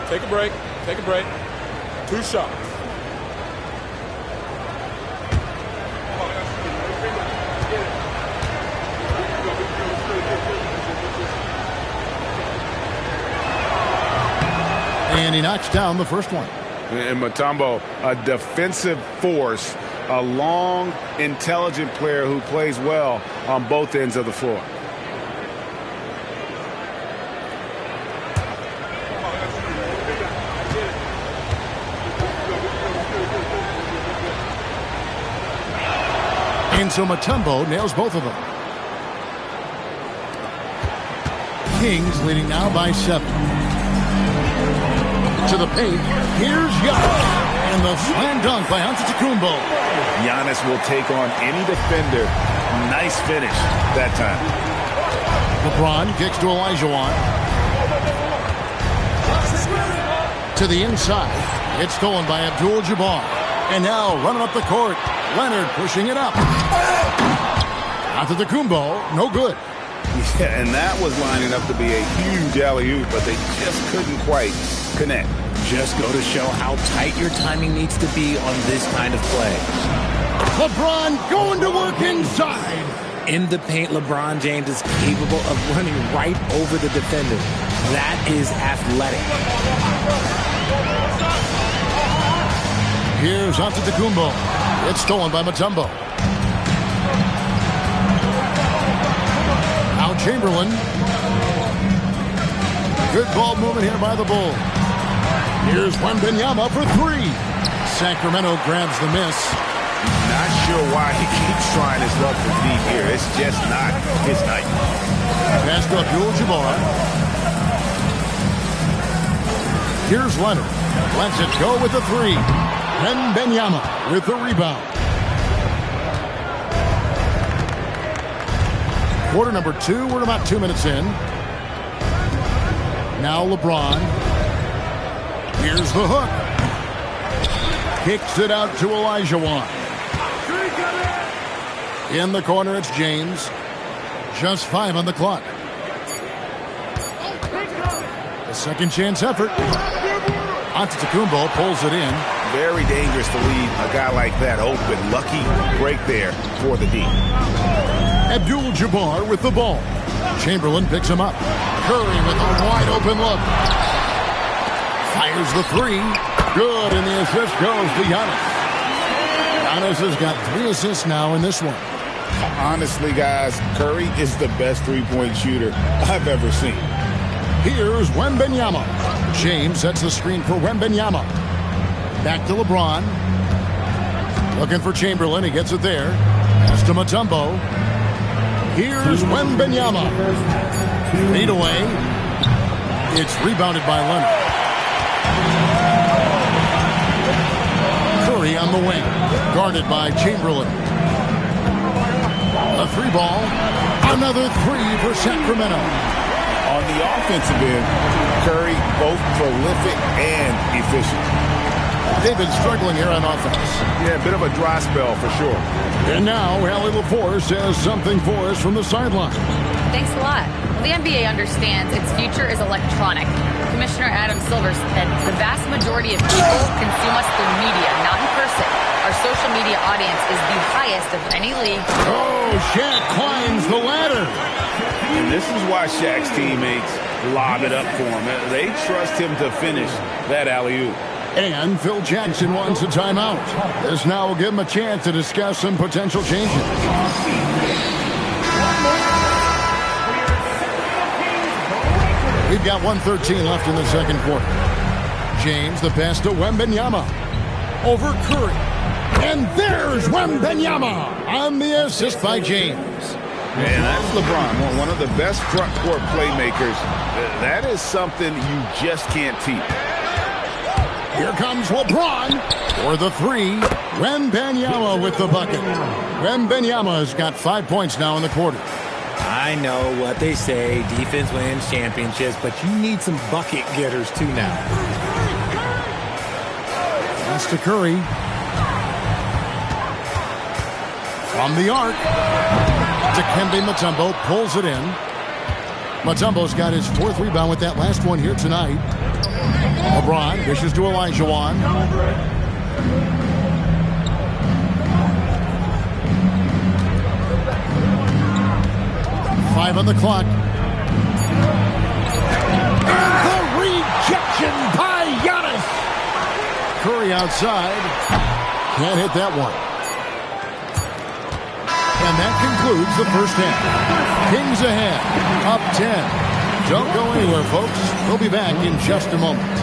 Take a break. Take a break. 2 shots.
And he knocks down the first one.
And Mutombo, a defensive force, a long, intelligent player who plays well on both ends of the floor.
And so Mutombo nails both of them. Kings leading now by 7. To the paint. Here's Giannis. And the slam dunk by Antetokounmpo.
Giannis will take on any defender. Nice finish that time.
LeBron kicks to Olajuwon. To the inside. It's stolen by Abdul-Jabbar. And now running up the court. Leonard pushing it up. Antetokounmpo, no good.
Yeah, and that was lining up to be a huge alley-oop, but they just couldn't quite connect.
Just go to show how tight your timing needs to be on this kind of play.
LeBron going to work inside.
In the paint, LeBron James is capable of running right over the defender. That is athletic.
Here's Antetokounmpo. It's stolen by Mutombo. Now Chamberlain. Good ball movement here by the Bulls. Here's Wembanyama for 3. Sacramento grabs the miss.
Not sure why he keeps trying his luck for deep here. It's just not his night.
Pass to Abdul-Jabbar. Here's Leonard. Lets it go with the 3. Wembanyama with the rebound. Quarter number 2. We're about 2 minutes in. Now LeBron. Here's the hook. Kicks it out to Olajuwon. In the corner, it's James. Just 5 on the clock. A second chance effort. Antetokounmpo pulls it in.
Very dangerous to leave a guy like that open. Lucky break there for the D.
Abdul-Jabbar with the ball. Chamberlain picks him up. Curry with a wide open look. Fires the three. Good, and the assist goes to Giannis. Giannis has got 3 assists now in this one.
Honestly, guys, Curry is the best three-point shooter I've ever seen.
Here's Wembanyama. James sets the screen for Wembanyama. Back to LeBron. Looking for Chamberlain. He gets it there. Pass to Mutombo. Here's Wembanyama. Feed away. It's rebounded by Leonard. Curry on the wing. Guarded by Chamberlain. A 3-ball. Another 3 for Sacramento.
On the offensive end, Curry both prolific and efficient.
They've been struggling here on offense.
Yeah, a bit of a dry spell for sure.
And now, Allie LaForce has something for us from the sideline.
Thanks a lot. Well, the NBA understands its future is electronic. Commissioner Adam Silver said the vast majority of people consume us through media, not in person. Our social media audience is the highest of any league.
Oh, Shaq climbs the ladder.
And this is why Shaq's teammates lob it up for him. They trust him to finish that alley-oop.
And Phil Jackson wants a timeout. This now will give him a chance to discuss some potential changes. We've got 1:13 left in the second quarter. James, the pass to Wembanyama. Over Curry. And there's Wembanyama on the assist by James.
Man, that's LeBron, one of the best front court playmakers. That is something you just can't teach.
Here comes LeBron for the 3. Wembanyama with the bucket. Wembanyama has got 5 points now in the quarter.
I know what they say, defense wins championships, but you need some bucket getters too now.
Pass to Curry. From the arc. Dikembe Mutombo pulls it in. Mutombo's got his 4th rebound with that last one here tonight. LeBron dishes to Olajuwon. 5 on the clock. The rejection by Giannis. Curry outside. Can't hit that one. And that concludes the first half. Kings ahead, up 10. Don't go anywhere, folks. We'll be back in just a moment.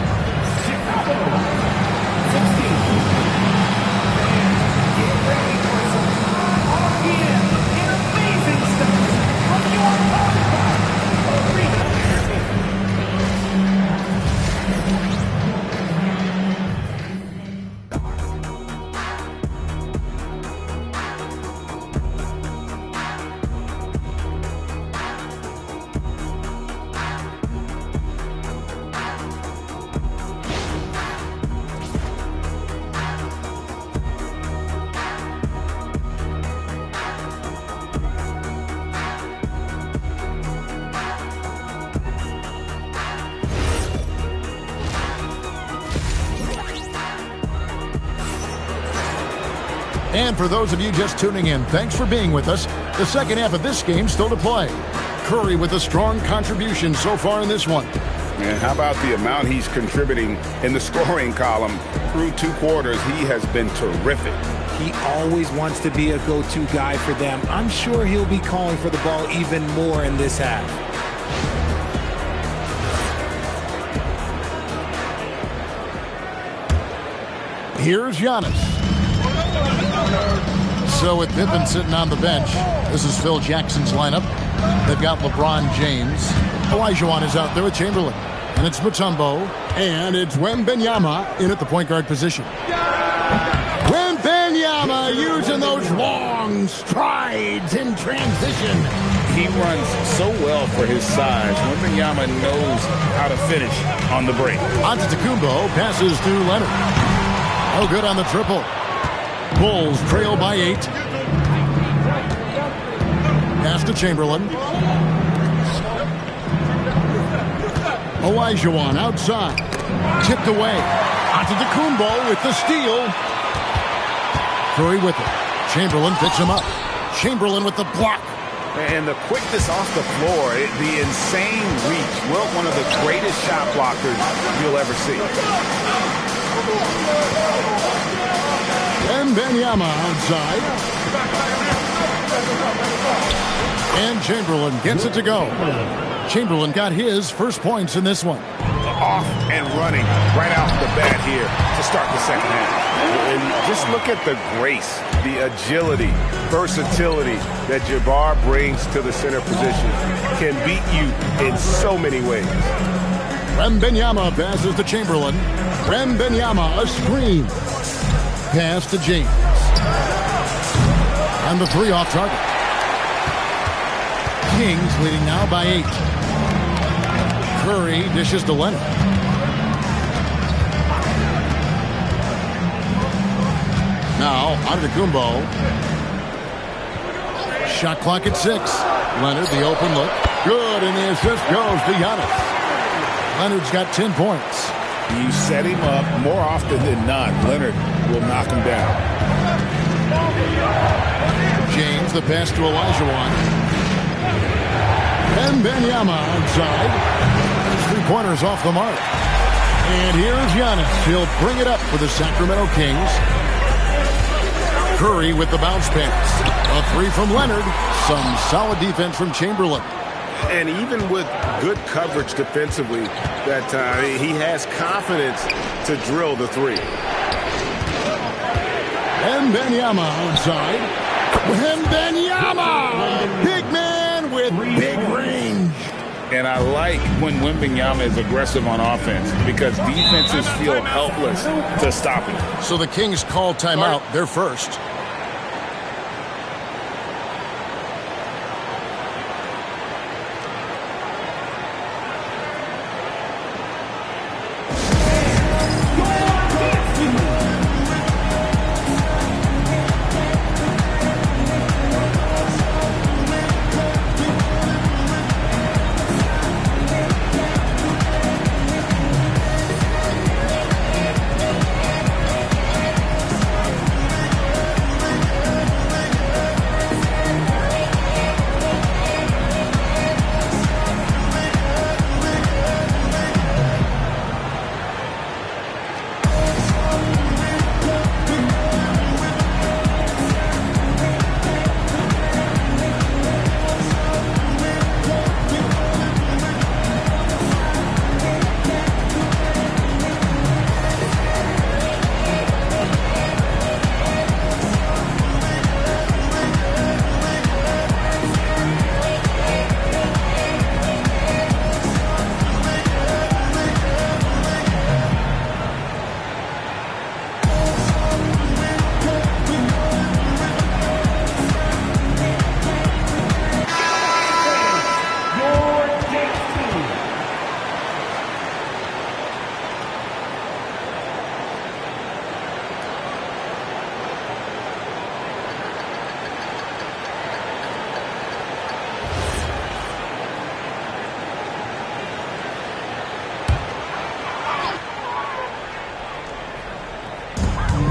And for those of you just tuning in, thanks for being with us. The second half of this game still to play. Curry with a strong contribution so far in this one.
And how about the amount he's contributing in the scoring column? Through 2 quarters, he has been terrific.
He always wants to be a go-to guy for them. I'm sure he'll be calling for the ball even more in this half.
Here's Giannis. So with Pippen sitting on the bench, this is Phil Jackson's lineup. They've got LeBron James. Olajuwon is out there with Chamberlain. And it's Mutombo. And it's Wembanyama in at the point guard position. Wembanyama using those long strides in transition.
He runs so well for his size. Wembanyama knows how to finish on the break.
Antetokounmpo passes to Leonard. Oh, good on the triple. Bulls trail by 8. Pass to Chamberlain. Olajuwon outside. Tipped away. Onto Kumbo with the steal. Curry with it. Chamberlain picks him up. Chamberlain with the block.
And the quickness off the floor, the insane reach. Well, one of the greatest shot blockers you'll ever see.
Wembanyama outside. And Chamberlain gets it to go. Chamberlain got his first points in this one.
Off and running right off the bat here to start the second half. And just look at the grace, the agility, versatility that Jabbar brings to the center position. Can beat you in so many ways.
Wembanyama passes to Chamberlain. Wembanyama, a screen. Pass to James. And the three off target. Kings leading now by 8. Curry dishes to Leonard. Now, Antetokounmpo. Shot clock at 6. Leonard, the open look. Good, and the assist goes to Giannis. Leonard's got 10 points.
You set him up more often than not. Leonard will knock him down.
James, the pass to Olajuwon. Wembanyama outside. 3-pointers off the mark. And here's Giannis. He'll bring it up for the Sacramento Kings. Curry with the bounce pass. A 3 from Leonard. Some solid defense from Chamberlain.
And even with good coverage defensively, that he has confidence to drill the 3.
Wembanyama outside. Wembanyama! Big man with big range.
And I like when Wembanyama is aggressive on offense because defenses feel helpless to stop him.
So the Kings call timeout. They're first.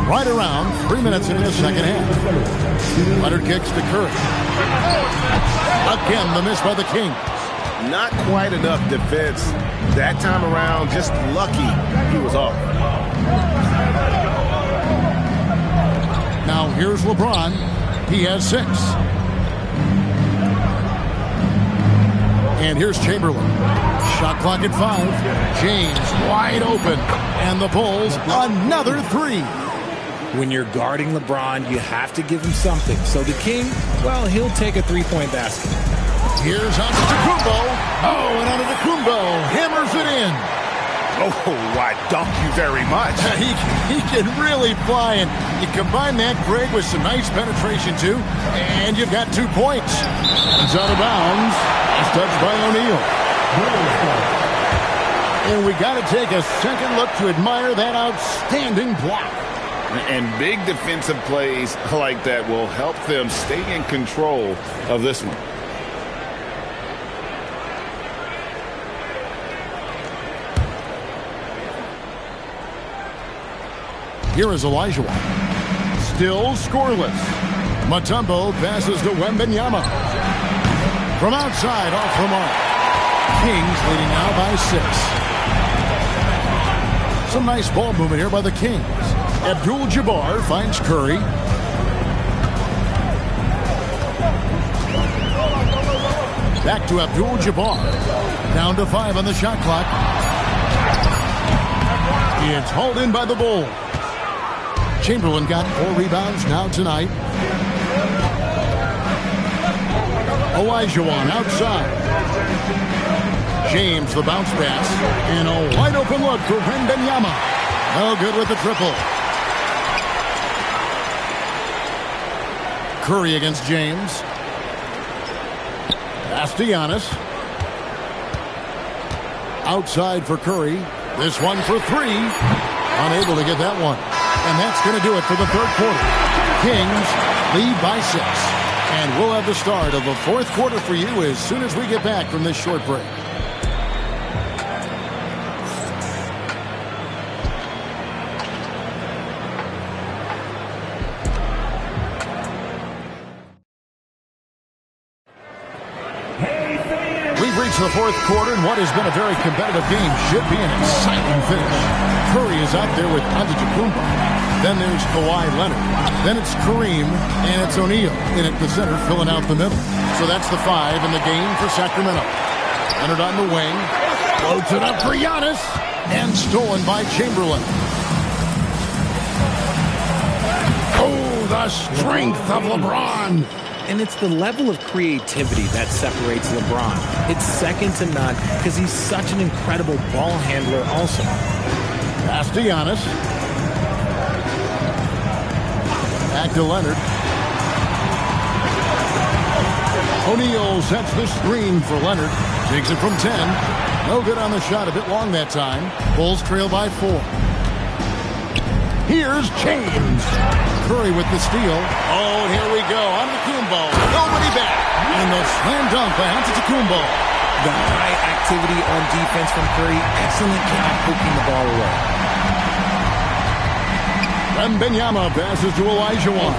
Right around 3 minutes into the second half. Leonard kicks to Curry. Again, the miss by the Kings.
Not quite enough defense that time around. Just lucky he was off.
Now here's LeBron. He has 6. And here's Chamberlain. Shot clock at 5. James wide open. And the Bulls another 3.
When you're guarding LeBron, you have to give him something. So the King, well, he'll take a 3-point basket.
Here's Antetokounmpo. Oh, and Antetokounmpo hammers it in.
Oh, I dunk you very much.
He can really fly, and you combine that, Greg, with some nice penetration, too, and you've got 2 points. It's out of bounds. It's touched by O'Neal. And we got to take a second look to admire that outstanding block.
And big defensive plays like that will help them stay in control of this one.
Here is Olajuwon. Still scoreless. Mutombo passes to Wembanyama. From outside, off the mark. Kings leading now by 6. Some nice ball movement here by the Kings. Abdul-Jabbar finds Curry. Back to Abdul-Jabbar. Down to 5 on the shot clock. It's hauled in by the Bulls. Chamberlain got 4 rebounds now tonight. Olajuwon outside. James the bounce pass. And a wide open look for Wembanyama. No good with the triple. Curry against James. Pass to Giannis. Outside for Curry. This one for 3. Unable to get that one. And that's going to do it for the third quarter. Kings lead by 6. And we'll have the start of the fourth quarter for you as soon as we get back from this short break. We've reached the fourth quarter, and what has been a very competitive game should be an exciting finish. Curry is out there with Antetokounmpo. Then there's Kawhi Leonard. Then it's Kareem, and it's O'Neal in at the center, filling out the middle. So that's the 5 in the game for Sacramento. Leonard on the wing. Floats it up for Giannis. And stolen by Chamberlain. Oh, the strength of LeBron.
And it's the level of creativity that separates LeBron. It's second to none because he's such an incredible ball handler also.
Pass to Giannis. Back to Leonard. O'Neal sets the screen for Leonard. Takes it from 10. No good on the shot. A bit long that time. Bulls trail by 4. Here's James. Curry with the steal. Oh, and here we go. Antetokounmpo. Nobody back. And the slam dunk by Antetokounmpo.
The high activity on defense from Curry. Excellent job poking the ball away.
Wembanyama passes to Olajuwon.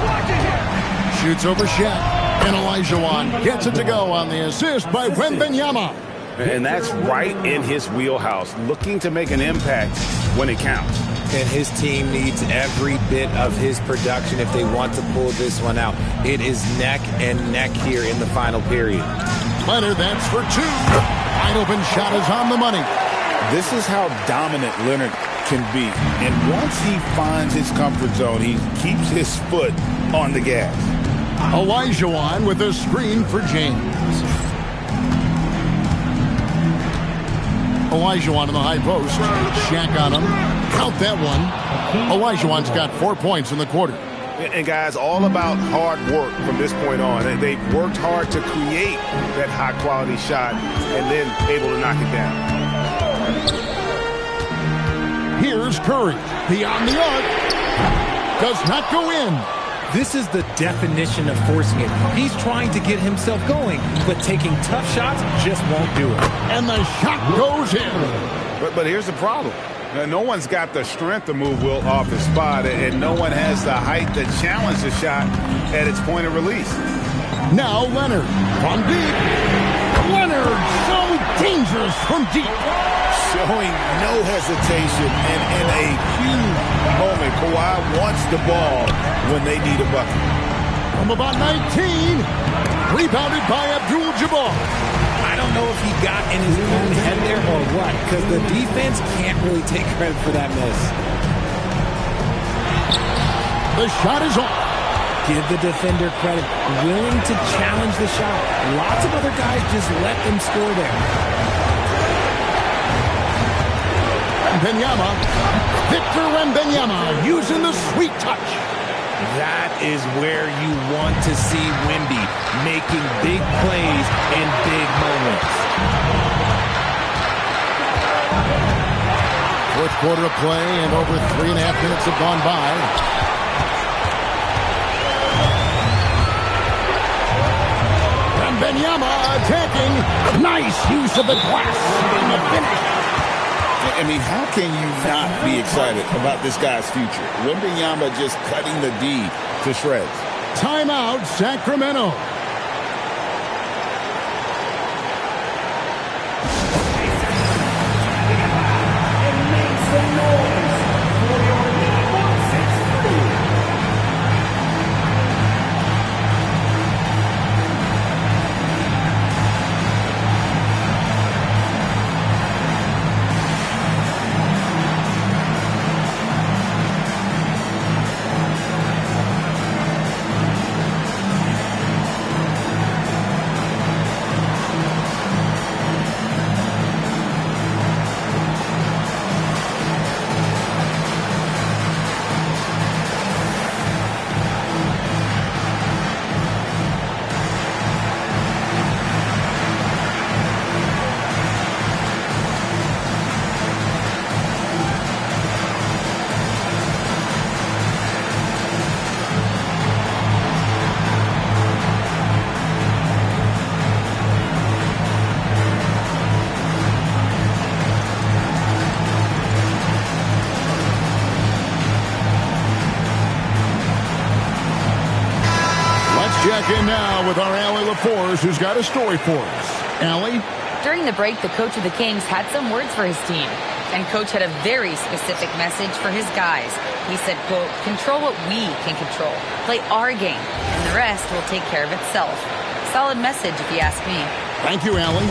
Shoots over Shaq. And Olajuwon gets it to go on the assist by Wembanyama.
And that's right in his wheelhouse. Looking to make an impact when it counts.
And his team needs every bit of his production if they want to pull this one out. It is neck and neck here in the final period.
Leonard, that's for 2. Wide open shot is on the money.
This is how dominant Leonard can be. And once he finds his comfort zone, he keeps his foot on the gas.
Olajuwon with a screen for James. Olajuwon in the high post. Shaq on him. Count that one. Olajuwon's got 4 points in the quarter.
And guys, all about hard work from this point on. They've worked hard to create that high-quality shot and then able to knock it down.
Here's Curry. Beyond the arc. Does not go in.
This is the definition of forcing it. He's trying to get himself going, but taking tough shots just won't do it.
And the shot goes in.
But here's the problem. No one's got the strength to move Will off his spot, and no one has the height to challenge the shot at its point of release.
Now Leonard from deep. Leonard so dangerous from deep.
Showing no hesitation, and in a huge moment, Kawhi wants the ball when they need a bucket.
From about 19, rebounded by Abdul-Jabbar.
I don't know if he got in his own head there or what, because the defense can't really take credit for that miss.
The shot is off.
Give the defender credit. Willing to challenge the shot. Lots of other guys just let them score there.
Wembanyama. Victor Wembanyama using the sweet touch.
That is where you want to see Wemby making big plays in big moments.
Fourth quarter of play, and over 3.5 minutes have gone by. Wembanyama attacking. Nice use of the glass in the finish.
I mean, how can you not be excited about this guy's future? Wembanyama just cutting the D to shreds.
Timeout, Sacramento. Check in now with our Allie LaForce, who's got a story for us. Allie?
During the break, the coach of the Kings had some words for his team. And coach had a very specific message for his guys. He said, quote, control what we can control. Play our game, and the rest will take care of itself. Solid message, if you ask me.
Thank you, Allie.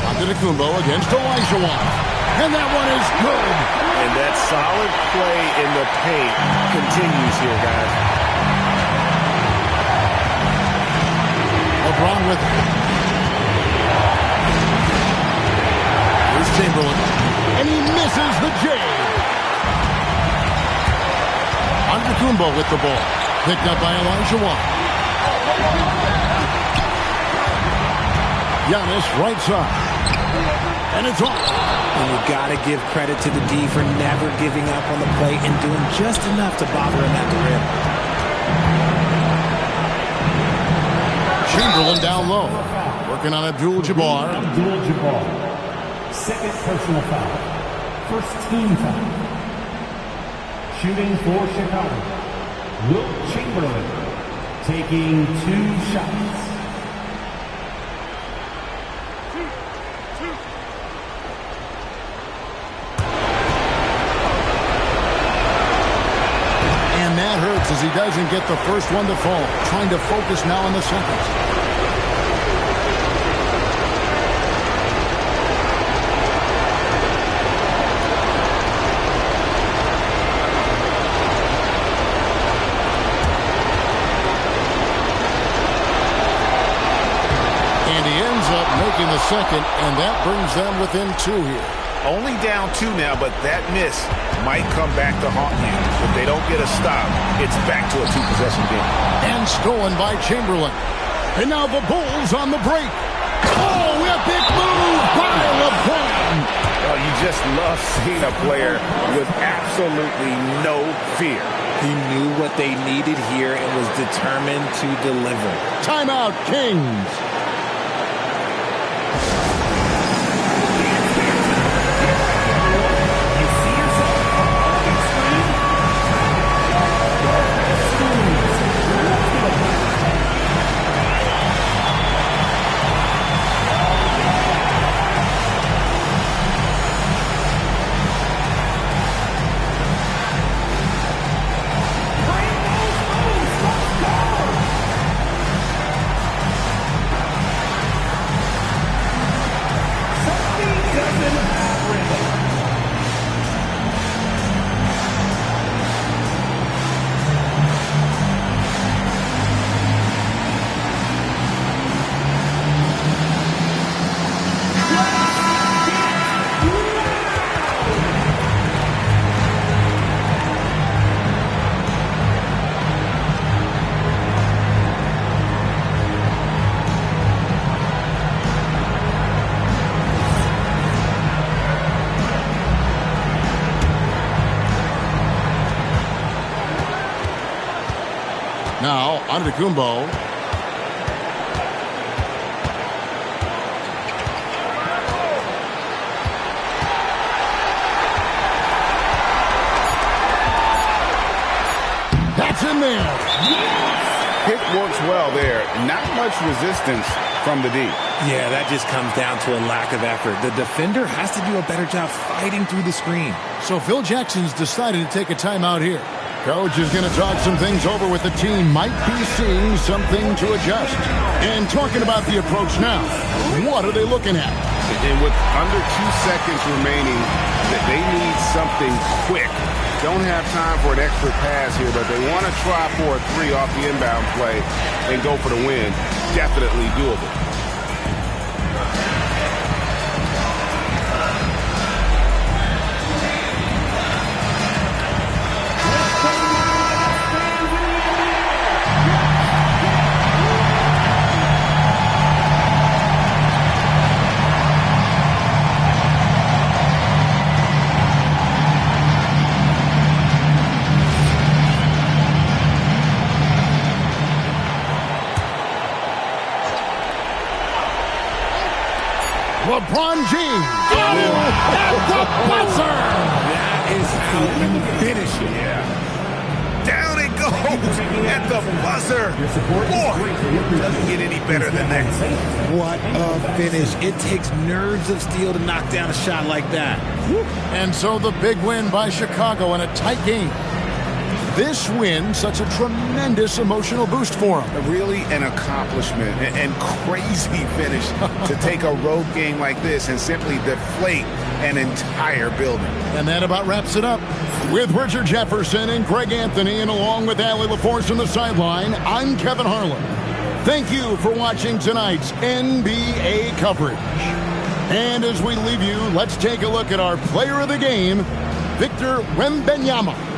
Antetokounmpo against Olajuwon. And that one is good.
And that solid play in the paint continues here, guys.
LeBron with it. Here's Chamberlain. And he misses the J. Antetokounmpo with the ball. Picked up by Olajuwon. Giannis right side. And it's off.
And you got to give credit to the D for never giving up on the play and doing just enough to bother him at the rim.
Chamberlain down low. Working on Abdul-Jabbar.
Abdul-Jabbar. Second personal foul. First team foul. Shooting for Chicago. Wilt Chamberlain taking 2 shots.
As he doesn't get the first one to fall. Trying to focus now on the second. And he ends up making the second, and that brings them within 2 here.
Only down 2 now, but that miss might come back to haunt you. If they don't get a stop, it's back to a 2-possession game.
And stolen by Chamberlain. And now the Bulls on the break. Oh, epic move by LeBron.
Oh, you just love seeing a player with absolutely no fear.
He knew what they needed here and was determined to deliver.
Timeout, Kings. Now, Antetokounmpo. there.
Pick works well there. Not much resistance from the D.
Yeah, that just comes down to a lack of effort. The defender has to do a better job fighting through the screen.
So Phil Jackson's decided to take a timeout here. Coach is going to talk some things over with the team. Might be seeing something to adjust. And talking about the approach now, what are they looking at?
And with under 2 seconds remaining, that they need something quick. Don't have time for an extra pass here, but they want to try for a 3 off the inbound play and go for the win. Definitely doable.
LeBron James. At the buzzer.
That is how you finish it.
Yeah. Down it goes at the buzzer. Boy, doesn't get any better than that.
What a finish. It takes nerves of steel to knock down a shot like that.
And so the big win by Chicago in a tight game. This win, such a tremendous emotional boost for them.
Really an accomplishment and crazy finish to take a road game like this and simply deflate an entire building.
And that about wraps it up. With Richard Jefferson and Greg Anthony, and along with Allie LaForce on the sideline, I'm Kevin Harlan. Thank you for watching tonight's NBA coverage. And as we leave you, let's take a look at our player of the game, Victor Wembanyama.